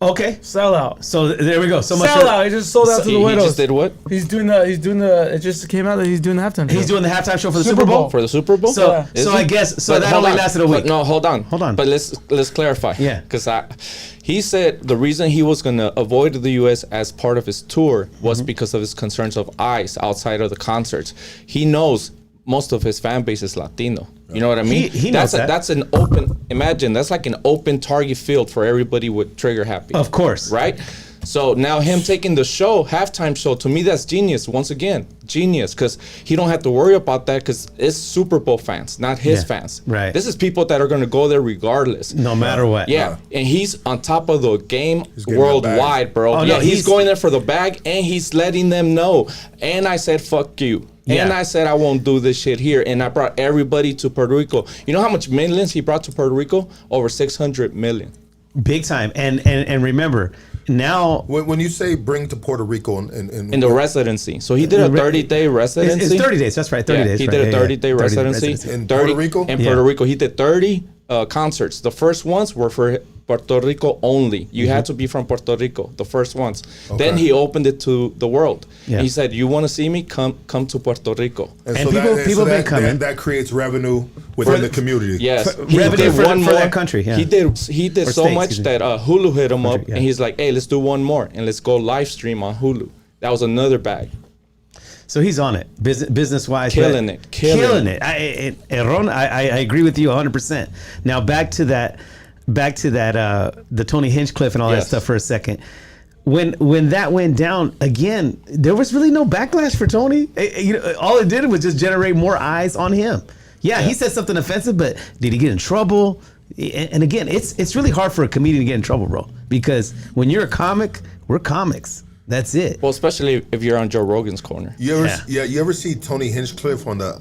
Okay. Sell out. So there we go. So much. Sell out. He just sold out to the He widows. just did what? He's doing the. It just came out that he's doing the halftime. He's show. doing the halftime show for the Super Super Bowl. Bowl. For the Super Bowl? So, Yeah. so Is I he? guess so But that hold only on. lasted a week. But no, hold on. Hold on. But let's clarify. Yeah. Because he said the reason he was gonna avoid the U.S. as part of his tour was because of his concerns of ICE outside of the concerts. He knows most of his fan base is Latino. You know what I mean? He knows that. That's an open. Imagine that's like an open target field for everybody with trigger happy. Of course. Right. So now him taking the show, halftime show, to me that's genius. Once again, genius, because he don't have to worry about that because it's Super Bowl fans, not his Yeah, fans. right. This is people that are going to go there regardless. No matter what. Yeah, and he's on top of the game getting that worldwide, bro. Oh, Yeah, no, he's he's- going there for the bag, and he's letting them know. And I said, fuck you. And Yeah. I said, I won't do this shit here. And I brought everybody to Puerto Rico. You know how much millions he brought to Puerto Rico? Over 600 million. Big time. And remember, now When you say bring to Puerto Rico In the residency. So he did a 30-day residency. it's 30 days. That's right. 30 Yeah, days. he right. did a Yeah, 30-day 30 residency. In 30 Puerto Rico? In Yeah. Puerto Rico. He did 30 concerts. The first ones were for Puerto Rico only. You had to be from Puerto Rico, the first ones. Then Okay. he opened it to the world. Yeah. He said, you want to see me? Come to Puerto Rico. And people been coming. That creates revenue within the community. Yes. revenue for that country, yeah. He did Or so states, much excuse me. that Hulu hit him up, Country, yeah. and he's like, hey, let's do one more, and let's go live stream on Hulu. That was another bag. So he's on it, business wise, Killing it. Ron, I agree with you 100%. Now back to that, the Tony Hinchcliffe and all that Yes. stuff for a second. When that went down again, there was really no backlash for Tony. All it did was just generate more eyes on him. Yeah, he said something offensive, but did he get in trouble? And again, it's really hard for a comedian to get in trouble, bro, because when you're a comic, we're comics. That's it. Well, especially if you're on Joe Rogan's corner. You ever see Tony Hinchcliffe on the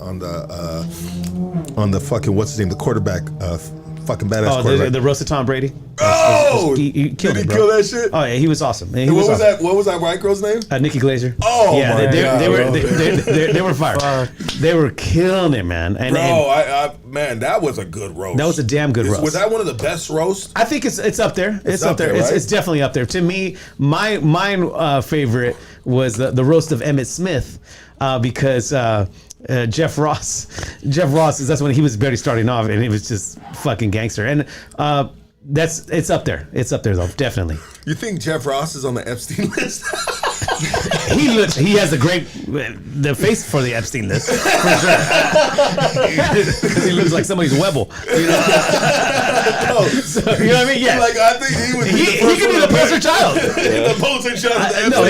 fucking what's his name, the quarterback, fucking badass Oh, quarterback. the roast of Tom Brady. Oh, He killed did he it, bro. kill that shit? Oh yeah, he was awesome. Man, he What was was awesome. that? What was that white girl's name? Nikki Glazer. Oh, yeah, my they God, were bro. they were fired. They were killing it, man. And, Bro, and man, that was a good roast. that was a damn good roast. Was that one of the best roasts? I think it's up there. It's up there. right? It's definitely up there. To me, mine favorite was the roast of Emmett Smith because Jeff Ross that's when he was barely starting off, and he was just fucking gangster. And it's up there. It's up there though, definitely. You think Jeff Ross is on the Epstein list? He has the face for the Epstein list for sure. Because he looks like somebody's Webble. You know? So, you know what I mean? Yeah. Like, I think he would. He could be the poster child. The poster child of the No,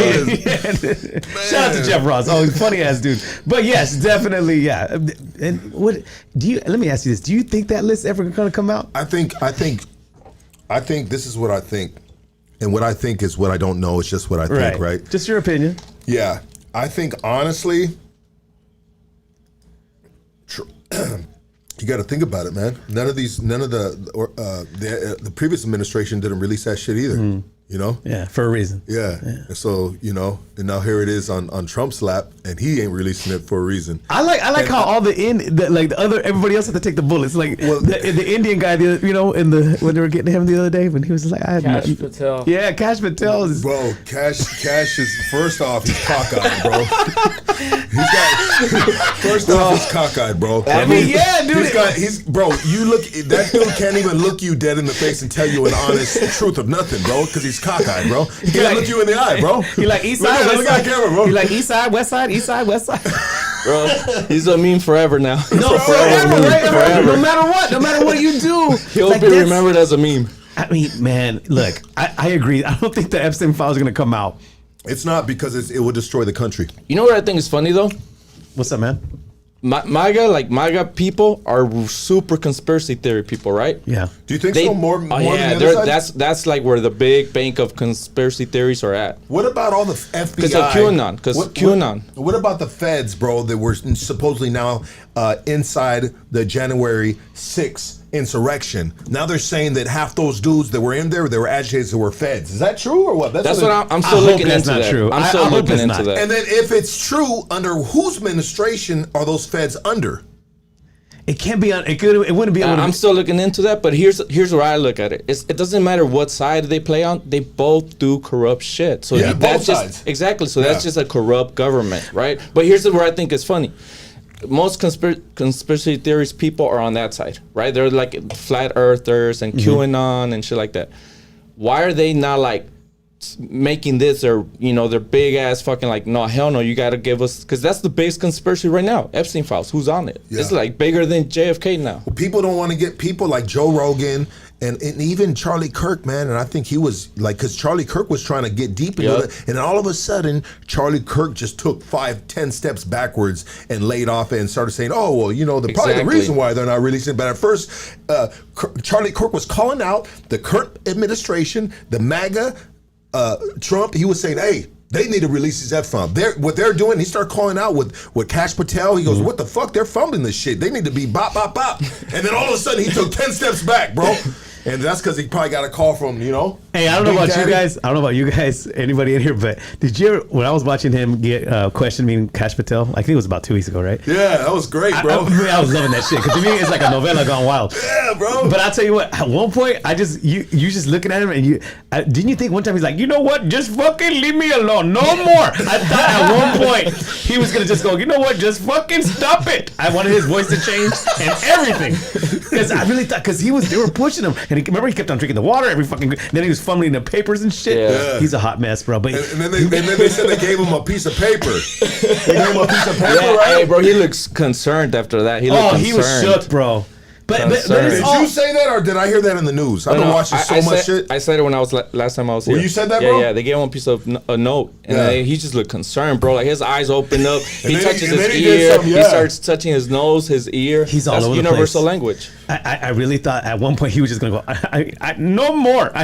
Epstein list. shout out to Jeff Ross. Oh, he's funny ass dude. But yes, definitely, yeah. And what do you? Let me ask you this: do you think that list ever gonna come out? I think this is what I think, and what I think is what I don't know. It's just what I think, right? Just your opinion. Yeah, I think honestly, you got to think about it, man. None of the previous administration didn't release that shit either. You know? Yeah, for a reason. Yeah. So and now here it is on Trump's lap, and he ain't releasing it for a reason. I like how all everybody else had to take the bullets. Like the Indian guy, when they were getting him the other day, when he was just like, I had Cash nothing. Patel. Yeah, Cash Patel is. Bro, Cash is first off, he's cockeyed, bro. First off, he's cockeyed, bro. I mean, yeah, dude. You look, that dude can't even look you dead in the face and tell you an honest truth of nothing, bro, because he's cockeyed, bro. He can't look you in the eye, bro. He like east side, Look west at the side. camera, bro. He like east side, west side, east side, west side. Bro, he's a meme forever now. No, forever, right? No matter what you do, He'll like, be that's- remembered as a meme. I mean, man, look, I agree. I don't think the Epstein files are gonna come out. It's not because it will destroy the country. You know what I think is funny though? What's up, man? MAGA people are super conspiracy theory people, right? Yeah. Do you think so? More than the other they're- side? that's like where the big bank of conspiracy theories are at. What about all the FBI? Because of QAnon, 'cause QAnon. What about the feds, bro, that were supposedly now inside the January 6th insurrection? Now they're saying that half those dudes that were in there, they were agitators that were feds. Is that true or what? That's what I'm still hope looking that's into. not That. true. I'm I still hope looking it's into not. that. And then if it's true, under whose administration are those feds under? It can't be on. It wouldn't be able to. I'm still looking into that, but here's where I look at it. It doesn't matter what side they play on; they both do corrupt shit. So both that's sides. just exactly. So that's just a corrupt government, right? But here's where I think it's funny. Most conspiracy theories people are on that side, right? They're like flat earthers and QAnon and shit like that. Why are they not like making this their big ass fucking like, no, hell no, you gotta give us, because that's the biggest conspiracy right now. Epstein files, who's on it? It's like bigger than JFK now. Well, people don't want to get people like Joe Rogan and even Charlie Kirk, man. And I think he was like, because Charlie Kirk was trying to get deep into it, and all of a sudden Charlie Kirk just took 5-10 steps backwards and laid off and started saying, oh well, probably the reason why they're not releasing it. But at first Charlie Kirk was calling out the current administration, the MAGA, Trump. He was saying, hey, they need to release these F-bombs. What they're doing, he started calling out with Cash Patel. He goes, what the fuck? They're fumbling this shit. They need to be bop, bop, bop. And then all of a sudden he took 10 steps back, bro. And that's because he probably got a call from, Hey, I don't know about you guys. I don't know about you guys, anybody in here, but did you ever, when I was watching him get questioned, meaning Cash Patel, I think it was about 2 weeks ago, right? Yeah, that was great, bro. I was loving that shit, because to me, it's like a novella gone wild. Yeah, bro. But I'll tell you what, at one point, you just looking at him, and didn't you think one time he's like, you know what, just fucking leave me alone, no more. I thought at one point, he was going to just go, you know what, just fucking stop it. I wanted his voice to change and everything. Because I really thought, because they were pushing him, and remember he kept on drinking the water every fucking, then he was fumbling the papers and shit. Yeah. He's a hot mess, bro. But and then they said they gave him a piece of paper. They gave him a piece of paper, right? Hey, bro, he looks concerned after that. He was shook, bro. But did you say that, or did I hear that in the news? I've been watching so much shit. I said it when I was last time I was here. Well, you said that, bro? Yeah, they gave him a piece of a note, and he just looked concerned, bro. Like his eyes opened up. He touches his ear. He starts touching his nose, his ear. He's all That's over the universal place. language. I really thought at one point he was just gonna go, I no more. I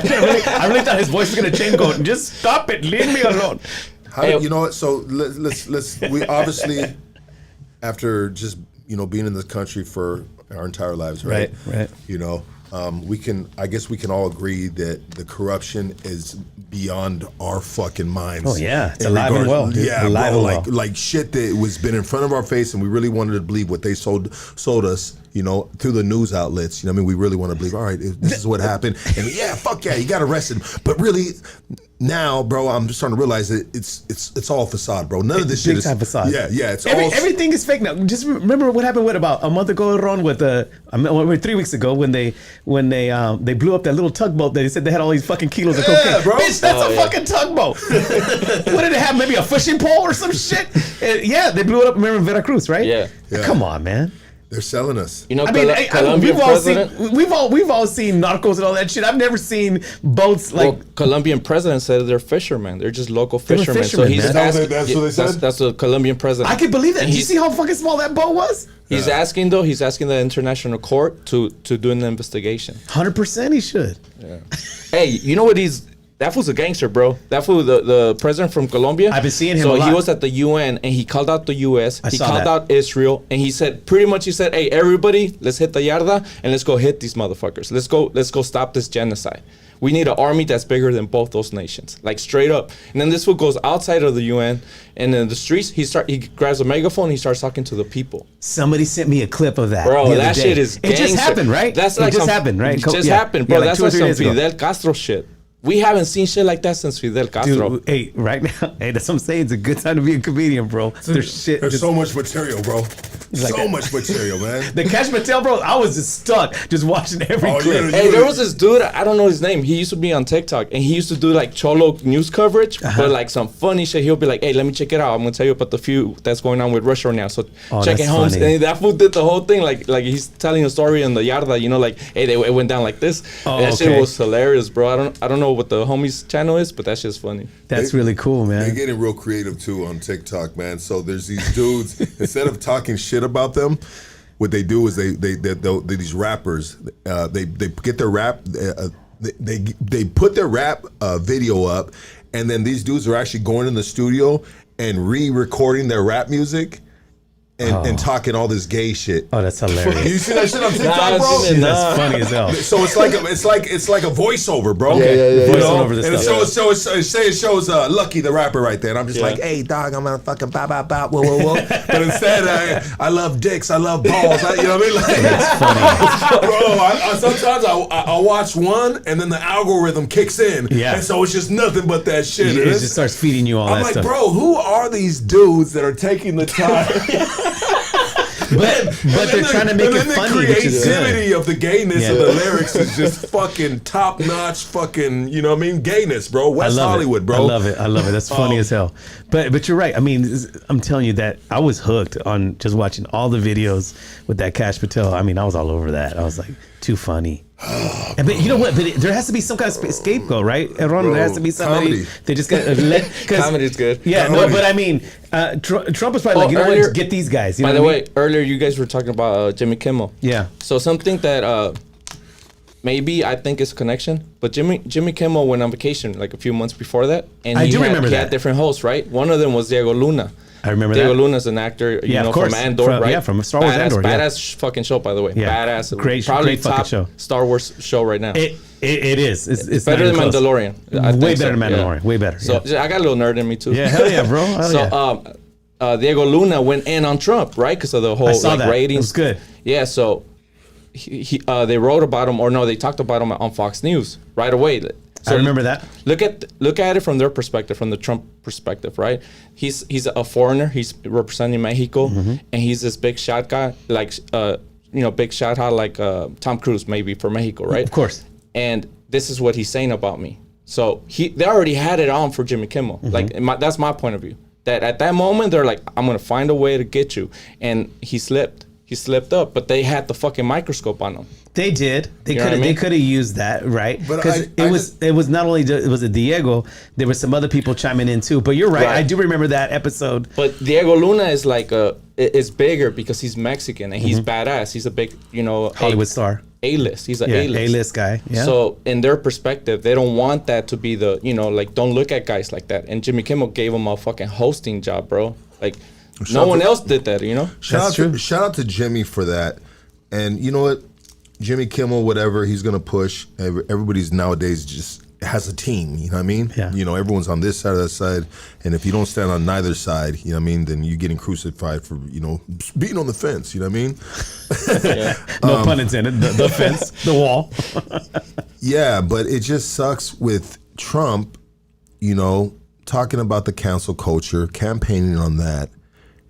really thought his voice was gonna change. Go, just stop it, leave me alone. You know what? So let's we obviously, after just being in this country for our entire lives, right? Right. I guess we can all agree that the corruption is beyond our fucking minds. Oh yeah, it's alive and well. Dude. Yeah, alive bro, and well. like shit that was been in front of our face, and we really wanted to believe what they sold us, through the news outlets. We really want to believe, all right, this is what happened, and yeah, fuck yeah, you got arrested. But really, now, bro, I'm just starting to realize that it's all facade, bro. None of this shit is big time facade. Yeah, it's everything is fake now. Just remember what happened about a month ago, Ron, with 3 weeks ago when they blew up that little tugboat that they said they had all these fucking kilos of cocaine. Bro. Bitch, that's a fucking tugboat. What did it have? Maybe a fishing pole or some shit? They blew it up. Remember in Veracruz, right? Yeah. Come on, man. They're selling us. Colombian president. We've all seen Narcos and all that shit. I've never seen boats like. Well, Colombian president said they're fishermen. They're just local fishermen. fishermen, So he's man. asking. That's what they said? That's the Colombian president. I can believe that. Did you see how fucking small that boat was? He's asking the international court to do an investigation. 100% he should. Yeah. Hey, you know what that fool's a gangster, bro. That fool, the president from Colombia. I've been seeing him So a lot. he was at the UN and he called out the US. He saw called that. out Israel and he said, hey, everybody, let's hit the yarda and let's go hit these motherfuckers. Let's go stop this genocide. We need an army that's bigger than both those nations, like straight up. And then this fool goes outside of the UN and in the streets, he grabs a megaphone and he starts talking to the people. Somebody sent me a clip of that. Bro, the other that day. shit is gangster. It just happened, right? That's like it just happened, right? It just happened, bro. Yeah, like That's 2 or like 3 some days ago. Fidel Castro shit. We haven't seen shit like that since Fidel Castro. Dude, hey, right now, that's what I'm saying. It's a good time to be a comedian, bro. There's so much material, bro. like So much material, man. The Cash Patel, bro, I was just stuck just watching every clip. Hey, there was this dude, I don't know his name. He used to be on TikTok and he used to do like cholo news coverage, but like some funny shit. He'll be like, hey, let me check it out. I'm gonna tell you about the feud that's going on with Russia right now. So check it home. funny. And that fool did the whole thing, like he's telling a story in the yarda, like, hey, it went down like this. And that shit was hilarious, bro. I don't know what the homies channel is, but that's just funny. That's really cool, man. They're getting real creative too on TikTok, man. So there's these dudes. Instead of talking shit about them, what they do is they these rappers they get their rap they put their rap video up, and then these dudes are actually going in the studio and re-recording their rap music and talking all this gay shit. Oh, that's hilarious. You see that shit on Nah, TikTok, I've bro? seen it. That's funny as hell. So it's like a voiceover, bro. Yeah. You Voice know? over the And stuff. it shows Lucky the rapper right there, and I'm just Yeah. like, hey dog, I'm gonna fucking bop bop bop, whoa whoa whoa. But instead, I love dicks, I love balls. You know what I mean? Like, That's funny. bro, I sometimes I watch one, and then the algorithm kicks in, Yeah. and so it's just nothing but that shit. It And just starts feeding you all I'm that like, stuff. bro, who are these dudes that are taking the time? But they're trying to make and it then funny, the which is good. creativity of the gayness of Yeah. the lyrics is just fucking top notch. Fucking, you know what I mean? Gayness, bro. West Hollywood, bro. I love it. That's funny as hell. But you're right. I mean, I'm telling you that I was hooked on just watching all the videos with that Cash Patel. I mean, I was all over that. I was like, too funny. But you know what? But there has to be some kind of scapegoat, right? Ron, there has to be somebody. Comedy. They just got to let. Comedy's good. Yeah, no, but I mean, Trump was probably like, you know earlier- what? Get these guys. You By know the what I mean? way, earlier you guys were talking about Jimmy Kimmel. Yeah. So something that maybe I think is a connection, but Jimmy Kimmel went on vacation like a few months before that, and I he do had, remember he that. had different hosts, right? One of them was Diego Luna. I remember Diego that. Luna's an actor, you Yeah, know, of course. from Andor, From- right? yeah, from Star Wars badass, Andor, yeah. Badass fucking show, by the way. Yeah. Badass. Great probably fucking top show. Star Wars show right now. It is. It's better not than even close. Mandalorian. I Way think better than so, yeah. Mandalorian. Way better. So I got a little nerd in me too. Yeah, hell yeah, bro. Hell yeah. Diego Luna went in on Trump, right? Because of the whole I saw that. ratings. It was good. Yeah, so they wrote about him, or no, they talked about him on Fox News right away. So I remember that. Look at it from their perspective, from the Trump perspective, right? He's a foreigner. He's representing Mexico, Mm-hmm. and he's this big shot guy, like big shot hot like Tom Cruise maybe for Mexico, right? Of course. And this is what he's saying about me. So they already had it on for Jimmy Kimmel. Mm-hmm. Like that's my point of view. That at that moment they're like, I'm gonna find a way to get you, and he slipped up, but they had the fucking microscope on him. They did. They You know what I could. They mean? could have used that, right? But Because I it was not only it was a Diego. There were some other people chiming in too. But you're right. Right. I do remember that episode. But Diego Luna is like is bigger because he's Mexican and he's badass. He's a big, Hollywood star. A-list. He's an Yeah, A-list. A-list guy. Yeah. So in their perspective, they don't want that to be the, like, don't look at guys like that. And Jimmy Kimmel gave him a fucking hosting job, bro. Like, no one else did that, Shout out to Jimmy for that. And you know what? Jimmy Kimmel, whatever he's gonna push. Everybody's nowadays just has a team. You know what I mean? Yeah. Everyone's on this side or that side, and if you don't stand on neither side, you know what I mean, then you're getting crucified for being on the fence. You know what I mean? No pun intended. The fence, the wall. Yeah, but it just sucks with Trump. Talking about the cancel culture, campaigning on that,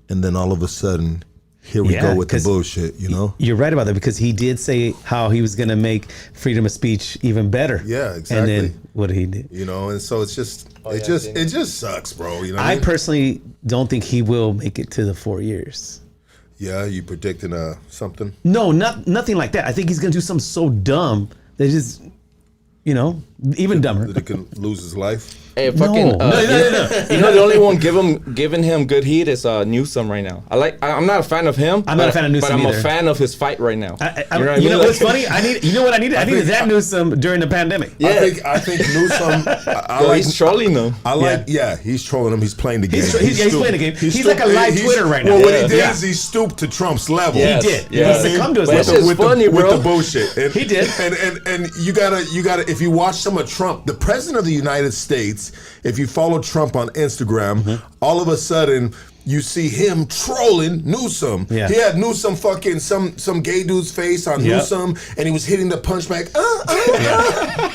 and then all of a sudden, here we go with the 'cause bullshit. You're right about that because he did say how he was going to make freedom of speech even better. Yeah, exactly. And then what did he do? And so it's just it just sucks, bro. You know what I I mean? personally don't think he will make it to the 4 years. Yeah, you predicting something? No, nothing like that. I think he's going to do something so dumb that just, even dumber. That he can lose his life? Hey, fucking, No. the only one giving him good heat is Newsom right now. I'm not a fan of him. I'm not a fan of Newsom but I'm either. a fan of his fight right now. You know what's funny? I needed that Newsom during the pandemic. Yeah. I think Newsom. He's trolling them. He's trolling him. He's playing the game. He's playing the game. He's like a live Twitter right now. Well, what he did Yeah. is he stooped to Trump's level. Yes. He did. Yeah. He succumbed to his But level. it's just funny, with bro. the bullshit. And, He did. And you gotta if you watch some of Trump, the president of the United States, if you follow Trump on Instagram, all of a sudden you see him trolling Newsom. Yeah. He had Newsom fucking some gay dude's face on Yep. Newsom, and he was hitting the punchback.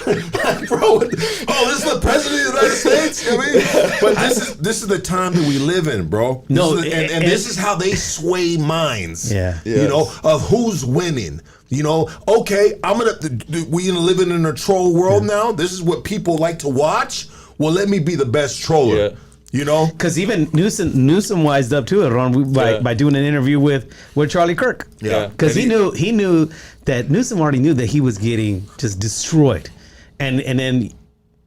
Like, bro, this is the president of the United States. You know what I mean? But this is the time that we live in, bro. No, and this is how they sway minds. Yeah. Of who's winning. Okay, we living in a troll world now. This is what people like to watch. Well, let me be the best troller. Yeah. Because even Newsom wised up to it, Ron, by doing an interview with Charlie Kirk. Yeah. Because he knew that Newsom already knew that he was getting just destroyed, and then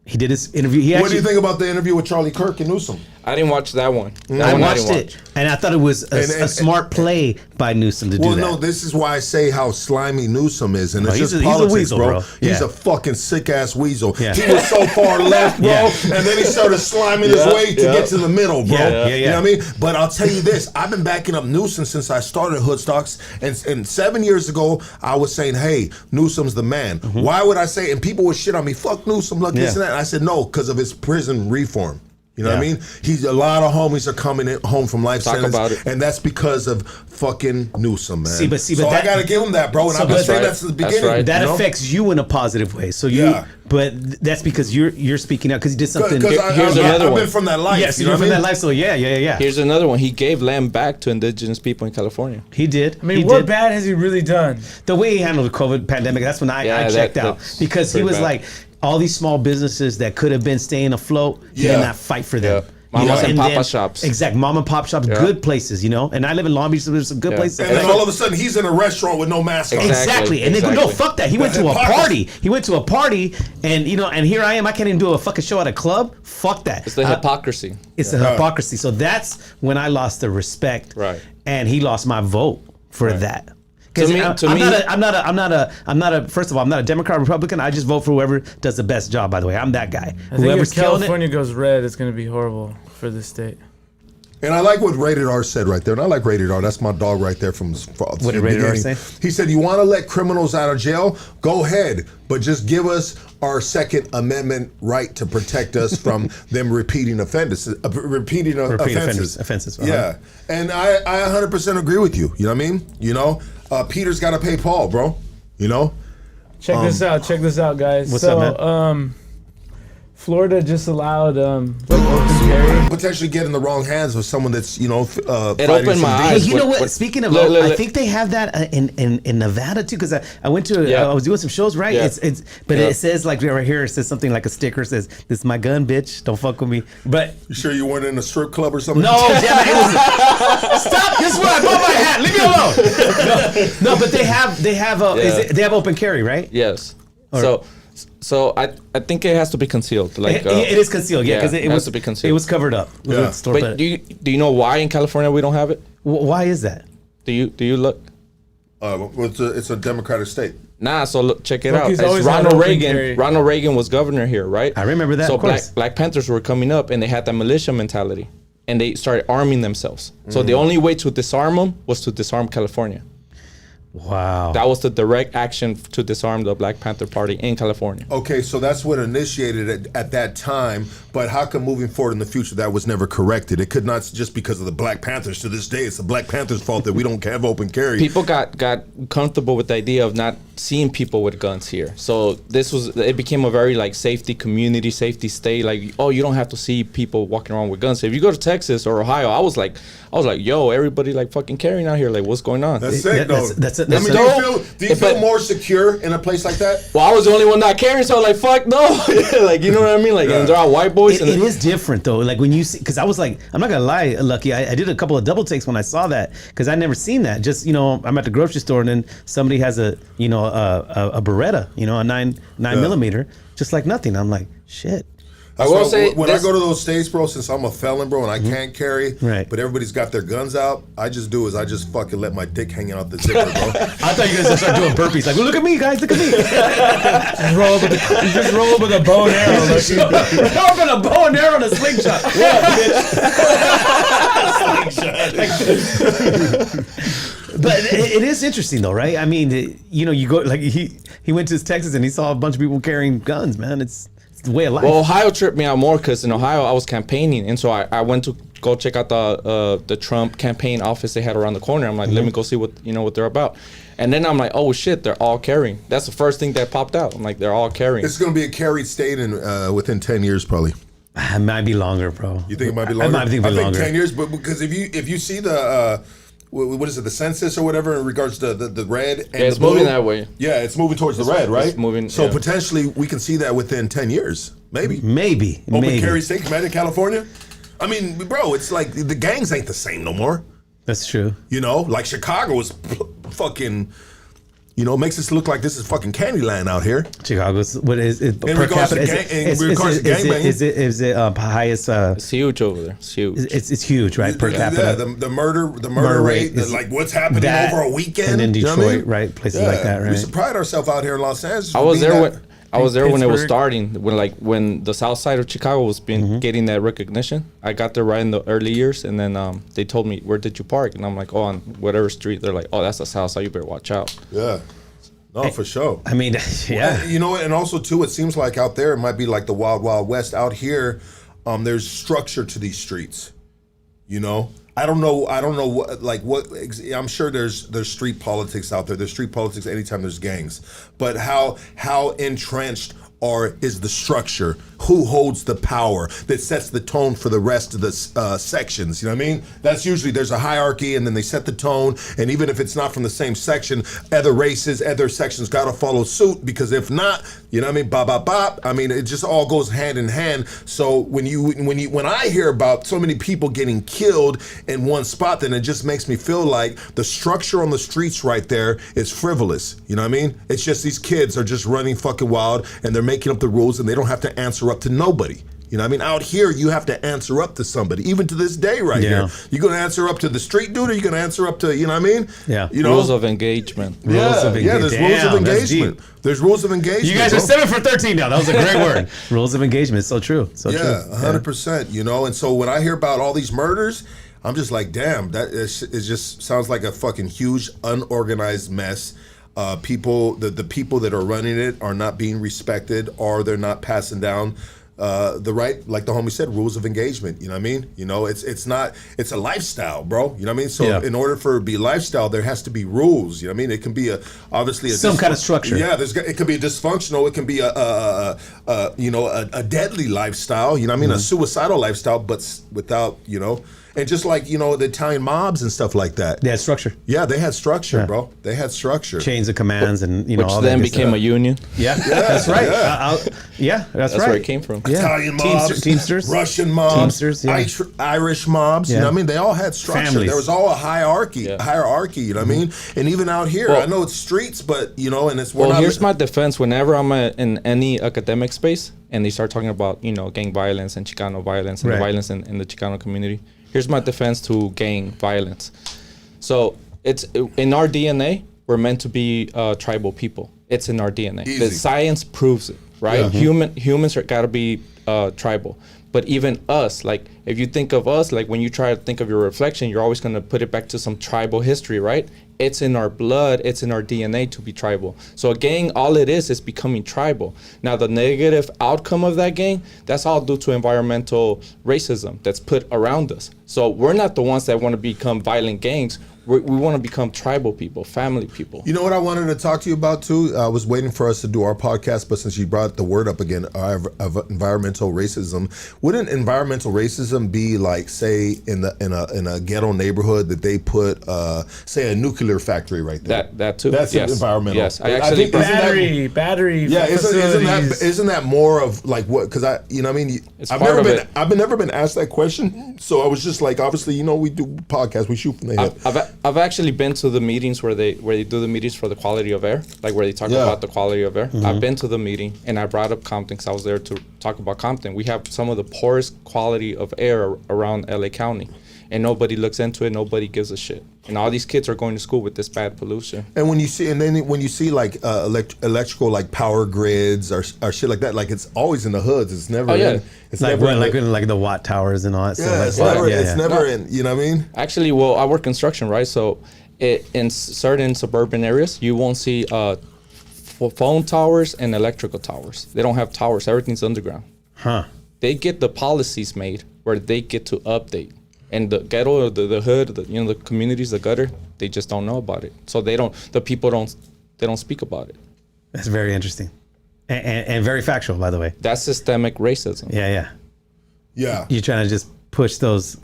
he did his interview. What do you think about the interview with Charlie Kirk and Newsom? I didn't watch that one. I watched it, and I thought it was a smart play by Newsom to do that. Well, no, this is why I say how slimy Newsom is, and it's he's just a politics, weasel, bro. He's Yeah. a fucking sick ass weasel. Yeah. He was so far left, bro, and then he started sliming his way to get to the middle, bro. You know what I mean? But I'll tell you this: I've been backing up Newsom since I started Hoodstocks, and 7 years ago I was saying, "Hey, Newsom's the man." Why would I say? And people would shit on me. Fuck Newsom, look this and that. And I said no, because of his prison reform. You know what I mean? He's a lot of homies are coming home from life sentence, about it. and that's because of fucking Newsom, man. But so that, I gotta give him that, bro. And I've been saying that's the beginning. right. That you know? affects you in a positive way. So you, but that's because you're speaking out because he did something. Here's another I've one. been from that life. Yes, you know you're what from I mean? that life. So yeah. Here's another one. He gave land back to indigenous people in California. He did. I mean, he what did. bad has he really done? The way he handled the COVID pandemic, that's when I checked out. Because he was bad. like, all these small businesses that could have been staying afloat, he did not fight for them. Mamas and papa then- shops. Exactly. Mom and pop shops, good places, you know? And I live in Long Beach, so there's some good places. And then all of a sudden, he's in a restaurant with no mask on. Exactly. And they go, no, fuck that. He went to a party. He went to a party, and you know, and here I am. I can't even do a fucking show at a club. Fuck that. It's the hypocrisy. It's the hypocrisy. So that's when I lost the respect. Right. And he lost my vote for that. To me, I'm not a. First of all, I'm not a Democrat or Republican. I just vote for whoever does the best job. By the way, I'm that guy. I think Whoever's if killing California goes red, it's going to be horrible for the state. And I like what Rated R said right there. And I like Rated R. That's my dog right there from What did Rated R say? He said, you want to let criminals out of jail? Go ahead. But just give us our Second Amendment right to protect us from them repeating offenses. offenses. Yeah. And I 100% agree with you. You know what I mean? You know, Peter's got to pay Paul, bro. You know? Check this out. Check this out, guys. What's up, man? Florida just allowed open carry. Potentially get in the wrong hands with someone that's, you know, It fighting opened some my demons. Hey, eyes. you know What- what? Speaking of, look, I think they have that in Nevada too. Because I went to, I was doing some shows, right? Yeah. It says like right here, it says something like a sticker says, "This is my gun, bitch. Don't fuck with me." But You sure you weren't in a strip club or something? no, damn it, stop! This is where I bought my hat. Leave me alone. No, but they have they have open carry, right? Yes. So I think it has to be concealed. Like It is concealed, yeah, because it it has was to be concealed. It was covered up. with Yeah. a store, But do you know why in California we don't have it? why is that? Do you look? It's a Democratic state. Nah, so look, check it Look, out. he's It's always had Ronald open Reagan. carry. Ronald Reagan was governor here, right? I remember that, So of course. Black Panthers were coming up, and they had that militia mentality, and they started arming themselves. So the only way to disarm them was to disarm California. Wow. That was the direct action to disarm the Black Panther Party in California. Okay, so that's what initiated it at that time. But how come moving forward in the future that was never corrected? It could not just because of the Black Panthers. To this day, it's the Black Panthers' fault that we don't have open carry. People got comfortable with the idea of not seeing people with guns here. So it became a very like safety community, safety state. Like, oh, you don't have to see people walking around with guns. So if you go to Texas or Ohio, I was like, yo, everybody like fucking carrying out here. Like, what's going on? That's it, though. That's I mean, dope. do you feel more secure in a place like that? Well, I was the only one not carrying, so I was like, fuck no. Like, you know what I mean? Like, and they're all white boys. It is different though. Like when you see, because I was like, I'm not gonna lie, Lucky. I did a couple of double takes when I saw that because I never seen that. Just I'm at the grocery store and then somebody has a Beretta, a 9 millimeter, just like nothing. I'm like, shit. I will say when I go to those states, bro, since I'm a felon, bro, and I can't carry, Right. but everybo's got their guns out, I just fucking let my dick hang out the zipper, bro. I thought you guys would start doing burpees. Like, well, look at me, guys, look at me. Just roll up with a bow and arrow. I'm gonna bow and arrow and a slingshot. Yeah, bitch. But it is interesting though, right? I mean, you go like he went to Texas and he saw a bunch of people carrying guns. Man, it's the way of life. Well, Ohio tripped me out more because in Ohio I was campaigning, and so I went to go check out the Trump campaign office they had around the corner. I'm like, let me go see what they're about, and then I'm like, oh shit, they're all carrying. That's the first thing that popped out. I'm like, they're all carrying. It's going to be a carried state within 10 years, probably. It might be longer, bro. You think it might be longer? I think 10 years, but because if you see the what is it, the census or whatever in regards to the red and it's the blue, moving that way. Yeah, it's moving towards the red, right? It's moving. So yeah. potentially we can see that within 10 years, maybe. Maybe. Carry state command in California. I mean, bro, it's like the gangs ain't the same no more. That's true. Like Chicago was fucking. You know, it makes us look like this is fucking Candyland out here. Chicago's what is it In per regards to capita? gang- in regards to gangbanging. Is it highest? It's huge over there. It's huge. It's huge, right? Per capita. Yeah, the murder rate, is like what's happening that, over a weekend. and in you know Detroit, what I mean? right? Places like that, right? We should pride ourselves out here in Los Angeles. I for was being there that- when when it was Pittsburgh. starting. When the South Side of Chicago was getting that recognition. I got there right in the early years, and then they told me, "Where did you park?" And I'm like, "Oh, on whatever street." They're like, "Oh, that's the South Side. You better watch out." Yeah. No, for sure. I mean, yeah. You know, and also too, it seems like out there it might be like the wild, wild west. Out here, there's structure to these streets. You know, I don't know what. I'm sure there's street politics out there. There's street politics anytime there's gangs, but how entrenched is the structure? Who holds the power that sets the tone for the rest of the sections? You know what I mean? That's usually there's a hierarchy, and then they set the tone. And even if it's not from the same section, other races, other sections got to follow suit, because if not, you know what I mean? Bop bop bop. I mean, it just all goes hand in hand. So when I hear about so many people getting killed in one spot, then it just makes me feel like the structure on the streets right there is frivolous. You know what I mean? It's just these kids are just running fucking wild, and they're making up the rules, and they don't have to answer up to nobody. You know what I mean? Out here, you have to answer up to somebody, even to this day right here. You're going to answer up to the street dude, or you're going to answer up to, you know what I mean? Yeah. You know? Rules of engagement. There's rules of engagement. There's rules of engagement. You guys are bro. 7 for 13 now. That was a great word. Rules of engagement. So true. So true. Yeah, 100%. You know, and so when I hear about all these murders, I'm just like, damn, it just sounds like a fucking huge unorganized mess. The people that are running it are not being respected, or they're not passing down the right, like the homie said, rules of engagement. You know what I mean? You know, it's a lifestyle, bro. You know what I mean? So in order for it to be lifestyle, there has to be rules. You know what I mean? It can be obviously some kind of structure. Yeah, it could be a dysfunctional. It can be a deadly lifestyle. You know what I mean? A suicidal lifestyle, but without, you know. And just like, you know, the Italian mobs and stuff like that. They had structure. Yeah, they had structure, bro. They had structure. Chains of commands, and, you know, Which all then that became a union. Yeah, that's right. That's right. Where it came from. Yeah. Italian mobs, Teamsters, Russian mobs, Teamsters, yeah. Irish mobs. You know what I mean? They all had structure. Families. There was all a hierarchy. You know what I mean? And even out here, Well, I know it's streets, but you know, and it's here's my defense. Whenever I'm in any academic space and they start talking about, you know, gang violence and Chicano violence and the violence in the Chicano community, here's my defense to gang violence. So it's in our DNA. We're meant to be tribal people. It's in our DNA. Easy. The science proves it, right? Yeah. Humans are gotta be tribal. But even us, like if you think of us, like when you try to think of your reflection, you're always gonna put it back to some tribal history, right? It's in our blood, it's in our DNA to be tribal. So a gang, all it is becoming tribal. Now the negative outcome of that gang, that's all due to environmental racism that's put around us. So we're not the ones that want to become violent gangs. We want to become tribal people, family people. You know what I wanted to talk to you about too? I was waiting for us to do our podcast, but since you brought the word up again, of environmental racism, wouldn't environmental racism be like, say, in a ghetto neighborhood that they put, say, a nuclear factory right there? That too. That's environmental. Yes, I actually think battery. Yeah, facilities. isn't that more of like what? Because you know what I mean. It's I've part never of been. it. I've never been asked that question, so I was just like, obviously, you know, we do podcasts, we shoot from the hip. I've actually been to the meetings where they do the meetings for the quality of air, like where they talk about the quality of air. I've been to the meeting and I brought up Compton because I was there to talk about Compton. We have some of the poorest quality of air around LA County, and nobody looks into it. Nobody gives a shit. And all these kids are going to school with this bad pollution. And when you see like electrical like power grids or shit like that, like it's always in the hoods. It's never. It's like never like the watt towers and all that stuff. It's never in. You know what I mean? Actually, well, I work construction, right? So, in certain suburban areas, you won't see phone towers and electrical towers. They don't have towers. Everything's underground. Huh. They get the policies made where they get to update. And the ghetto, or the hood, the communities, the gutter, they just don't know about it. So they don't speak about it. That's very interesting, and very factual, by the way. That's systemic racism. Yeah. Yeah. You're trying to just push those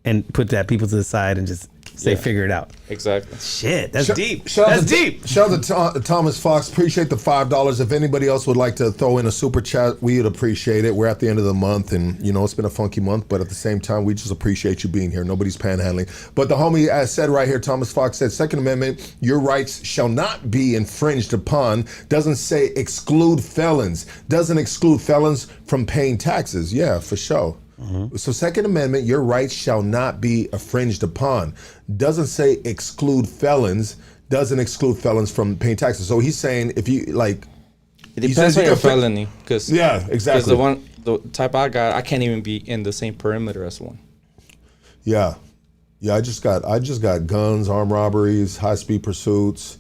and put that people to the side and just say figure it out. Exactly. Shit, that's deep. Shout out to Thomas Fox. Appreciate the $5. If anybody else would like to throw in a super chat, we would appreciate it. We're at the end of the month, and it's been a funky month, but at the same time, we just appreciate you being here. Nobody's panhandling. But the homie said right here, Thomas Fox said, Second Amendment, your rights shall not be infringed upon. Doesn't say exclude felons. Doesn't exclude felons from paying taxes. Yeah, for sure. So Second Amendment, your rights shall not be infringed upon. Doesn't say exclude felons. Doesn't exclude felons from paying taxes. So he's saying if you like, it depends on your felony. Because exactly. Because the type I got, I can't even be in the same perimeter as one. Yeah. I just got guns, armed robberies, high speed pursuits.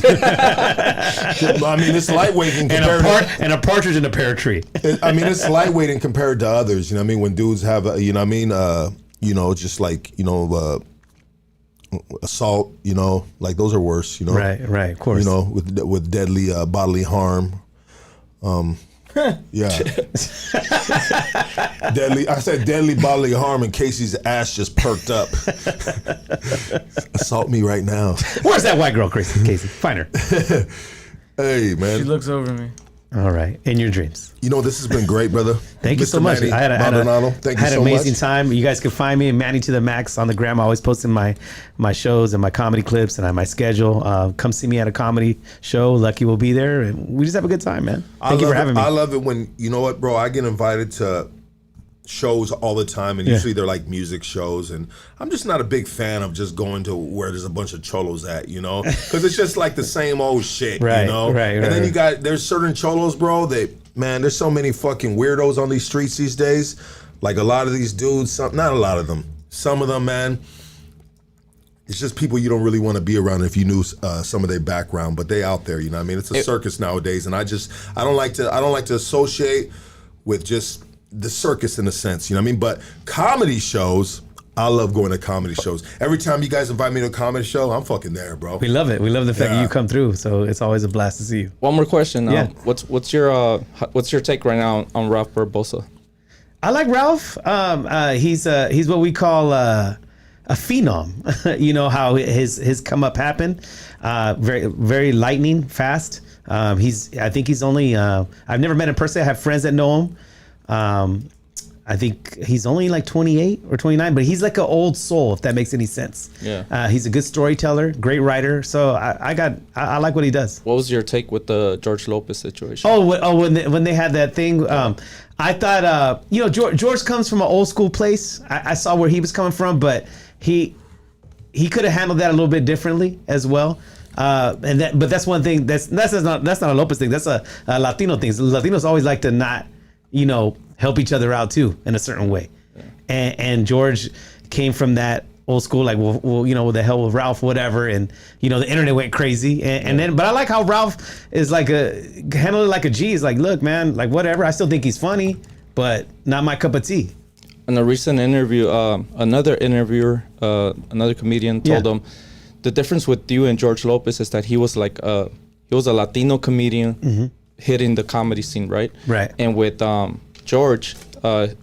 I mean, it's lightweight in comparison. And a partridge in a pear tree. It's lightweight in compared to others. You know what I mean? When dudes have, just like, assault. Like those are worse. Right. Of course. With deadly bodily harm. Yeah. I said deadly bodily harm in Casey's ass just perked up. Assault me right now. Where's that white girl, Casey? Find her. Hey, man. She looks over me. All right. In your dreams. This has been great, brother. Thank you so much. Manny, I had Maldonado, thank you so an amazing much. time. You guys can find me, Manny to the Max, on the gram. I always posting my shows and my comedy clips and my schedule. Come see me at a comedy show. Lucky will be there. And we just have a good time, man. Thank you for having me. I love it when, you know what, bro, I get invited to shows all the time, and usually they're like music shows, and I'm just not a big fan of just going to where there's a bunch of cholos at, because it's just like the same old shit, Right. And then there's certain cholos, bro, there's so many fucking weirdos on these streets these days. Like a lot of these dudes, not a lot of them, some of them, man, it's just people you don't really want to be around if you knew some of their background, but they out there, It's a circus nowadays, and I don't like to associate with just the circus in a sense, But comedy shows, I love going to comedy shows. Every time you guys invite me to a comedy show, I'm fucking there, bro. We love it. We love the fact that you come through. So it's always a blast to see you. One more question. Yeah. What's your take right now on Ralph Barbosa? I like Ralph. He's what we call a phenom. You know how his come up happened. Very very lightning fast. I think he's only. I've never met him personally. I have friends that know him. I think he's only like 28 or 29, but he's like an old soul, if that makes any sense. Yeah. He's a good storyteller, great writer. So I like what he does. What was your take with the George Lopez situation? When they had that thing, I thought, George comes from an old school place. I saw where he was coming from, but he could have handled that a little bit differently as well. But that's one thing. That's not a Lopez thing. That's a Latino thing. Latinos always like to not, help each other out too in a certain way. Yeah. And George came from that old school, like, well, what the hell with Ralph, whatever. And, the internet went crazy. But I like how Ralph is handled it like a G. He's like, look, man, like whatever. I still think he's funny, but not my cup of tea. In a recent interview, another interviewer, another comedian told him the difference with you and George Lopez is that he was like, he was a Latino comedian hitting the comedy scene, right? Right. And with George, with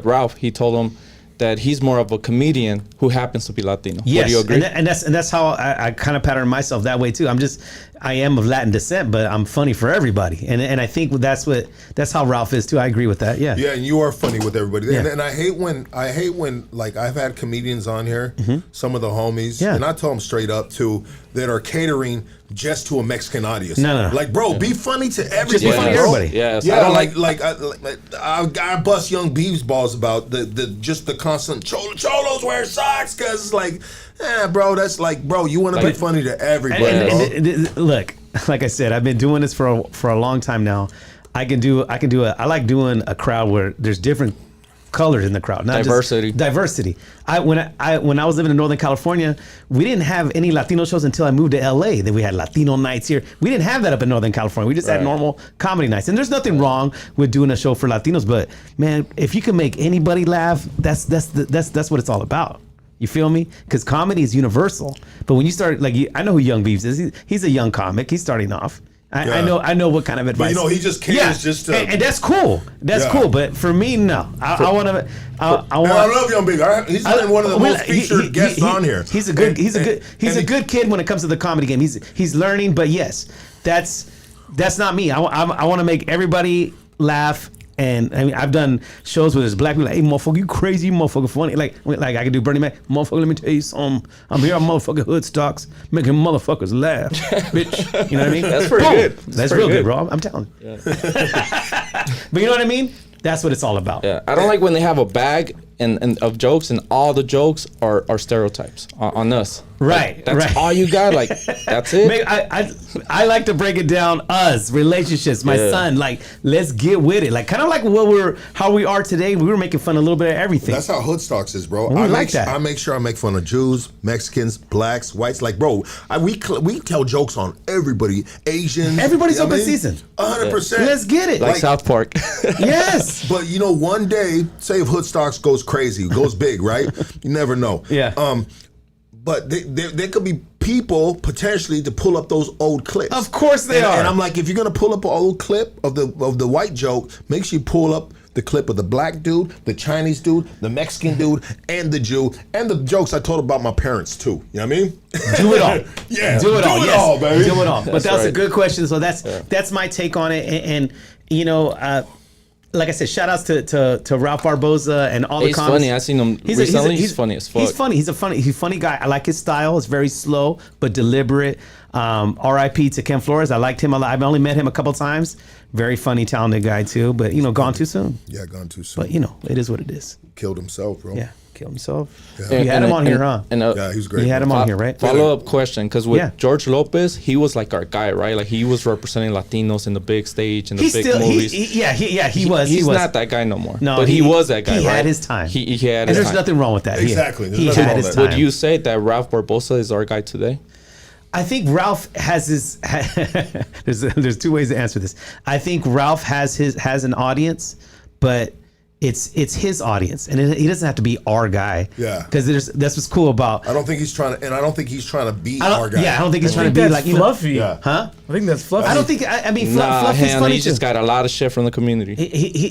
Ralph, he told him that he's more of a comedian who happens to be Latino. Yes, do you agree? And that's how I kind of pattern myself that way too. I am of Latin descent, but I'm funny for everybody, and I think that's how Ralph is too. I agree with that. Yeah. Yeah, and you are funny with everybody. Yeah. And I hate when like I've had comedians on here, some of the homies, and I tell them straight up too, that are catering just to a Mexican audience. No. Like, bro, be funny to everybody. Just be funny to everybody. Yes. Yeah, I bust Young Beeves balls about the constant cholos wear socks, because like, bro, that's like, bro, you want to be funny to everybody. And look, like I said, I've been doing this for a long time now. I like doing a crowd where there's different colors in the crowd, not diversity. Just diversity. When I was living in Northern California, we didn't have any Latino shows until I moved to LA. Then we had Latino nights here. We didn't have that up in Northern California. We just had normal comedy nights. And there's nothing wrong with doing a show for Latinos, but man, if you can make anybody laugh, that's what it's all about. You feel me? Because comedy is universal. But when you start, like, I know who Young Beeves is. He's a young comic. He's starting off. I know what kind of advice. But he just cares just to. And that's cool. That's cool. But for me, no. I want to. I love Young Big. He's been one of the most featured guests on here. He's a good kid when it comes to the comedy game. He's learning, but yes, that's not me. I want to make everybody laugh. And I mean, I've done shows where there's black people like, hey, motherfucker, you crazy, motherfucker, funny. Like I can do Bernie Mac, motherfucker, let me tell you something. I'm here on motherfucking hood stocks, making motherfuckers laugh, bitch. You know what I mean? That's pretty good. That's real good, bro. I'm telling you. Yeah. But you know what I mean? That's what it's all about. Yeah, I don't like when they have a bag and of jokes and all the jokes are stereotypes on us. Right, like, that's right. all you got. Like that's it. I like to break it down. Us relationships, my son. Like let's get with it. Like kind of like how we are today. We were making fun a little bit of everything. That's how Hood Stocks is, bro. I like that. I make sure I make fun of Jews, Mexicans, blacks, whites. Like, bro, we tell jokes on everybody. Asians. Everybody's open season. 100%. Let's get it. Like South Park. Yes. But one day, say if Hood Stocks goes crazy, goes big, right? You never know. Yeah. But there could be people potentially to pull up those old clips. Of course they are. And I'm like, if you're gonna pull up an old clip of the white joke, make sure you pull up the clip of the black dude, the Chinese dude, the Mexican dude, and the Jew, and the jokes I told about my parents too. You know what I mean? Do it all. Yeah. Do it all. Yes. All, baby. Do it all. But that's right. a good question. So that's my take on it. And like I said, shout outs to Ralph Barboza and all the He's comments. funny. I seen him recently. He's funny as fuck. He's funny. He's a funny guy. I like his style. It's very slow but deliberate. R.I.P. to Ken Flores. I liked him a lot. I've only met him a couple times. Very funny, talented guy too. But gone too soon. Yeah, gone too soon. But it is what it is. Killed himself, bro. Yeah, killed himself. Yeah. You had him on here, huh? Yeah, he was great. You had him on here, right? Follow-up question, because with Yeah. George Lopez, he was like our guy, right? Like he was representing Latinos in the big stage and the big movies. He was. He's not that guy no more. No, but he was that guy, He right? had his time. He had And his there's time. nothing wrong with that. Exactly. There's He nothing had wrong his with time. that. Would you say that Ralph Barbosa is our guy today? I think Ralph has his. There's two ways to answer this. I think Ralph has an audience, but it's his audience, and he doesn't have to be our guy. Yeah. Because that's what's cool about. I don't think he's trying to be our guy. Yeah, I don't think he's trying to be that's like fluffy. Yeah. Huh? I think that's fluffy. I don't think. I mean, Nah, Fluffy's funny he just too. got a lot of shit from the community.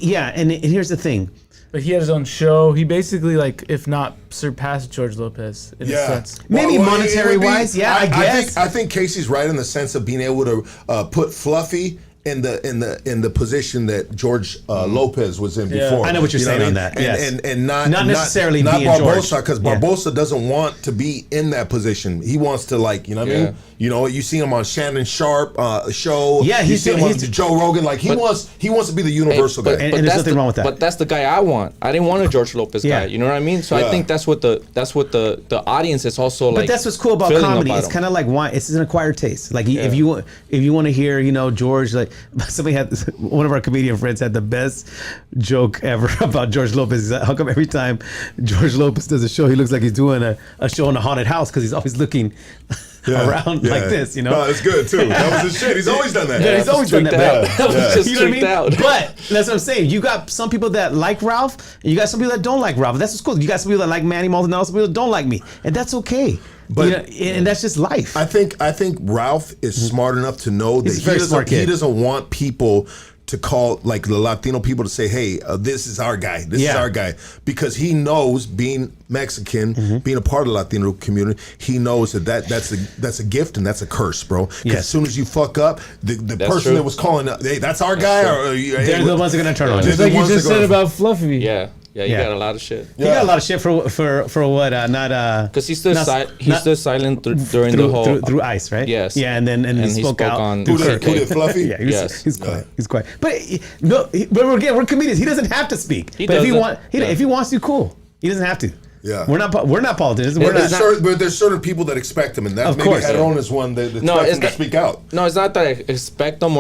Yeah, and here's the thing. But he had his own show. He basically, like, if not surpassed George Lopez in a sense. Maybe Well, monetary it would be- wise, yeah, I guess. I think Casey's right in the sense of being able to put Fluffy in the position that George Lopez was in Yeah. before. I know what you're saying on that, And, yes. and not necessarily not being Barbosa, George. because Yeah. Barbosa doesn't want to be in that position. He wants to, like, you know what I mean? You see him on Shannon Sharp show. Yeah, you he's see him doing- on Joe Rogan. Like he wants to be the universal guy. And there's nothing wrong with that. But that's the guy I want. I didn't want a George Lopez Yeah. guy. You know what I mean? So Yeah. I think that's what the audience is also like. But that's what's cool about feeling comedy. about It's him. kind of like wine. It's an acquired taste. Like if you want to hear, George. Like somebody had one of our comedian friends had the best joke ever about George Lopez. He's like, how come every time George Lopez does a show, he looks like he's doing a show in a haunted house because he's always looking around like this. No, it's good too. That was his shit. He's always done that. Yeah, he's always done that. That But, was just you know what I tweaked mean? out. But that's what I'm saying. You got some people that like Ralph, and you got some people that don't like Ralph. That's what's cool. You got some people that like Manny Maldonado, some people that don't like me, and that's okay. But- and that's just life. I think Ralph is smart enough to know that He's a very smart kid. he doesn't want people to call, like, the Latino people to say, hey, this is our guy. This is our guy. Because he knows, being Mexican, being a part of the Latino community, he knows that's a gift and that's a curse, bro. Because Yes. as soon as you fuck up, the person true. that was calling, hey, that's our guy. Or, They're the ones that are gonna turn on you. They're It's the like you ones just that go- said about Fluffy. Yeah, you Yeah. got a lot of shit. He got a lot of shit for what? Not Because he stood not- silent during the whole. through ICE, right? Yes. Yeah, and then he spoke out on through Who Kirk. did Fluffy? Yeah, Yes. he's quiet. He's quiet. But we're comedians. He doesn't have to speak. He but doesn't. if he wants to, cool. He doesn't have to. Yeah. We're not politicians. We're But not. there's certain people that expect him, and that Of maybe course. Heron is one that No, expects it's him to not- speak out. No, it's not that I expect him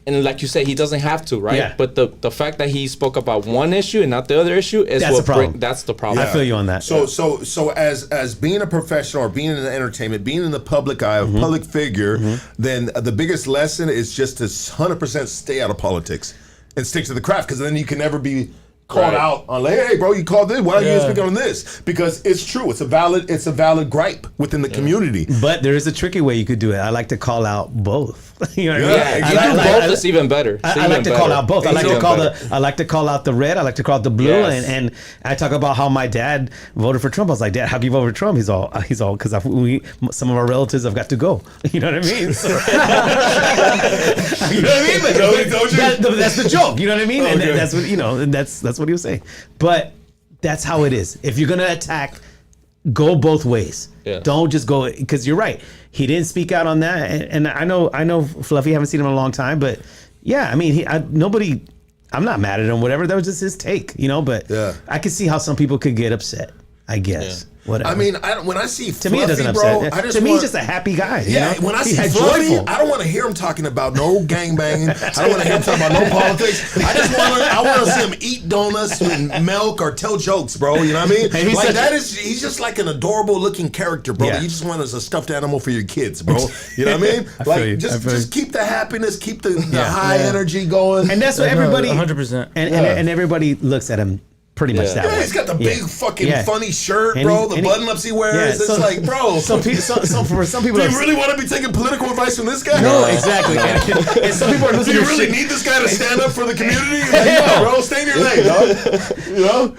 and like you say, he doesn't have to, right? Yeah. But the fact that he spoke about one issue and not the other issue is That's the problem. That's the problem. I feel you on that. So as being a professional or being in the entertainment, being in the public eye, a public figure, then the biggest lesson is just to 100% stay out of politics and stick to the craft, because then you can never be called Right. out on, like, hey bro, you called this, why are you speaking on this? Because it's true, it's a valid gripe within the community. But there is a tricky way you could do it. I like to call out both. You know what Yeah, I mean? If you do both, it's even better. I like to call out both. I like to call out the red. I like to call out the blue. Yes. And I talk about how my dad voted for Trump. I was like, Dad, how do you vote for Trump? He's all because some of our relatives have got to go. You know what I mean? So, you know what I mean? But that's the joke. You know what I mean? And that's what and that's what he was saying. But that's how it is. If you're gonna attack, go both ways. Yeah. Don't just go, because you're right. He didn't speak out on that, and I know Fluffy. Haven't seen him in a long time, but yeah, I mean, I'm not mad at him. Whatever, that was just his take, But Yeah. I could see how some people could get upset. I guess. Whatever. I mean, when I see to me, it Fluffy, doesn't bro, upset. I just to me, want, he's just a happy guy. Yeah, when I see Fluffy, I don't want to hear him talking about no gangbanging. I don't want to hear him talking about no politics. I want to see him eat donuts and milk or tell jokes, bro. You know what I mean? And He's just like an adorable looking character, bro. Yeah. That you just want as a stuffed animal for your kids, bro. You know what I mean? you. Just keep the happiness, keep the high energy going. And that's what everybody, 100%. and everybody looks at him pretty much that way. Yeah, he's got the big fucking funny shirt, And bro. he- The and he- button-ups he wears. It's like, bro. So for some people, do you really want to be taking political advice from this guy? No, exactly. And some people are Do losing you their really shit. need this guy to stand up for the community? Like, no, bro, stay in your lane, dog. You know?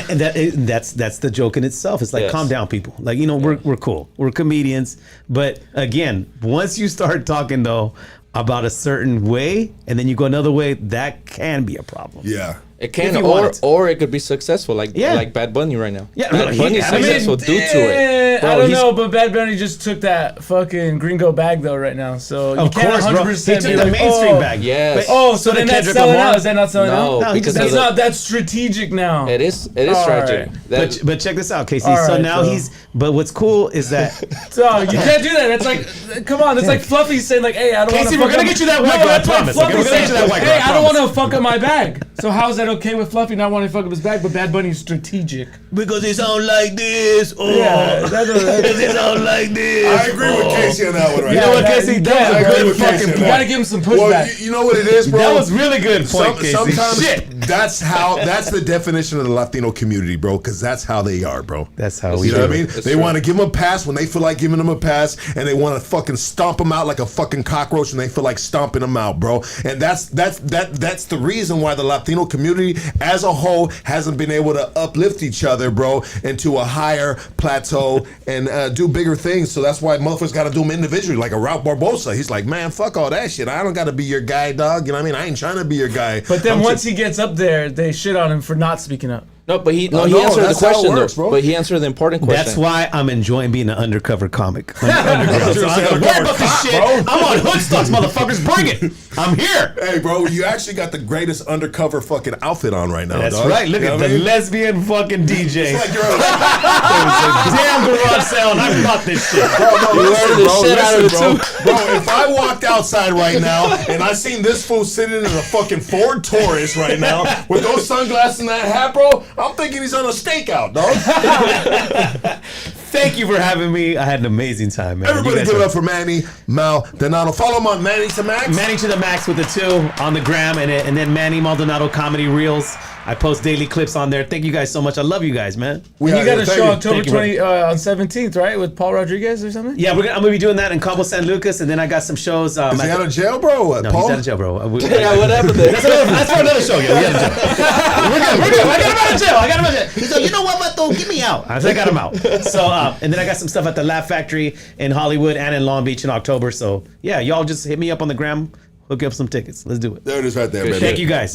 And that's the joke in itself. It's like, Yes. calm down, people. Like, we're cool. We're comedians. But again, once you start talking though about a certain way, and then you go another way, that can be a problem. Yeah. It can, If you want it. or it could be successful, like Yeah. Bad Bunny right now. Yeah, no, Bad Bunny's I mean, successful due to it. Bro, I don't he's- know, but Bad Bunny just took that fucking gringo bag though right now, so you Of can't course, bro. 100% He took be the like, mainstream oh, bag. Yes. Oh, so did then that's Kendrick selling Lamar. out? Is that not selling No, out? No, because That's of the- not. That's strategic now. It is All tragic. right. That- But check this out, Casey. All So right, now so- but what's cool is that So you can't do that. That's like, come on. That's like Fluffy saying like, "Hey, I don't want Casey, to." we're gonna get you that white No, girl, I that's like promise. Fluffy Okay, we're gonna get you saying, that white girl, "Hey, I I don't want promise." to fuck up my bag." So how is that okay with Fluffy not wanting to fuck up his bag, but Bad Bunny's strategic? because it sound like this. Oh, Yeah, because it sound like this. I agree with Casey on that one right You know now. what, Casey? That I was a agree good with Casey fucking on You that. gotta give him some Well, pushback. you know what it is, bro? That was really good point, Casey. Sometimes Shit. that's the definition of the Latino community, bro, because that's how they are, bro. That's how we You know what I do mean? it. That's They true. want to give them a pass when they feel like giving them a pass, and they want to fucking stomp them out like a fucking cockroach, and they feel like stomping them out, bro. And that's the reason why the Latino community as a whole hasn't been able to uplift each other, bro, into a higher plateau and do bigger things. So that's why motherfuckers got to do them individually, like a Ralph Barbosa. He's like, man, fuck all that shit. I don't got to be your guy, dog. You know what I mean? I ain't trying to be your guy. But then I'm once just- he gets up there, they shit on him for not speaking up. No, but he no, answered the that's how it question works, though. bro. But he answered the important question. That's why I'm enjoying being an undercover comic. So I You're don't saying worry about this cop, shit. bro. I'm on Hoodstocks, motherfuckers. Bring it. I'm here. Hey, bro, you actually got the greatest undercover fucking outfit on right now, That's dog. right. Look You know at what the I mean? lesbian fucking DJ. It's like you're a Damn garage sale. I bought this shit. bro, no, listen, the bro, shit out of listen, it, bro. Bro, if I walked outside right now and I seen this fool sitting in a fucking Ford Taurus right now with those sunglasses and that hat, bro, I'm thinking he's on a stakeout, dog. Thank you for having me. I had an amazing time, man. Everybody You guys give it are- up for Manny Maldonado. Follow him on Manny to Max. Manny to the Max with the 2 on the gram, and then Manny Maldonado Comedy Reels. I post daily clips on there. Thank you guys so much. I love you guys, man. And you got a thank show you. October Thank you, 20 on 17th, right, with Paul Rodriguez or something? Yeah, I'm gonna be doing that in Cabo San Lucas, and then I got some shows. Is he out of jail, bro? or What, No, Paul? he's out of jail, bro. Yeah, whatever. That's for another show. Yeah, we out of jail. We're good. I got him out of jail. I got him out of jail. He's like, you know what, Vato? Get me out. I got him out. So, and then I got some stuff at the Laugh Factory in Hollywood and in Long Beach in October. So, yeah, y'all just hit me up on the gram, hook up some tickets. Let's do it. There it is right there, baby. Thank you guys.